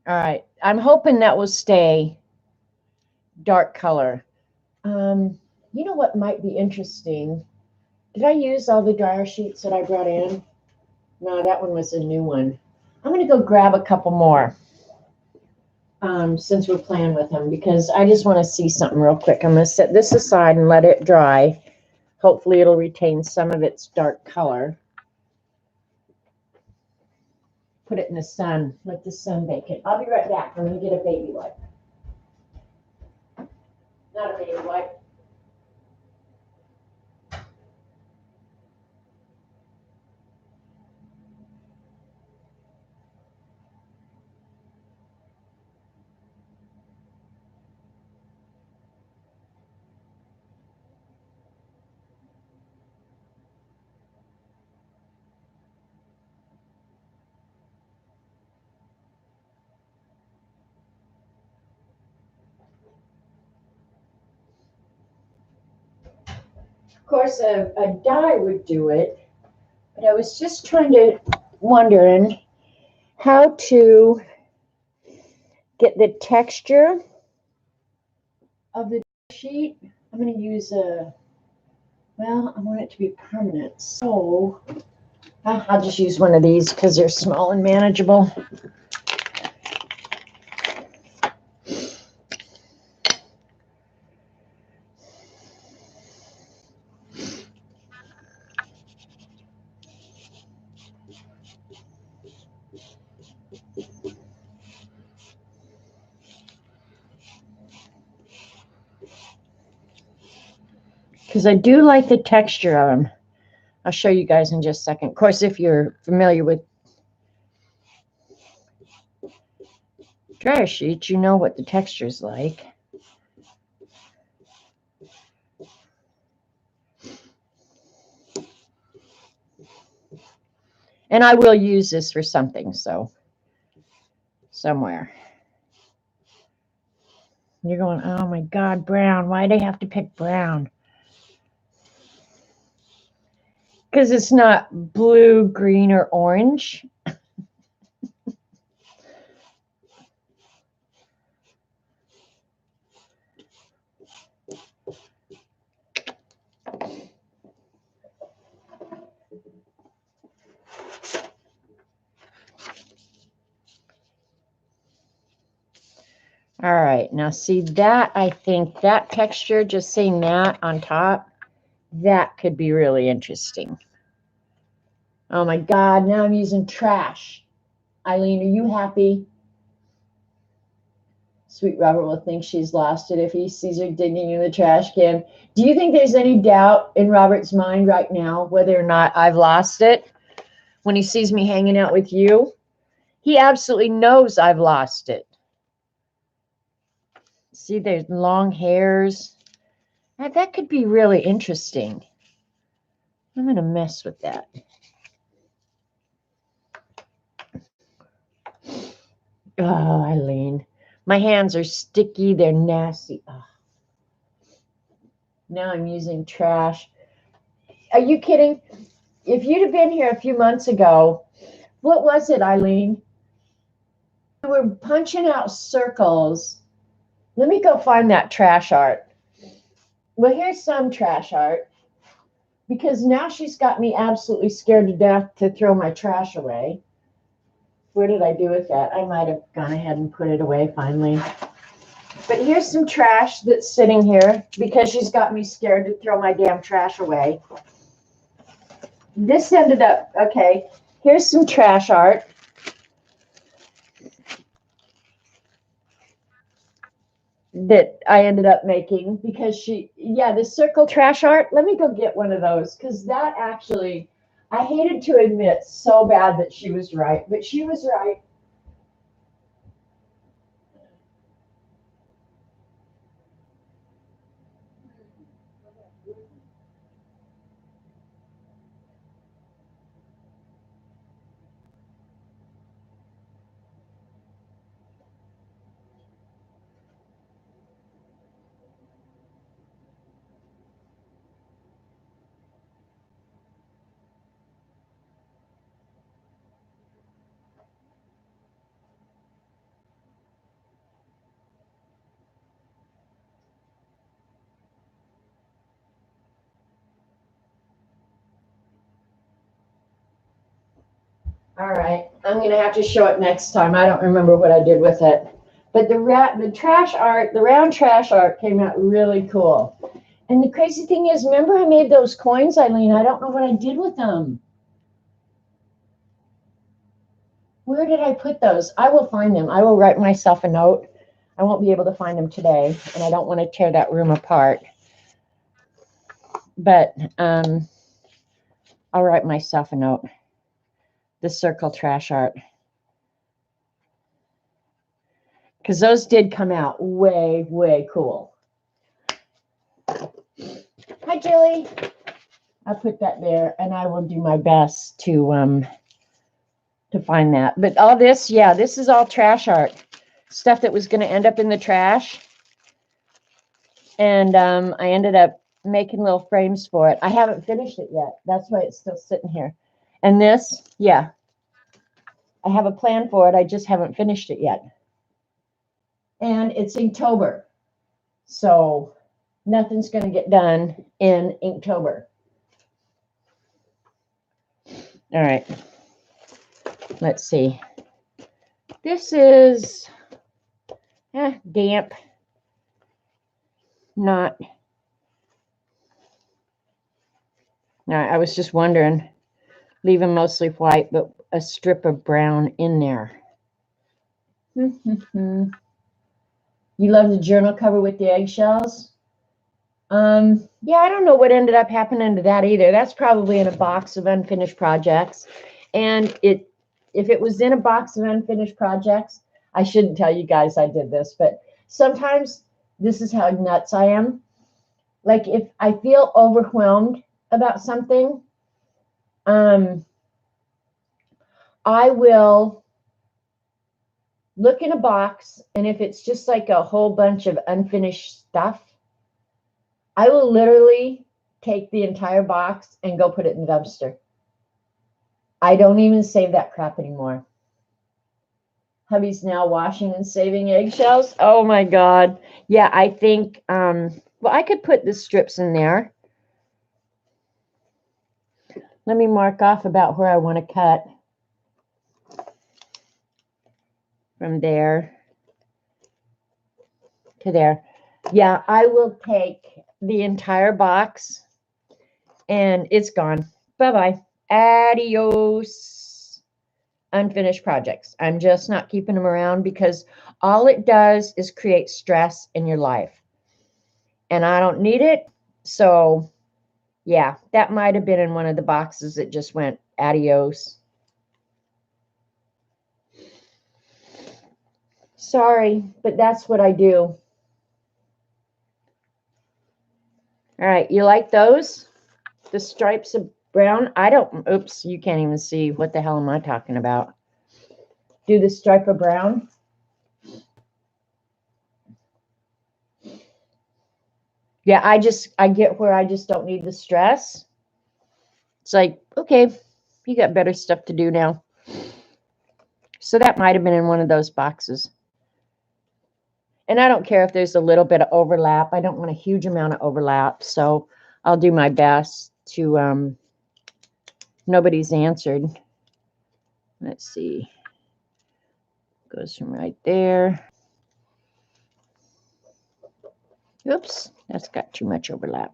All right, I'm hoping that will stay dark color. You know what might be interesting? Did I use all the dryer sheets that I brought in? No, that one was a new one. I'm going to go grab a couple more since we're playing with them, because I just want to see something real quick. I'm going to set this aside and let it dry. Hopefully it'll retain some of its dark color. Put it in the sun, let the sun bake it. I'll be right back. I'm going to get a baby wipe. Not a baby wipe. Of course, a dye would do it, but I was just wondering how to get the texture of the sheet. I'm going to use I want it to be permanent, so I'll just use one of these because they're small and manageable. Because I do like the texture of them. I'll show you guys in just a second. Of course, if you're familiar with dryer sheets, you know what the texture is like. And I will use this for something, so somewhere. You're going, oh my God, brown. Why do they have to pick brown? Because it's not blue, green, or orange. All right, now see that, I think that texture, just seeing that on top, that could be really interesting. Oh my God, now I'm using trash. Eileen, are you happy? Sweet Robert will think she's lost it if he sees her digging in the trash can. Do you think there's any doubt in Robert's mind right now whether or not I've lost it? when he sees me hanging out with you, he absolutely knows I've lost it. See, there's long hairs. Now, that could be really interesting. I'm going to mess with that. Oh, Eileen. My hands are sticky. They're nasty. Oh. Now I'm using trash. Are you kidding? If you'd have been here a few months ago, what was it, Eileen? We were punching out circles. Let me go find that trash art. Well, here's some trash art. Because now she's got me absolutely scared to death to throw my trash away. Where did I do with that? I might have gone ahead and put it away finally. But here's some trash that's sitting here because she's got me scared to throw my damn trash away. This ended up, okay, here's some trash art. That I ended up making because the circle trash art. Let me go get one of those because that actually, I hated to admit so bad that she was right, but she was right. All right, I'm going to have to show it next time. I don't remember what I did with it. But the trash art, the round trash art came out really cool. And the crazy thing is, remember I made those coins, Eileen? I don't know what I did with them. Where did I put those? I will find them. I will write myself a note. I won't be able to find them today, and I don't want to tear that room apart. But I'll write myself a note. The circle trash art. Because those did come out way, way cool. Hi, Julie. I'll put that there, and I will do my best to find that. But all this, yeah, this is all trash art. Stuff that was going to end up in the trash. And I ended up making little frames for it. I haven't finished it yet. That's why it's still sitting here. And this, yeah, I have a plan for it. I just haven't finished it yet. And it's Inktober. So nothing's going to get done in Inktober. All right. Let's see. This is damp. Not. No, I was just wondering. Leaving mostly white, but a strip of brown in there. You love the journal cover with the eggshells? Yeah, I don't know what ended up happening to that either. That's probably in a box of unfinished projects. And if it was in a box of unfinished projects, I shouldn't tell you guys I did this, but sometimes this is how nuts I am. Like if I feel overwhelmed about something, I will look in a box, and if it's just like a whole bunch of unfinished stuff, I will literally take the entire box and go put it in the dumpster. I don't even save that crap anymore. Hubby's now washing and saving eggshells. Oh my God. Yeah, I think, well, I could put the strips in there. Let me mark off about where I want to cut. From there to there. Yeah, I will take the entire box and it's gone. Bye-bye. Adios. Unfinished projects. I'm just not keeping them around because all it does is create stress in your life. And I don't need it. So, yeah, that might have been in one of the boxes that just went adios. Sorry, but that's what I do. All right, you like those? The stripes of brown? I don't, oops, you can't even see. What the hell am I talking about? Do the stripe of brown. Yeah, I get where I just don't need the stress. It's like, okay, you got better stuff to do now. So that might have been in one of those boxes. And I don't care if there's a little bit of overlap. I don't want a huge amount of overlap. So I'll do my best to, nobody's answered. Let's see. Goes from right there. Oops, that's got too much overlap.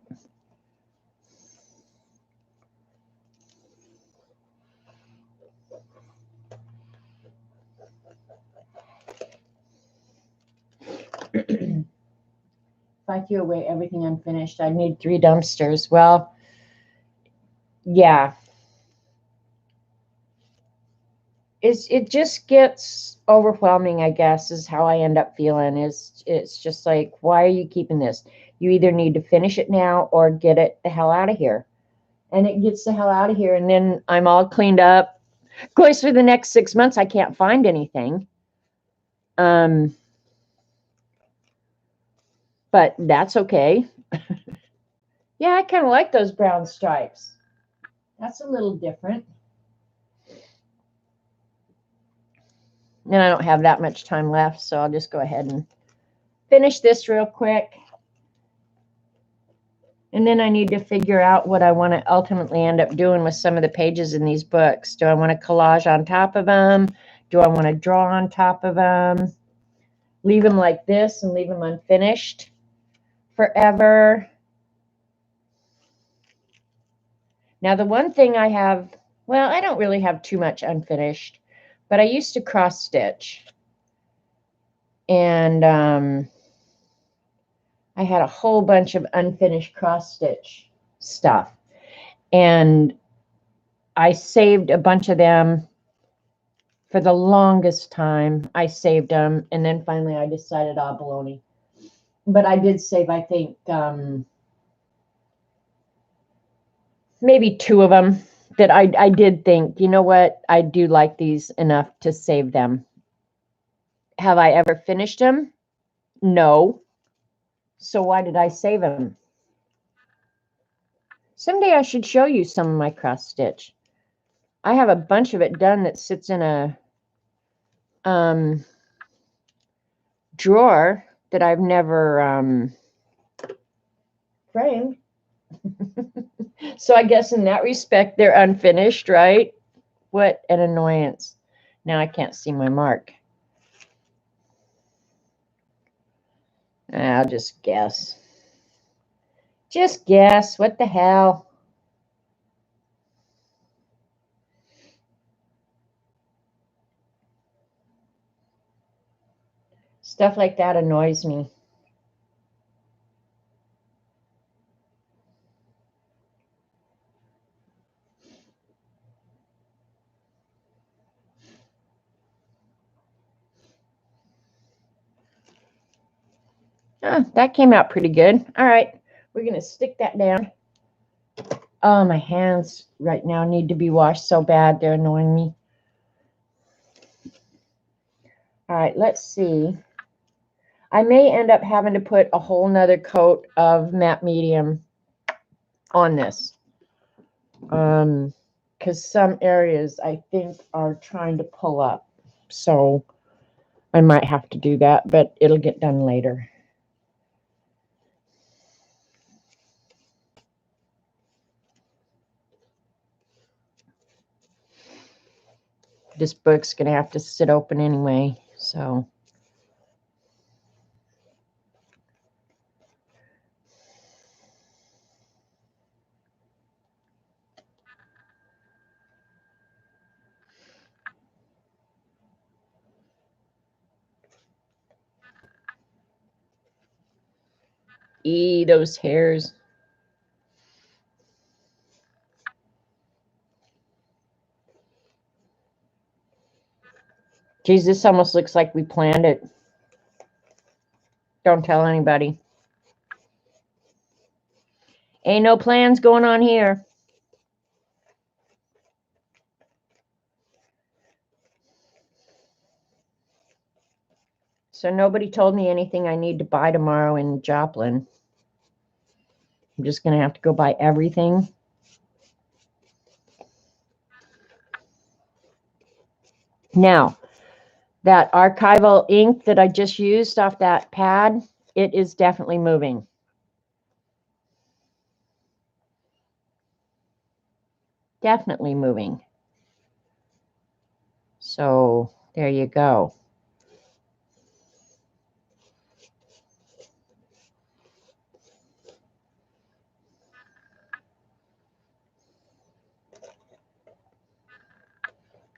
If I threw away everything unfinished, I'd need 3 dumpsters. Well, yeah. It just gets overwhelming, I guess, is how I end up feeling. It's just like, why are you keeping this? You either need to finish it now or get it the hell out of here. And it gets the hell out of here, and then I'm all cleaned up. Of course, for the next 6 months, I can't find anything. But that's okay. Yeah, I kind of like those brown stripes. That's a little different. And I don't have that much time left, so I'll just go ahead and finish this real quick. And then I need to figure out what I want to ultimately end up doing with some of the pages in these books. Do I want to collage on top of them? Do I want to draw on top of them? Leave them like this and leave them unfinished forever? Now, the one thing I have, well, I don't really have too much unfinished, but I used to cross stitch. And I had a whole bunch of unfinished cross stitch stuff. And I saved a bunch of them for the longest time. I saved them. And then finally I decided, oh, baloney. But I did save, I think, maybe 2 of them that I did think, you know what, I do like these enough to save them. Have I ever finished them? No. So why did I save them? Someday I should show you some of my cross stitch. I have a bunch of it done that sits in a drawer that I've never framed. So I guess in that respect, they're unfinished, right? What an annoyance. Now I can't see my mark. I'll just guess. Just guess. What the hell? Stuff like that annoys me. Oh, that came out pretty good. All right, we're going to stick that down. Oh, my hands right now need to be washed so bad. They're annoying me. All right, let's see. I may end up having to put a whole nother coat of matte medium on this. Because some areas I think are trying to pull up. So I might have to do that, but it'll get done later. This book's going to have to sit open anyway, so. Those hairs. Geez, this almost looks like we planned it. Don't tell anybody. Ain't no plans going on here. So nobody told me anything I need to buy tomorrow in Joplin. I'm just going to have to go buy everything. Now, that archival ink that I just used off that pad, it is definitely moving. Definitely moving. So there you go.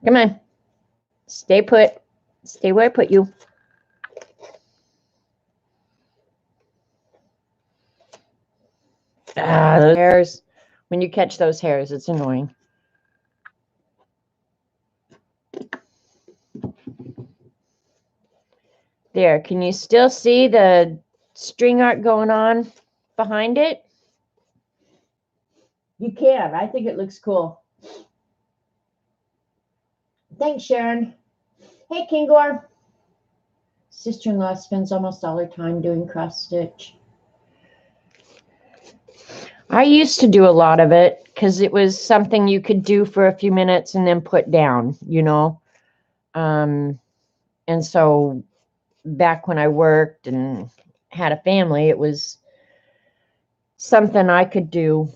Come on. Stay put. Stay where I put you. Those hairs. When you catch those hairs, it's annoying. There. Can you still see the string art going on behind it? You can. I think it looks cool. Thanks, Sharon. Hey, Kingor. Sister-in-law spends almost all her time doing cross stitch. I used to do a lot of it because it was something you could do for a few minutes and then put down, you know. And so back when I worked and had a family, it was something I could do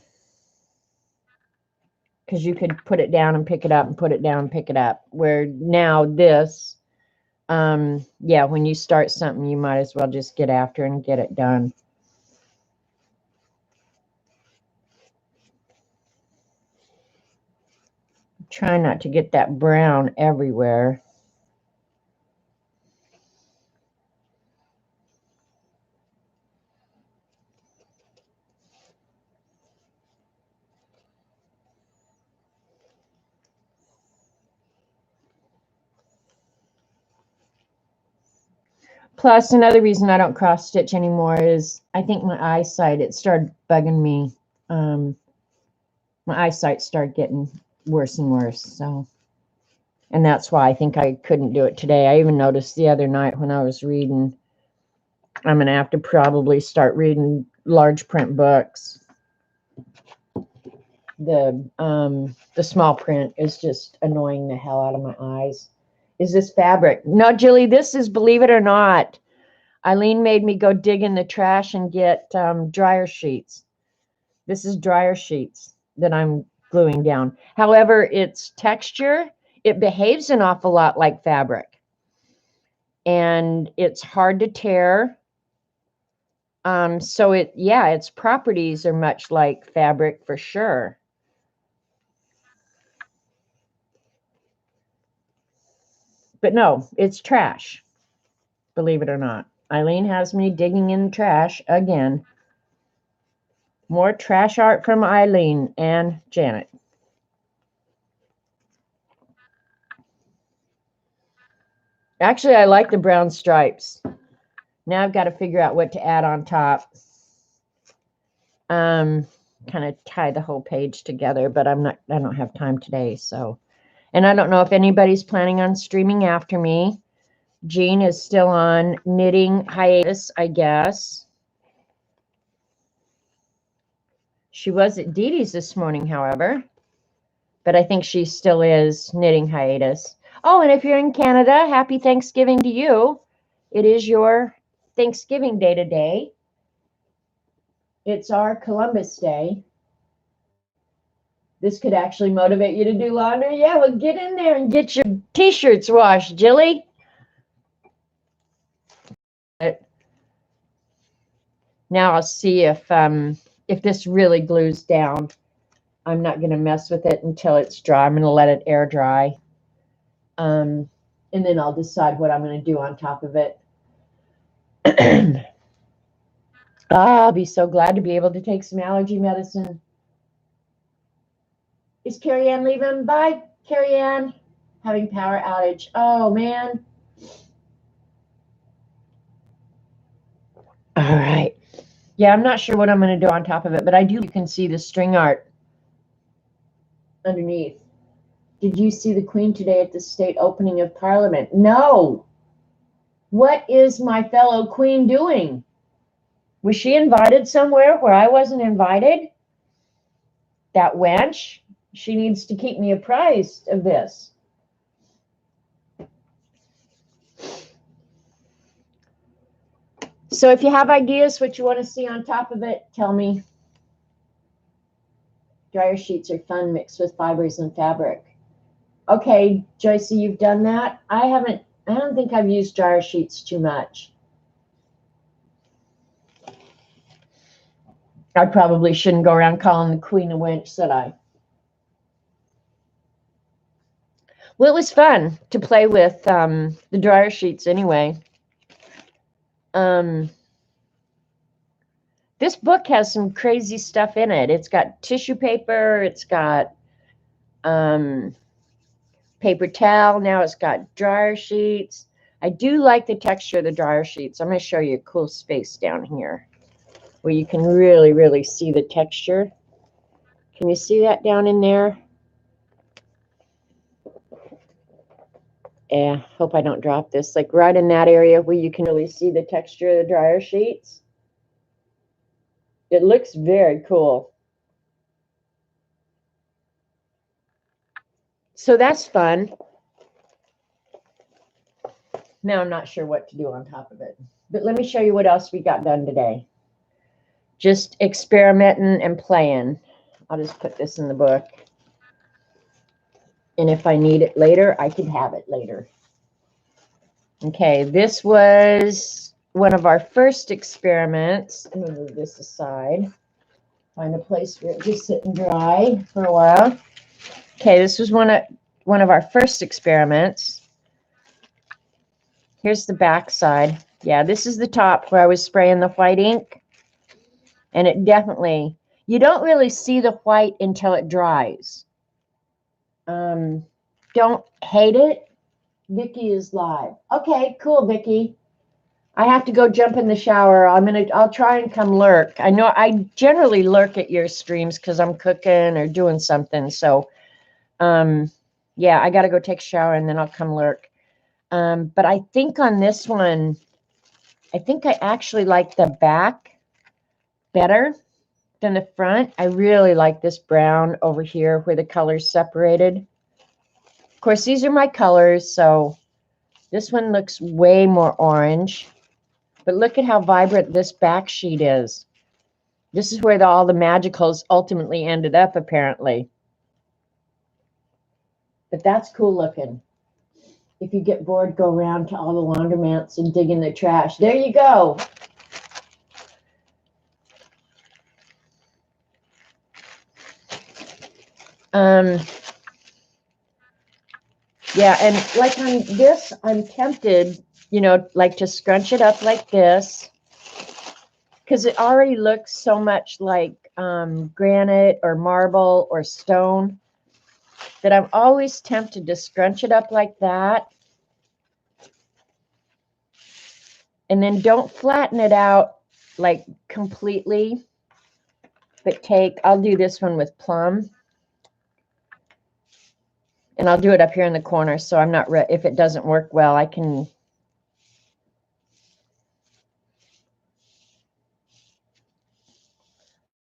because you could put it down and pick it up and put it down and pick it up. Where now this, yeah, when you start something, you might as well just get after and get it done. Try not to get that brown everywhere. Plus, another reason I don't cross stitch anymore is I think my eyesight, it started bugging me. My eyesight started getting worse and worse. So, and that's why I think I couldn't do it today. I even noticed the other night when I was reading, I'm going to have to probably start reading large print books. The small print is just annoying the hell out of my eyes. Is this fabric? No, Jilly, this is, believe it or not, Eileen made me go dig in the trash and get dryer sheets. This is dryer sheets that I'm gluing down. However, its texture, it behaves an awful lot like fabric. And it's hard to tear. So its properties are much like fabric for sure. But no, it's trash, believe it or not. Eileen has me digging in the trash again. More trash art from Eileen and Janet. Actually, I like the brown stripes. Now I've got to figure out what to add on top. Kind of tie the whole page together, but I don't have time today, so. And I don't know if anybody's planning on streaming after me. Jean is still on knitting hiatus, I guess. She was at Dee Dee's this morning, however. But I think she still is knitting hiatus. Oh, and if you're in Canada, happy Thanksgiving to you. It is your Thanksgiving Day today. It's our Columbus Day. This could actually motivate you to do laundry. Yeah, well, get in there and get your t-shirts washed, Jilly. Now I'll see if this really glues down. I'm not going to mess with it until it's dry. I'm going to let it air dry. And then I'll decide what I'm going to do on top of it. I'll be so glad to be able to take some allergy medicine. Is Carrie Ann leaving? Bye, Carrie Ann. Having power outage. Oh, man. All right. Yeah, I'm not sure what I'm going to do on top of it, but you can see the string art underneath. Did you see the Queen today at the state opening of Parliament? No. What is my fellow Queen doing? Was she invited somewhere where I wasn't invited? That wench. She needs to keep me apprised of this. So if you have ideas what you want to see on top of it, tell me. Dryer sheets are fun mixed with fibers and fabric. Okay, Joyce, you've done that? I don't think I've used dryer sheets too much. I probably shouldn't go around calling the Queen a wench, should I? Well, it was fun to play with the dryer sheets anyway. This book has some crazy stuff in it. It's got tissue paper. It's got paper towel. Now it's got dryer sheets. I do like the texture of the dryer sheets. I'm going to show you a cool space down here where you can really, really see the texture. Can you see that down in there? Yeah, hope I don't drop this. Like right in that area where you can really see the texture of the dryer sheets. It looks very cool. So that's fun. Now I'm not sure what to do on top of it. But let me show you what else we got done today. Just experimenting and playing. I'll just put this in the book. And if I need it later, I can have it later. Okay, this was one of our first experiments. I'm going to move this aside. Find a place where it just sit and dry for a while. Okay, this was one of our first experiments. Here's the back side. Yeah, this is the top where I was spraying the white ink. And it definitely, you don't really see the white until it dries. Don't hate it. Vicky is live. Okay, cool, Vicky. I have to go jump in the shower. I'll try and come lurk. I know I generally lurk at your streams because I'm cooking or doing something. So, yeah, I got to go take a shower and then I'll come lurk. But I think on this one, I think I actually like the back better than the front. I really like this brown over here where the colors separated. Of course, these are my colors, so this one looks way more orange. But look at how vibrant this back sheet is. This is where all the magicals ultimately ended up, apparently. But that's cool looking. If you get bored, go around to all the laundromats and dig in the trash. There you go. Yeah, and like on this, I'm tempted, like to scrunch it up like this because it already looks so much like granite or marble or stone that I'm always tempted to scrunch it up like that. And then don't flatten it out like completely, but I'll do this one with plum. And I'll do it up here in the corner, so I'm not, if it doesn't work well, I can.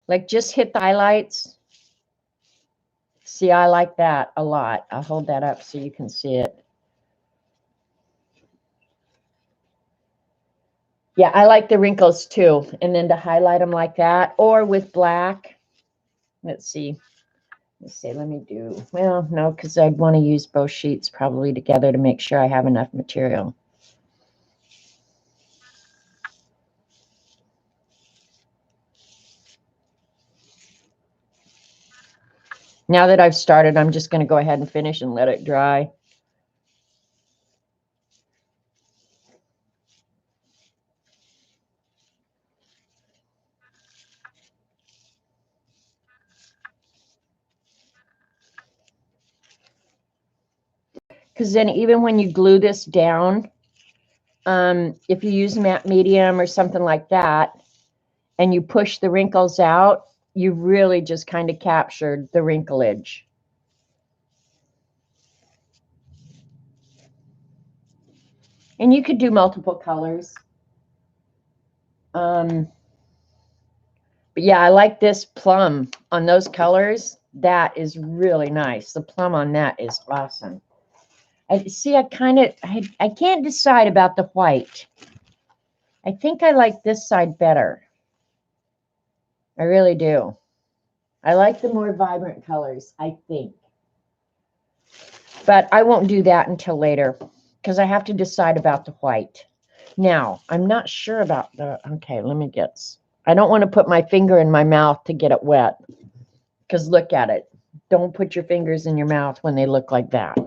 Like just hit the highlights. See, I like that a lot. I'll hold that up so you can see it. Yeah, I like the wrinkles too. And then to highlight them like that or with black. Let's see. Let me do, well, no, because I'd want to use both sheets probably together to make sure I have enough material. Now that I've started, I'm just going to go ahead and finish and let it dry. Because then even when you glue this down, If you use matte medium or something like that, and you push the wrinkles out, you really just kind of captured the wrinklage. And you could do multiple colors. But yeah, I like this plum on those colors. That is really nice. The plum on that is awesome. I see. I can't decide about the white. I think I like this side better. I really do. I like the more vibrant colors, I think. But I won't do that until later because I have to decide about the white. Now, I'm not sure about the, okay, let me guess. I don't want to put my finger in my mouth to get it wet because look at it. Don't put your fingers in your mouth when they look like that.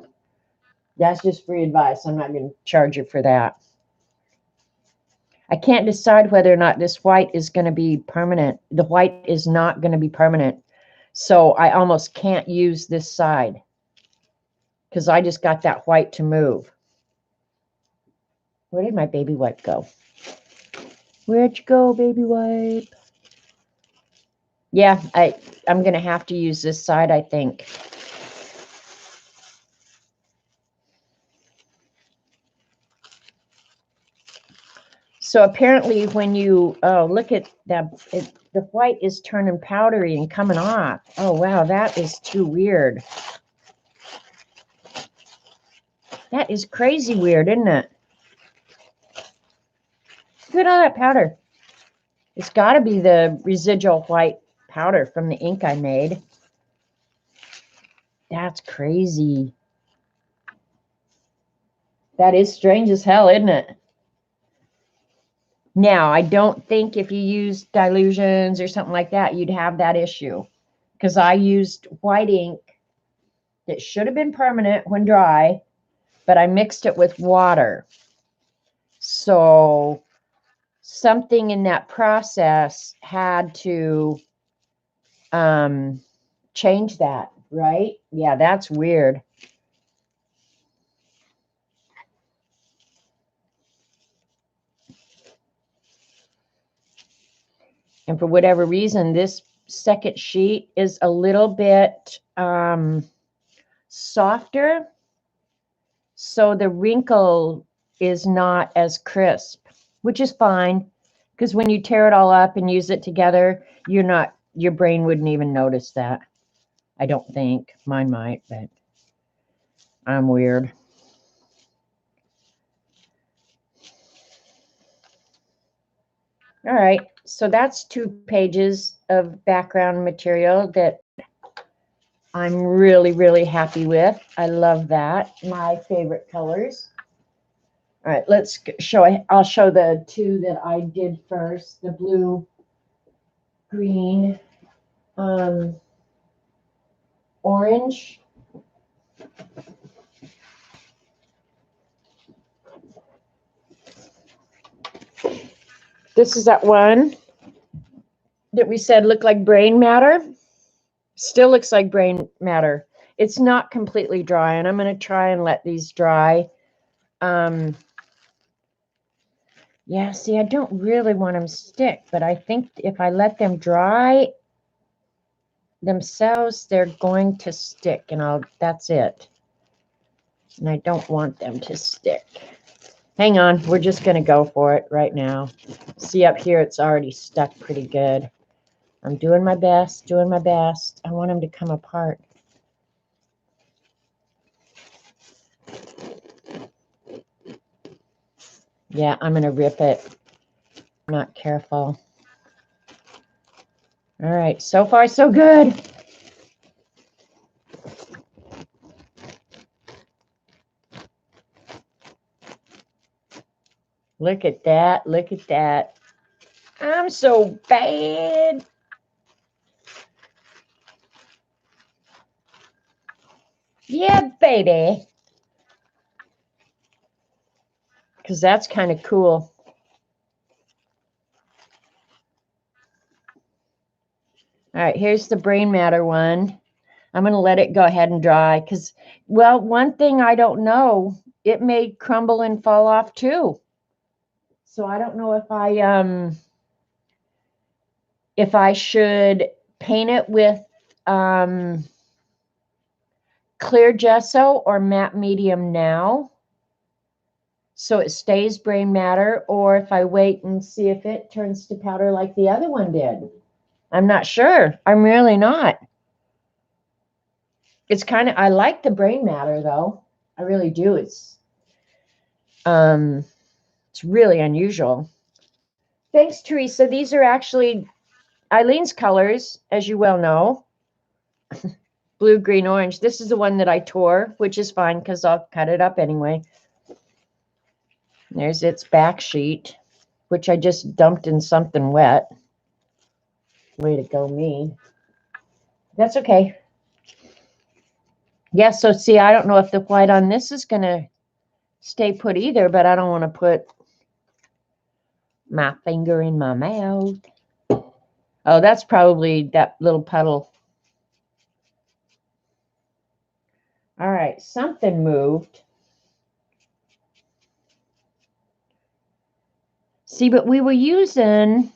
That's just free advice. I'm not going to charge you for that. I can't decide whether or not this white is going to be permanent. The white is not going to be permanent. So I almost can't use this side because I just got that white to move. Where did my baby wipe go? Where'd you go, baby wipe? Yeah, I'm going to have to use this side, I think. So apparently when you, oh, look at that, the white is turning powdery and coming off. Oh, wow, that is too weird. That is crazy weird, isn't it? Look at all that powder. It's got to be the residual white powder from the ink I made. That's crazy. That is strange as hell, isn't it? Now, I don't think if you used dilutions or something like that, you'd have that issue. Because I used white ink that should have been permanent when dry, but I mixed it with water. So something in that process had to change that, right? Yeah, that's weird. And for whatever reason, this second sheet is a little bit softer. So the wrinkle is not as crisp, which is fine. Because when you tear it all up and use it together, your brain wouldn't even notice that. I don't think. Mine might, but I'm weird. All right, so that's 2 pages of background material that I'm really, really happy with. I love that. My favorite colors. All right, let's show, I'll show the 2 that I did first, the blue, green, orange. This is that one that we said looked like brain matter. Still looks like brain matter. It's not completely dry, and I'm going to try and let these dry. Yeah, see, I don't really want them to stick, but I think if I let them dry themselves, they're going to stick, and that's it. And I don't want them to stick. Hang on, we're just going to go for it right now. See, up here, it's already stuck pretty good. I'm doing my best, doing my best. I want them to come apart. Yeah, I'm going to rip it. I'm not careful. All right, so far so good. Look at that, look at that. I'm so bad. Yeah, baby. Because that's kind of cool. All right, here's the brain matter one. I'm going to let it go ahead and dry because, well, one thing I don't know, it may crumble and fall off too. So I don't know if I should paint it with clear gesso or matte medium now, so it stays gray matter, or if I wait and see if it turns to powder like the other one did. I'm not sure. I'm really not. It's kind of, I like the brain matter though. I really do. It's really unusual. Thanks, Teresa. These are actually Eileen's colors, as you well know. Blue, green, orange. This is the one that I tore, which is fine because I'll cut it up anyway. There's its back sheet, which I just dumped in something wet. Way to go, me. That's okay. Yeah, so see, I don't know if the white on this is going to stay put either, but I don't want to put my finger in my mouth. Oh, that's probably that little puddle. All right, something moved. See, but we were using,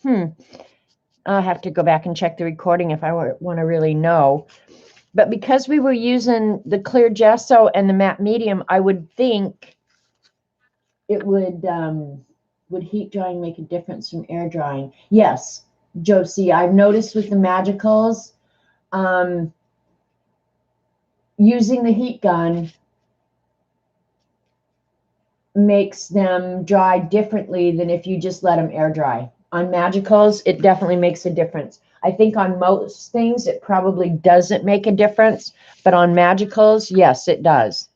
I'll have to go back and check the recording if I want to really know. But because we were using the clear gesso and the matte medium, I would think it would heat drying make a difference from air drying? Yes, Josie, I've noticed with the magicals, using the heat gun makes them dry differently than if you just let them air dry. On magicals, it definitely makes a difference. I think on most things, it probably doesn't make a difference, but on magicals, yes, it does.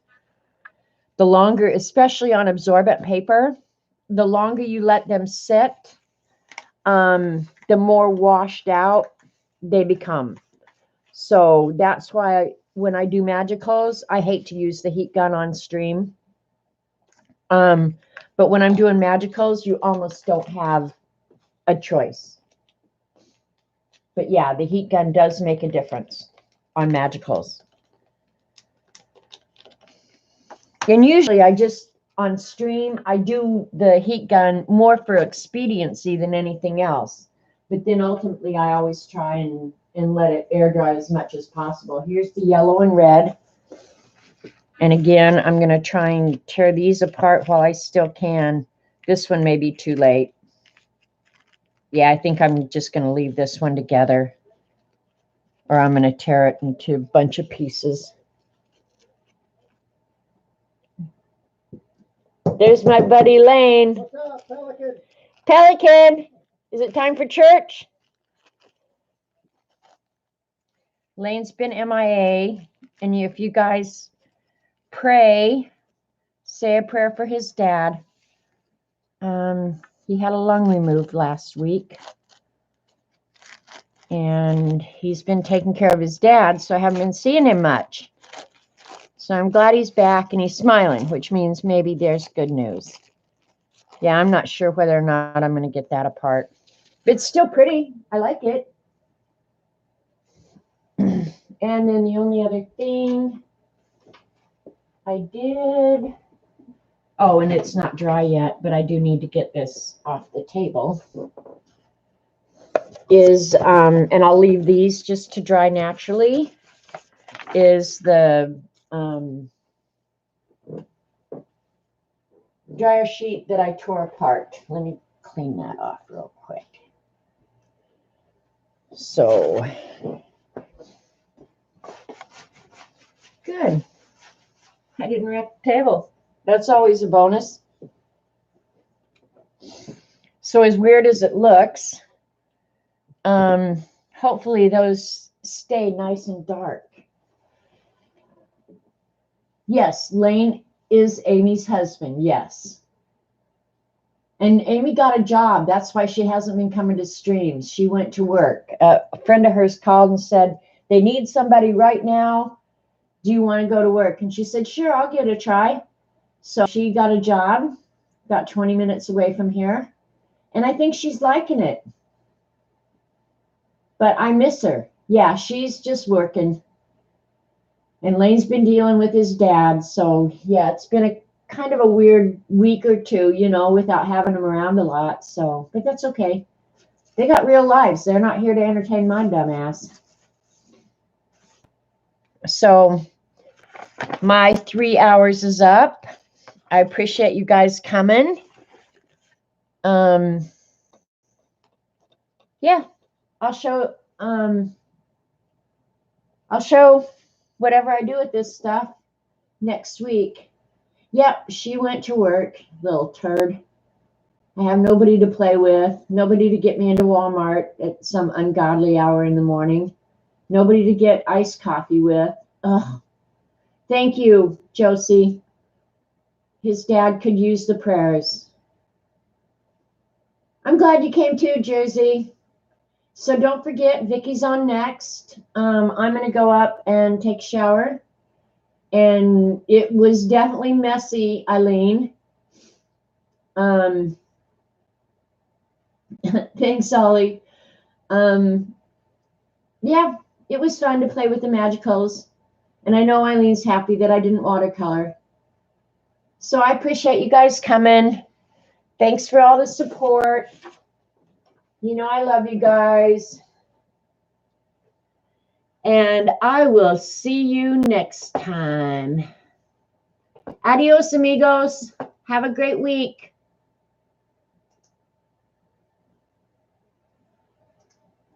The longer, especially on absorbent paper, the longer you let them sit, the more washed out they become. So that's why when I do magicals, I hate to use the heat gun on stream. But when I'm doing magicals, you almost don't have a choice. But yeah, the heat gun does make a difference on magicals. And usually on stream, I do the heat gun more for expediency than anything else. But then ultimately, I always try and let it air dry as much as possible. Here's the yellow and red. And again, I'm going to try and tear these apart while I still can. This one may be too late. Yeah, I think I'm just going to leave this one together, or I'm going to tear it into a bunch of pieces. There's my buddy Lane. What's up, Pelican? Pelican, is it time for church? Lane's been MIA, and if you guys pray, say a prayer for his dad. He had a lung removed last week, and he's been taking care of his dad, so I haven't been seeing him much. So I'm glad he's back and he's smiling, which means maybe there's good news. Yeah, I'm not sure whether or not I'm going to get that apart. But it's still pretty. I like it. And then the only other thing I did, oh, and it's not dry yet, but I do need to get this off the table, is, and I'll leave these just to dry naturally, is the dryer sheet that I tore apart. Let me clean that off real quick. So, good. I didn't wreck the table. That's always a bonus. So as weird as it looks, hopefully those stay nice and dark. Yes, Lane is Amy's husband, yes. And Amy got a job. That's why she hasn't been coming to streams. She went to work. A friend of hers called and said, they need somebody right now. Do you want to go to work? And she said, sure, I'll give it a try. So she got a job about 20 minutes away from here. And I think she's liking it. But I miss her. Yeah, she's just working. And Lane's been dealing with his dad. So, yeah, it's been kind of a weird week or two, you know, without having them around a lot. So, but that's okay. They got real lives. They're not here to entertain my dumb ass. So my 3 hours is up. I appreciate you guys coming. Yeah, I'll show whatever I do with this stuff next week. Yep, she went to work, little turd. I have nobody to play with, nobody to get me into Walmart at some ungodly hour in the morning, nobody to get iced coffee with. Ugh. Thank you, Josie. His dad could use the prayers. I'm glad you came too, Jersey. So don't forget, Vicky's on next. I'm going to go up and take a shower. And it was definitely messy, Eileen. Thanks, Ollie. Yeah, it was fun to play with the magicals. And I know Eileen's happy that I didn't watercolor. So I appreciate you guys coming. Thanks for all the support. You know I love you guys. And I will see you next time. Adios, amigos. Have a great week.